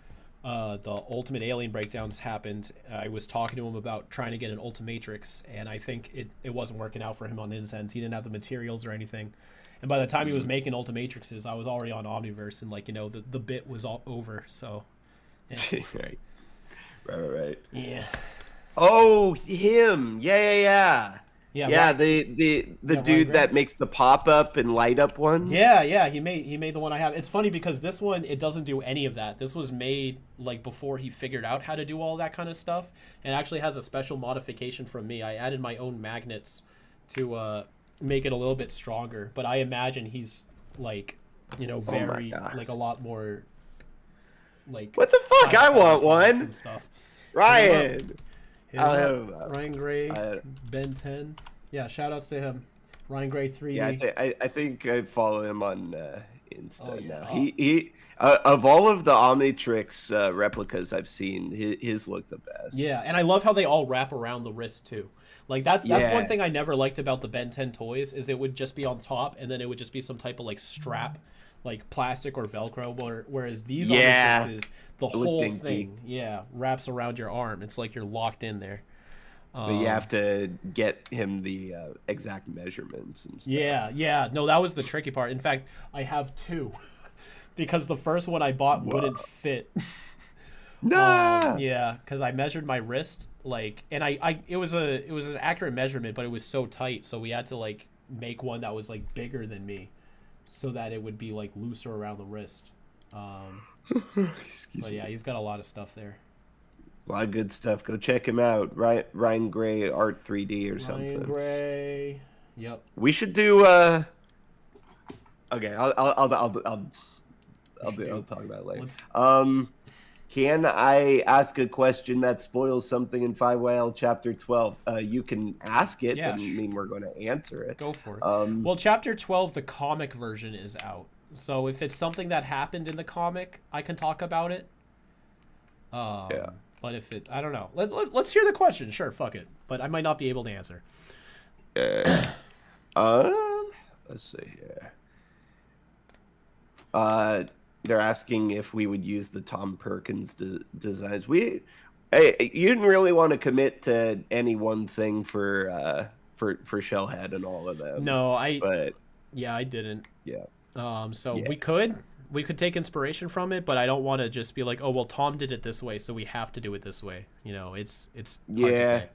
the Ultimate Alien breakdowns happened, I was talking to him about trying to get an Ultimatrix, and I think it wasn't working out for him on his end. He didn't have the materials or anything. And by the time he was making Ultimatrixes, I was already on Omniverse, and the bit was all over. So, yeah. right. Yeah. Oh, him. Yeah. Yeah, the dude that makes the pop up and light up ones. Yeah. He made the one I have. It's funny because this one, it doesn't do any of that. This was made like before he figured out how to do all that kind of stuff, and actually has a special modification from me. I added my own magnets to make it a little bit stronger. But I imagine he's like, very like a lot more like. What the fuck? I want one. And stuff. Ryan. Ryan Gray, Ben 10. Yeah, shout outs to him. Ryan Gray 3D. Yeah, I think I follow him on Insta now. He of all of the Omnitrix replicas I've seen, his look the best. Yeah, and I love how they all wrap around the wrist too. Like that's one thing I never liked about the Ben 10 toys is it would just be on top and then it would just be some type of like strap, like plastic or Velcro. Whereas these Omnitrixes, the whole thing, wraps around your arm. It's like you're locked in there. But you have to get him the exact measurements and stuff. Yeah. No, that was the tricky part. In fact, I have two because the first one I bought wouldn't fit. No. Yeah, because I measured my wrist, and it was an accurate measurement, but it was so tight, so we had to like make one that was like bigger than me, so that it would be like looser around the wrist. But yeah, he's got a lot of stuff there. A lot of good stuff. Go check him out. Ryan Gray Art 3D or something. Ryan Gray. Yep. We should do. Okay, I'll talk about it later. Can I ask a question that spoils something in 5YL Chapter 12? You can ask it, Yeah, doesn't mean we're going to answer it. Go for it. Well, Chapter 12, the comic version is out. So if it's something that happened in the comic, I can talk about it. Yeah. But if it, I don't know. Let's hear the question. Sure, fuck it. But I might not be able to answer. Let's see here. They're asking if we would use the Tom Perkins designs. You didn't really want to commit to any one thing for Shellhead and all of them. No, I didn't. Yeah. So we could take inspiration from it, but I don't want to just be like, oh well, Tom did it this way, so we have to do it this way. It's hard to say.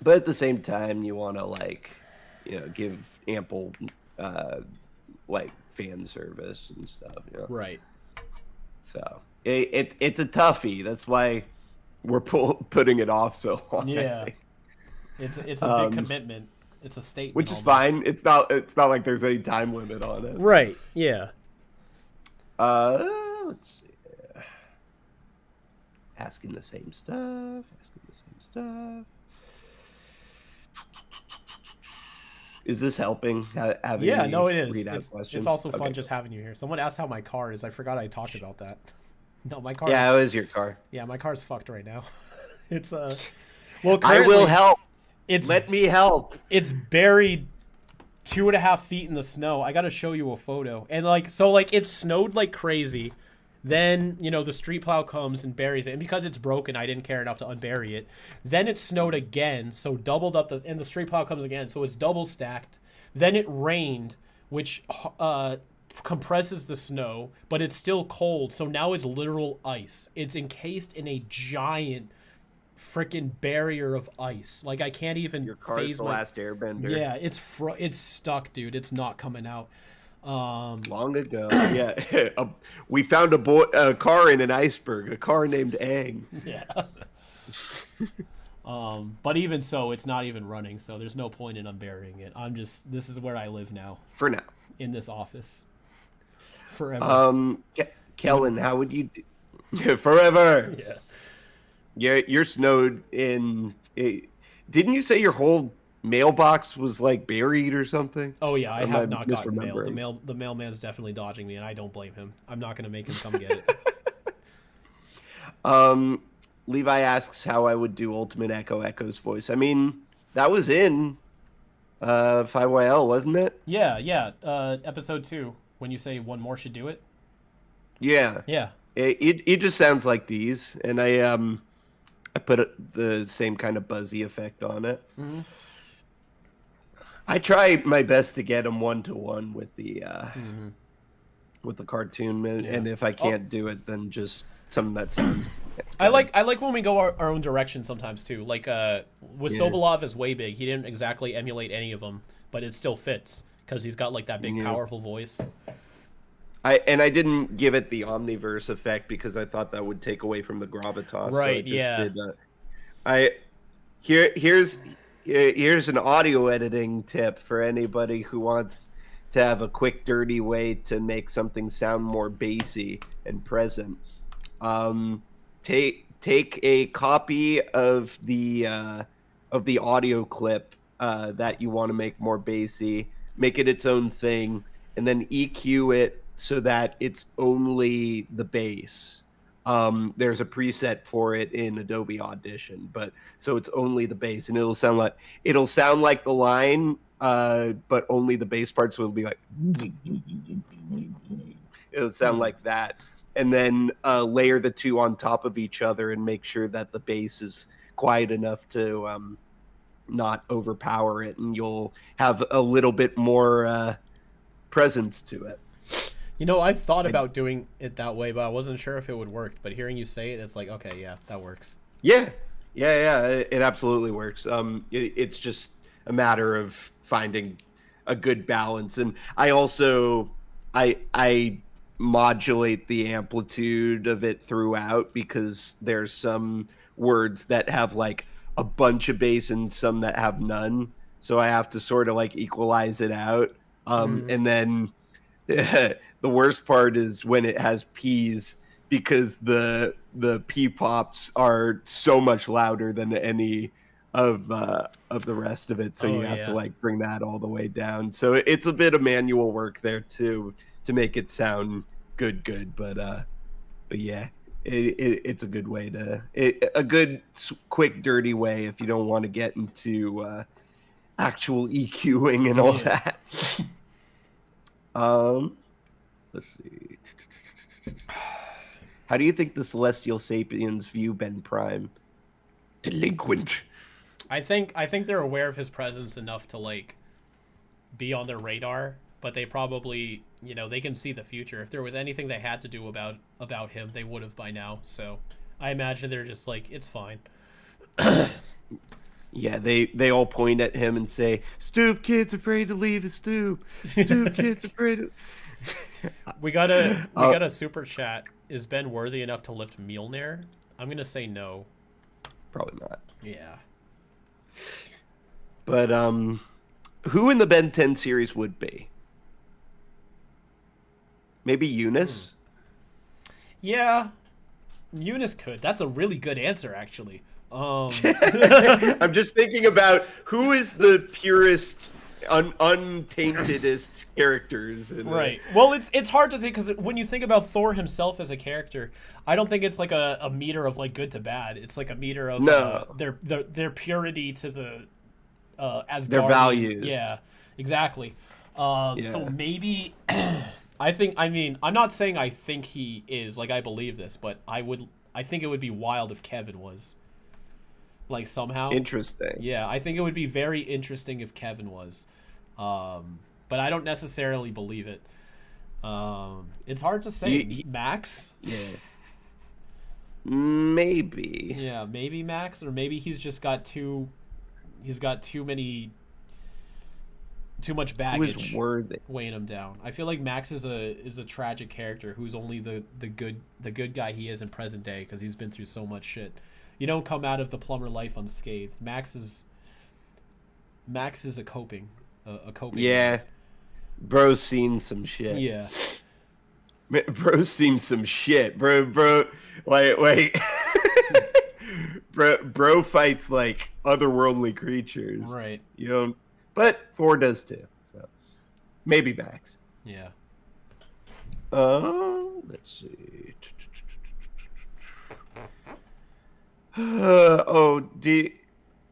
But at the same time, you want to give ample fan service and stuff. Right. So it's a toughie. That's why we're putting it off so long. Yeah. It's a big commitment. It's a statement. Which is fine. It's not like there's any time limit on it. Right. Yeah. Let's see. Asking the same stuff. Is this helping? Having no, it is. It's also fun just having you here. Someone asked how my car is. I forgot I talked about that. No, my car. Yeah, it was your car. Yeah, my car's fucked right now. It's I will help. Let me help. It's buried 2.5 feet in the snow. I gotta show you a photo. And it snowed like crazy. Then, the street plow comes and buries it. And because it's broken, I didn't care enough to unbury it. Then it snowed again, so doubled up and the street plow comes again, so it's double stacked. Then it rained, which compresses the snow, but it's still cold, so now it's literal ice. It's encased in a giant freaking barrier of ice. Like I can't even. Your car's the last airbender. Yeah, it's stuck, dude. It's not coming out. Long ago, yeah. We found a car in an iceberg, a car named Aang. Yeah. But even so, it's not even running, so there's no point in unburying it. This is where I live now, For now. in this office. Forever. Kellen, how would you do? Forever. Yeah. Yeah, you're snowed in. Didn't you say your whole mailbox was like buried or something? Oh yeah, I Or am have not gotten mail. misremembering? The mailman's definitely dodging me, and I don't blame him. I'm not gonna make him come get it. Levi asks how I would do Ultimate Echo's voice. I mean, that was in 5YL, wasn't it? Yeah. Episode 2, when you say one more should do it. Yeah. Yeah. It just sounds like these, and I put the same kind of buzzy effect on it. Mm-hmm. I try my best to get them 1-to-1 with the with the cartoon, and if I can't do it, then just something that sounds. I like when we go our own direction sometimes too. Like with Sobolov is way big. He didn't exactly emulate any of them, but it still fits because he's got like that big powerful voice. I didn't give it the omniverse effect because I thought that would take away from the gravitas. Right. So I just did. Here's an audio editing tip for anybody who wants to have a quick, dirty way to make something sound more bassy and present. Take a copy of the audio clip that you want to make more bassy, make it its own thing, and then EQ it so that it's only the bass. There's a preset for it in Adobe Audition, but so it's only the bass, and it'll sound like the line, but only the bass parts will be like. It'll sound like that, and then layer the two on top of each other and make sure that the bass is quiet enough to not overpower it, and you'll have a little bit more presence to it. You know, I've thought about doing it that way, but I wasn't sure if it would work. But hearing you say it, it's like, okay, yeah, that works. Yeah. It absolutely works. It's just a matter of finding a good balance, and I also I modulate the amplitude of it throughout because there's some words that have like a bunch of bass and some that have none, so I have to sort of like equalize it out. And then the worst part is when it has P's, because the P pops are so much louder than any of the rest of it, so you have to like bring that all the way down. So it's a bit of manual work there too to make it sound good, but yeah, it's a good way to a good quick dirty way if you don't want to get into actual EQing and all that. Let's see. How do you think the Celestial Sapiens view Ben Prime? Delinquent. I think they're aware of his presence enough to like be on their radar, but they probably, they can see the future. If there was anything they had to do about him, they would have by now. So I imagine they're just like, it's fine. Yeah, they all point at him and say, "Stoop kid's afraid to leave his stoop. Stoop kid's afraid to." We got a super chat. Is Ben worthy enough to lift Mjolnir? I'm gonna say no. Probably not. Yeah. But who in the Ben 10 series would be? Maybe Eunice? Yeah. Eunice could. That's a really good answer, actually. I'm just thinking about who is the purest, untaintedest characters. Right. Well, it's hard to say because when you think about Thor himself as a character, I don't think it's like a meter of like good to bad. It's like a meter of their purity to the as their values. Yeah, exactly. So maybe I'm not saying I think he is, like I believe this, but I think it would be wild if Kevin was. Like somehow interesting. Yeah, I think it would be very interesting if Kevin was. But I don't necessarily believe it. It's hard to say. Max? Yeah. Maybe. Yeah, maybe Max, or maybe he's got too many too much Who baggage is worthy? weighing him down. I feel like Max is a tragic character who's only the good guy he is in present day because he's been through so much shit. You don't come out of the plumber life unscathed. Max is a coping. Yeah, bro's seen some shit. Yeah. Bro's seen some shit, bro. Like, bro fights like otherworldly creatures. Right. You don't, but Thor does too. So maybe Max. Yeah. Let's see.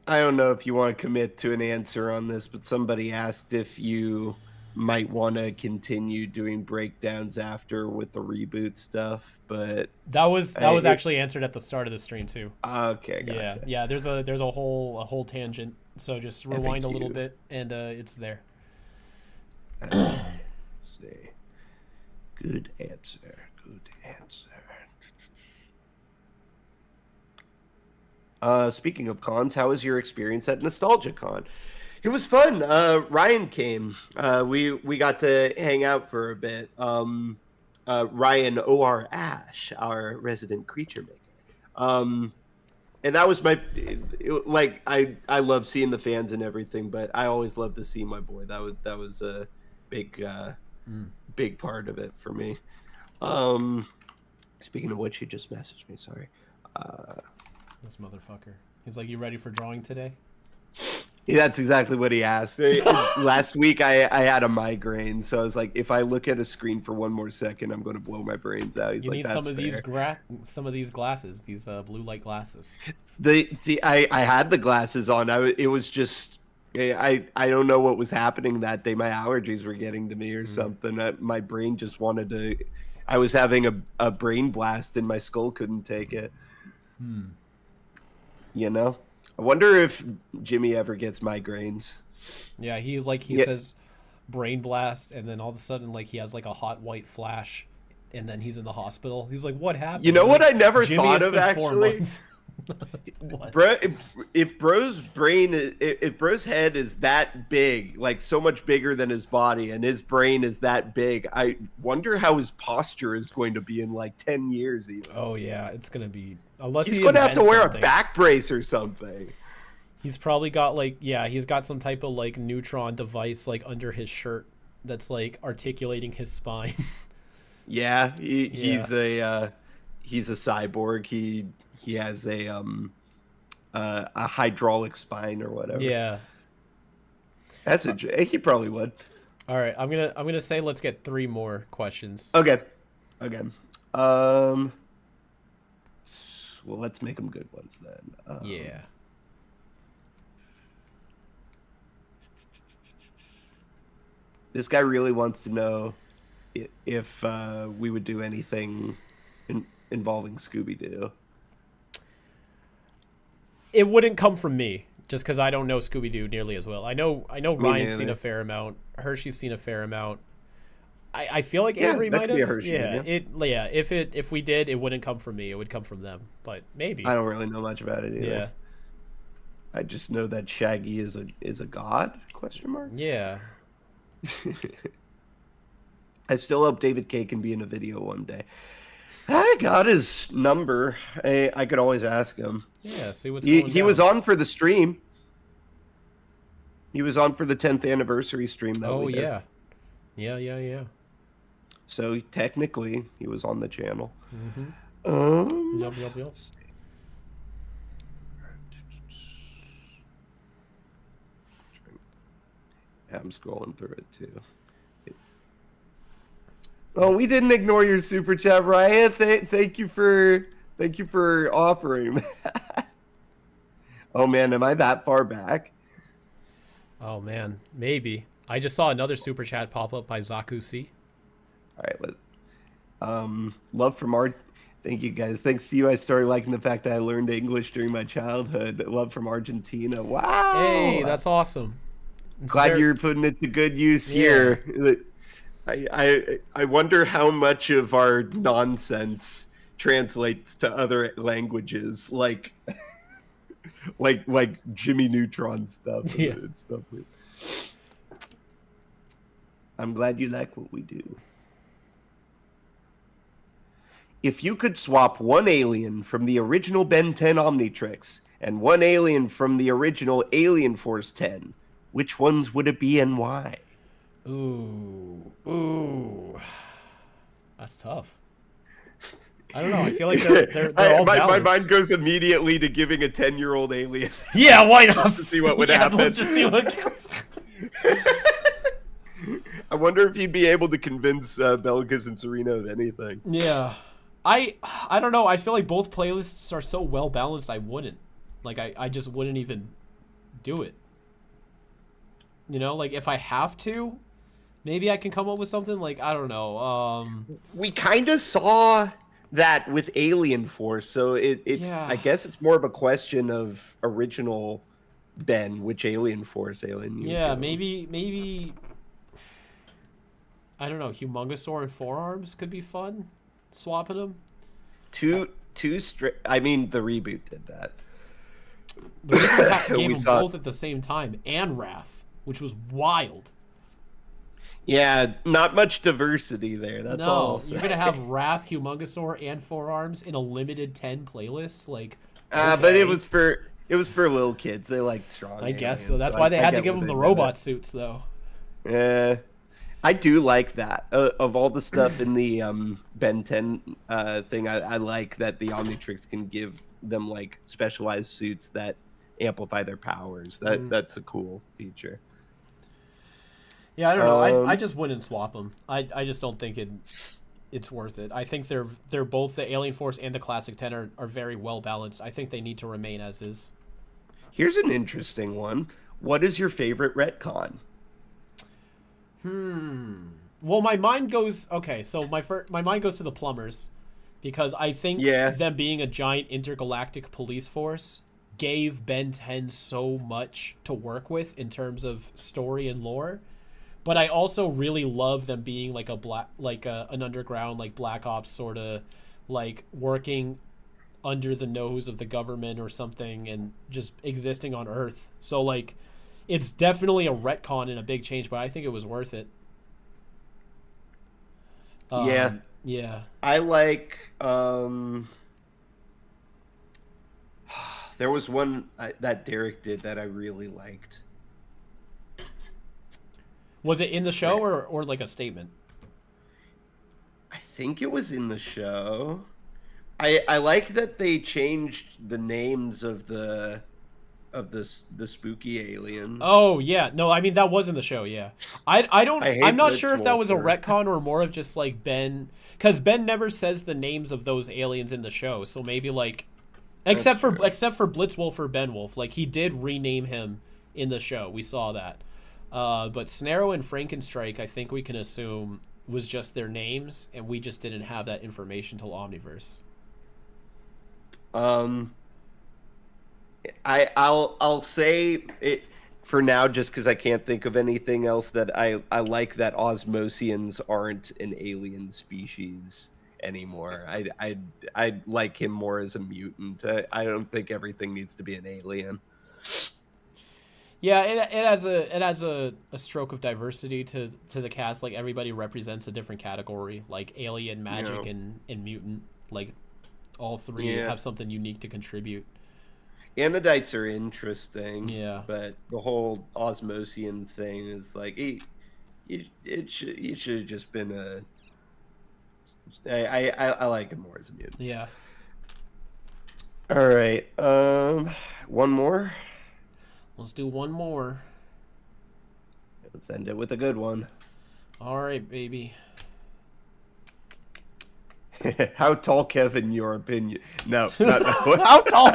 I don't know if you want to commit to an answer on this, but somebody asked if you might want to continue doing breakdowns after with the reboot stuff, but that was actually answered at the start of the stream too. Okay, gotcha. Yeah. There's a whole tangent. So just rewind a little bit, and it's there. Let's see. Good answer. Speaking of cons, how was your experience at Nostalgia Con? It was fun. Ryan came. We got to hang out for a bit. Ryan O.R. Ash, our resident creature maker. And that was I love seeing the fans and everything, but I always love to see my boy. That was a big part of it for me. Speaking of which, he just messaged me. Sorry. This motherfucker. He's like, "You ready for drawing today?" Yeah, that's exactly what he asked. Last week, I had a migraine, so I was like, if I look at a screen for one more second, I'm going to blow my brains out. He's you like, need that's some of these glasses, these blue light glasses. I had the glasses on. It was just I don't know what was happening that day. My allergies were getting to me or something. My brain just wanted to. I was having a brain blast, and my skull couldn't take it. You know. I wonder if Jimmy ever gets migraines. Yeah, he says brain blast, and then all of a sudden he has a hot white flash, and then he's in the hospital. He's like, "What happened?" You know what I never Jimmy, thought it's of been actually? 4 months. Bro, if bro's head is that big, so much bigger than his body, and his brain is that big, I wonder how his posture is going to be in 10 years even. Oh yeah, it's gonna be, unless he's going to have to wear something. A back brace or something. He's probably got he's got some type of neutron device under his shirt that's articulating his spine. Yeah, he's a cyborg. He has a hydraulic spine or whatever. Yeah, he probably would. All right, I'm gonna say let's get 3 more questions. Okay. Well, let's make them good ones then. Yeah. This guy really wants to know if we would do anything involving Scooby-Doo. It wouldn't come from me, just because I don't know Scooby-Doo nearly as well. I know Ryan's seen a fair amount. Hershey's seen a fair amount. I feel like Avery might have. If we did, it wouldn't come from me. It would come from them. But maybe. I don't really know much about it either. Yeah. I just know that Shaggy is a god? ? Yeah. I still hope David K can be in a video one day. I got his number. I could always ask him. Yeah, see what's going on. He was on for the stream. He was on for the 10th anniversary stream. Yeah. Yeah. So technically, he was on the channel. Mm-hmm. Yup. I'm scrolling through it too. Oh, we didn't ignore your super chat, Ryan. Thank you for offering that. Oh man, am I that far back? Oh man, maybe. I just saw another super chat pop up by Zaku C. All right, love from Art. Thank you guys. Thanks to you, I started liking the fact that I learned English during my childhood. Love from Argentina. Wow. Hey, that's awesome. Glad you're putting it to good use here. I wonder how much of our nonsense translates to other languages, like Jimmy Neutron stuff. Yeah. And stuff. I'm glad you like what we do. If you could swap one alien from the original Ben 10 Omnitrix and one alien from the original Alien Force 10, which ones would it be and why? Ooh. That's tough. I don't know. I feel like they're all my balanced. mind goes immediately to giving a 10-year-old alien. Yeah, why not? To see what would happen. Let's just see what goes. I wonder if he'd be able to convince Belgas and Serena of anything. Yeah. I don't know. I feel like both playlists are so well balanced. I wouldn't. Like I just wouldn't even do it. You know, like if I have to, maybe I can come up with something. Like I don't know. We kind of saw that with Alien Force, so it's. Yeah. I guess it's more of a question of original Ben, which Alien Force alien. Yeah, maybe. I don't know. Humongosaur and Forearms could be fun. Swapping them. Two straight. I mean, the reboot did that. The reboot We gave them saw- both at the same time, and Wrath, which was wild. Yeah, not much diversity there. That's all. No, you're gonna have Wrath, Humongosaur, and Forearms in a limited 10 playlist. Like, But okay. it was for little kids. They liked strong. I guess so. aliens, That's why they had to get give why them the they did robot suits, though. it. Yeah, I do like that. Of all the stuff in the Ben 10 thing, I like that the Omnitrix can give them like specialized suits that amplify their powers. That's a cool feature. Yeah, I don't know. I just wouldn't swap them. I just don't think it's worth it. I think they're both the Alien Force and the Classic 10 are very well balanced. I think they need to remain as is. Here's an interesting one. What is your favorite retcon? Well, my mind goes so my mind goes to the Plumbers, because I think them being a giant intergalactic police force gave Ben 10 so much to work with in terms of story and lore. But I also really love them being like an underground, like Black Ops sort of, like working under the nose of the government or something and just existing on Earth. So like, it's definitely a retcon and a big change, but I think it was worth it. Yeah. I like. There was one that Derek did that I really liked. Was it in the show or like a statement? I think it was in the show. I like that they changed the names of the spooky aliens. Oh yeah, no, I mean that was in the show. Yeah, I'm not sure if that was a retcon or more of just like Ben, because Ben never says the names of those aliens in the show. So maybe like, except for Blitzwolf or Benwolf, like he did rename him in the show. We saw that. But Snarrow and Frankenstrike, I think we can assume was just their names, and we just didn't have that information till Omniverse. I'll say it for now, just because I can't think of anything else, that I like that Osmosians aren't an alien species anymore. I like him more as a mutant. I don't think everything needs to be an alien. Yeah, it adds a stroke of diversity to the cast. Like everybody represents a different category, like alien, magic, and mutant. Like all three have something unique to contribute. Anidites are interesting. Yeah, but the whole Osmosian thing is like he should have just been a. I like him more as a mutant. Yeah. All right. One more. Let's do one more. Let's end it with a good one. All right, baby. How tall, Kevin? Your opinion? No. How tall?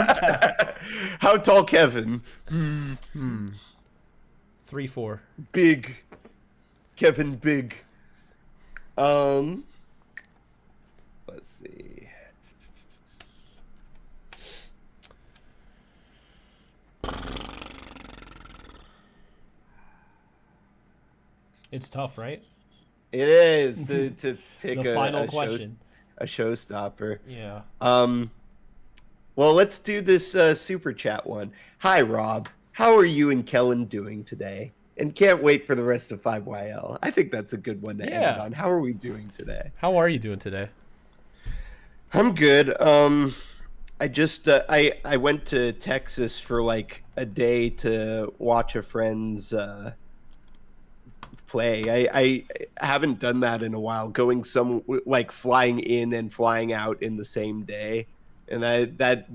How tall, Kevin? 3'4". Big. Kevin, big. Let's see. It's tough, right? It is to pick The final question. A showstopper. Yeah. Well, let's do this super chat one. Hi, Rob. How are you and Kellen doing today? and can't wait for the rest of 5YL. I think that's a good one to end Yeah. it on. How are we doing today? How are you doing today? I'm good. I just I went to Texas for like a day to watch a friend's play. I haven't done that in a while. Going like flying in and flying out in the same day, and that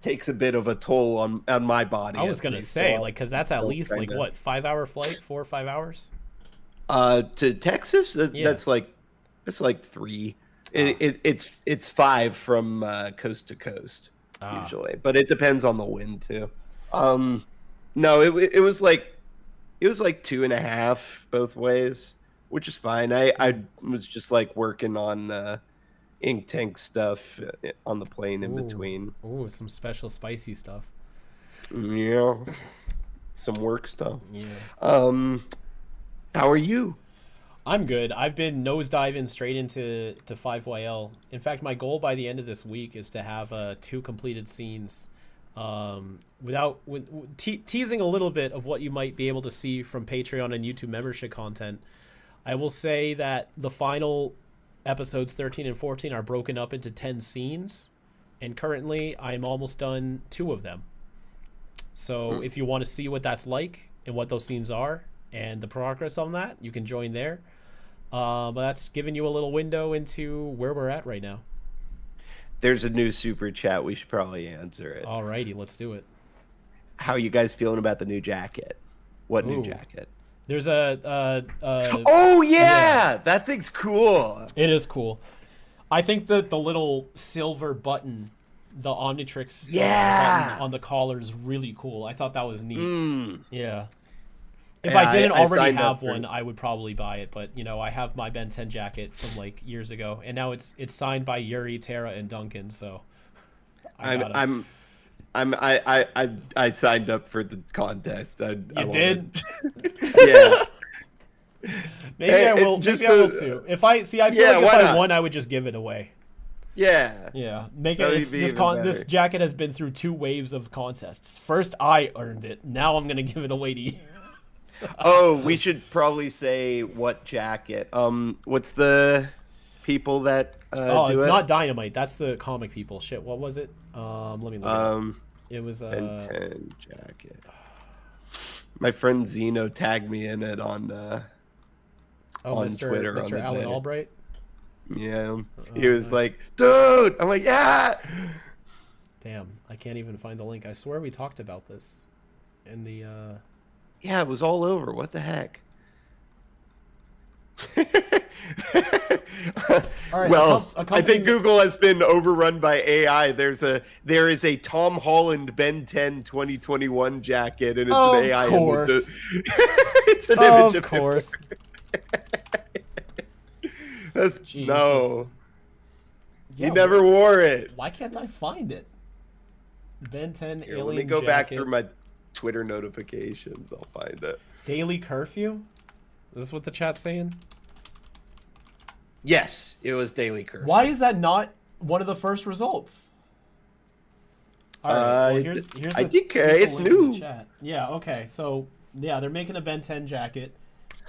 takes a bit of a toll on my body. I was gonna say, like, because that's at least like kinda- what, 5-hour flight, 4 or 5 hours. To Texas, that's like 3. It's 5 from coast to coast usually, but it depends on the wind too. No, it was like 2.5 both ways, which is fine. I was just like working on ink tank stuff on the plane in between. Ooh, some special spicy stuff. Yeah, some work stuff. Yeah. How are you? I'm good. I've been nosediving straight into 5YL. In fact, my goal by the end of this week is to have 2 completed scenes. Teasing a little bit of what you might be able to see from Patreon and YouTube membership content, I will say that the final episodes 13 and 14 are broken up into 10 scenes, and currently I'm almost done 2 of them. So if you want to see what that's like and what those scenes are and the progress on that, you can join there. But that's giving you a little window into where we're at right now. There's a new super chat. We should probably answer it. Alrighty, let's do it. How you guys feeling about the new jacket? What new Ooh. jacket? There's Oh yeah, that thing's cool. It is cool. I think that the little silver button, the Omnitrix button on the collar is really cool. I thought that was neat. Yeah. If Yeah, I didn't I already signed up have for one, it. I would probably buy it. But I have my Ben 10 jacket from like years ago, and now it's signed by Yuri, Tara, and Duncan. So I signed up for the contest. I did? Yeah. Maybe Hey, I will. just Maybe I will the- too. I feel like Yeah, if why I not? won, I would just give it away. Yeah. Yeah, make That it. would It's, be this even this better. jacket has been through 2 waves of contests. First, I earned it. Now I'm gonna give it away to you. Oh, we should probably say what jacket. What's the people that Oh, do it's it? not Dynamite. That's the comic people. Shit, what was it? Let me look. It up. It was Ben 10 jacket. My friend Zeno tagged me in it on on Twitter on Mr. the Alan day. Albright. Yeah. He was nice. like, dude. I'm like, yeah. Damn, I can't even find the link. I swear we talked about this in the. Yeah, it was all over. What the heck? All right, Well, I accompanying think Google has been overrun by AI. There is a Tom Holland Ben 10 2021 jacket, and it's Of an AI. course. It's an image Of course. That's, Jesus. no, Yeah, he never wore it. Why can't I find it? Ben 10 Here, alien let me go back jacket. through my Twitter notifications. I'll find it. Daily curfew? Is this what the chat's saying? Yes, it was Daily Curve. Why is that not one of the first results? All right, well, here's I the, think, here's the it's link in the new. chat. Yeah, okay. So, yeah, they're making a Ben 10 jacket.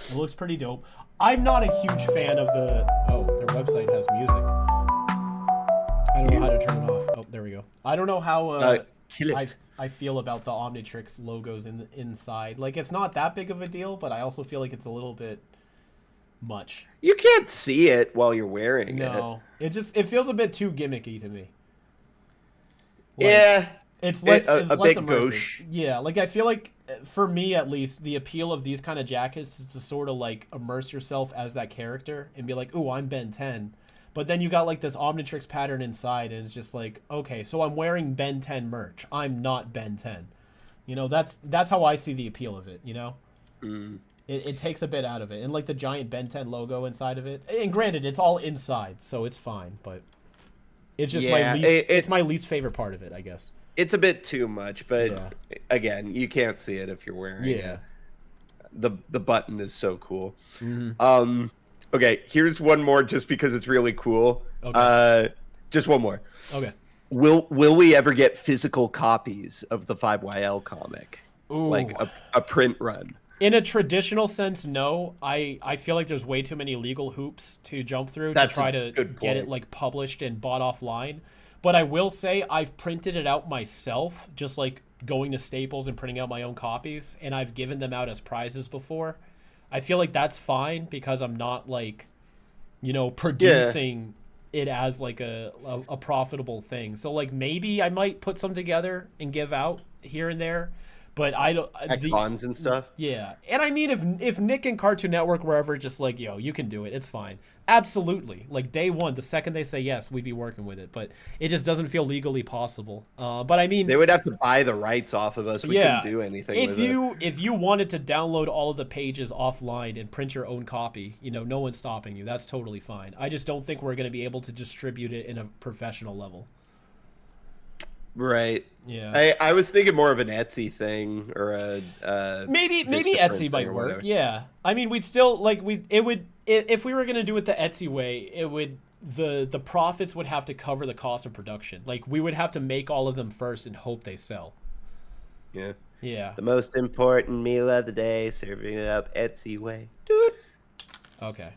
It looks pretty dope. I'm not a huge fan of the... Oh, their website has music. I don't know how to turn it off. Oh, there we go. I don't know how Kill it. I feel about the Omnitrix logos in the inside. Like, it's not that big of a deal, but I also feel like it's a little bit much. You can't see it while you're wearing it. No, it feels a bit too gimmicky to me. Like, Yeah. it's less a it's less bit immersive. gauche. Yeah, like I feel like for me at least, the appeal of these kind of jackets is to sort of like immerse yourself as that character and be like, "Ooh, I'm Ben 10." But then you got like this Omnitrix pattern inside, and it's just like, okay, so I'm wearing Ben 10 merch. I'm not Ben 10. That's how I see the appeal of it. It takes a bit out of it, and like the giant Ben 10 logo inside of it. And granted, it's all inside, so it's fine. But it's just it's my least favorite part of it, I guess. It's a bit too much, but Yeah. again, you can't see it if you're wearing Yeah. it. The button is so cool. Mm-hmm. Okay, here's one more just because it's really cool. Okay. Just one more. Okay. Will we ever get physical copies of the 5YL comic? Ooh. Like a print run? In a traditional sense, no. I feel like there's way too many legal hoops to jump through to try to get it like published and bought offline. But I will say I've printed it out myself, just like going to Staples and printing out my own copies, and I've given them out as prizes before. I feel like that's fine because I'm not like, producing it as like a profitable thing. So like maybe I might put some together and give out here and there. But I don't at cons and stuff. Yeah, and I mean, if Nick and Cartoon Network were ever just like, yo, you can do it, it's fine. Absolutely, like day one, the second they say yes, we'd be working with it. But it just doesn't feel legally possible. But I mean, they would have to buy the rights off of us. We couldn't do anything. If you wanted to download all of the pages offline and print your own copy, no one's stopping you. That's totally fine. I just don't think we're going to be able to distribute it in a professional level. Right. Yeah. I was thinking more of an Etsy thing or maybe Etsy might work. Yeah. I mean, we'd still like if we were gonna do it the Etsy way, it would the profits would have to cover the cost of production. Like we would have to make all of them first and hope they sell. Yeah. Yeah. The most important meal of the day, serving it up Etsy way. Dude. Okay.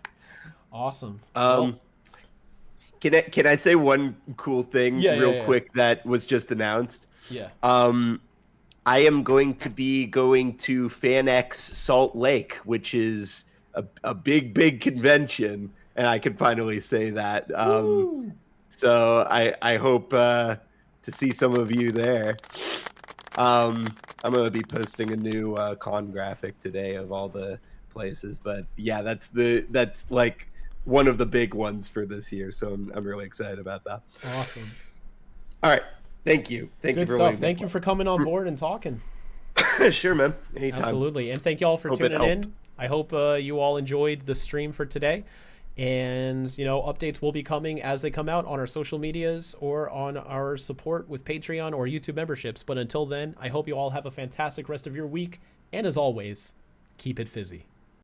Awesome. Can I say one cool thing real quick that was just announced? Yeah. I am going to be going to FanX Salt Lake, which is a big convention, and I can finally say that. So I hope to see some of you there. I'm going to be posting a new con graphic today of all the places, but yeah, that's like one of the big ones for this year, so I'm really excited about that. Awesome. All right, thank you. Good stuff. Thank you for coming on board and talking. Sure, man. Anytime. Absolutely, and thank you all for tuning in. I hope you all enjoyed the stream for today, and updates will be coming as they come out on our social medias or on our support with Patreon or YouTube memberships. But until then, I hope you all have a fantastic rest of your week, and as always, keep it fizzy.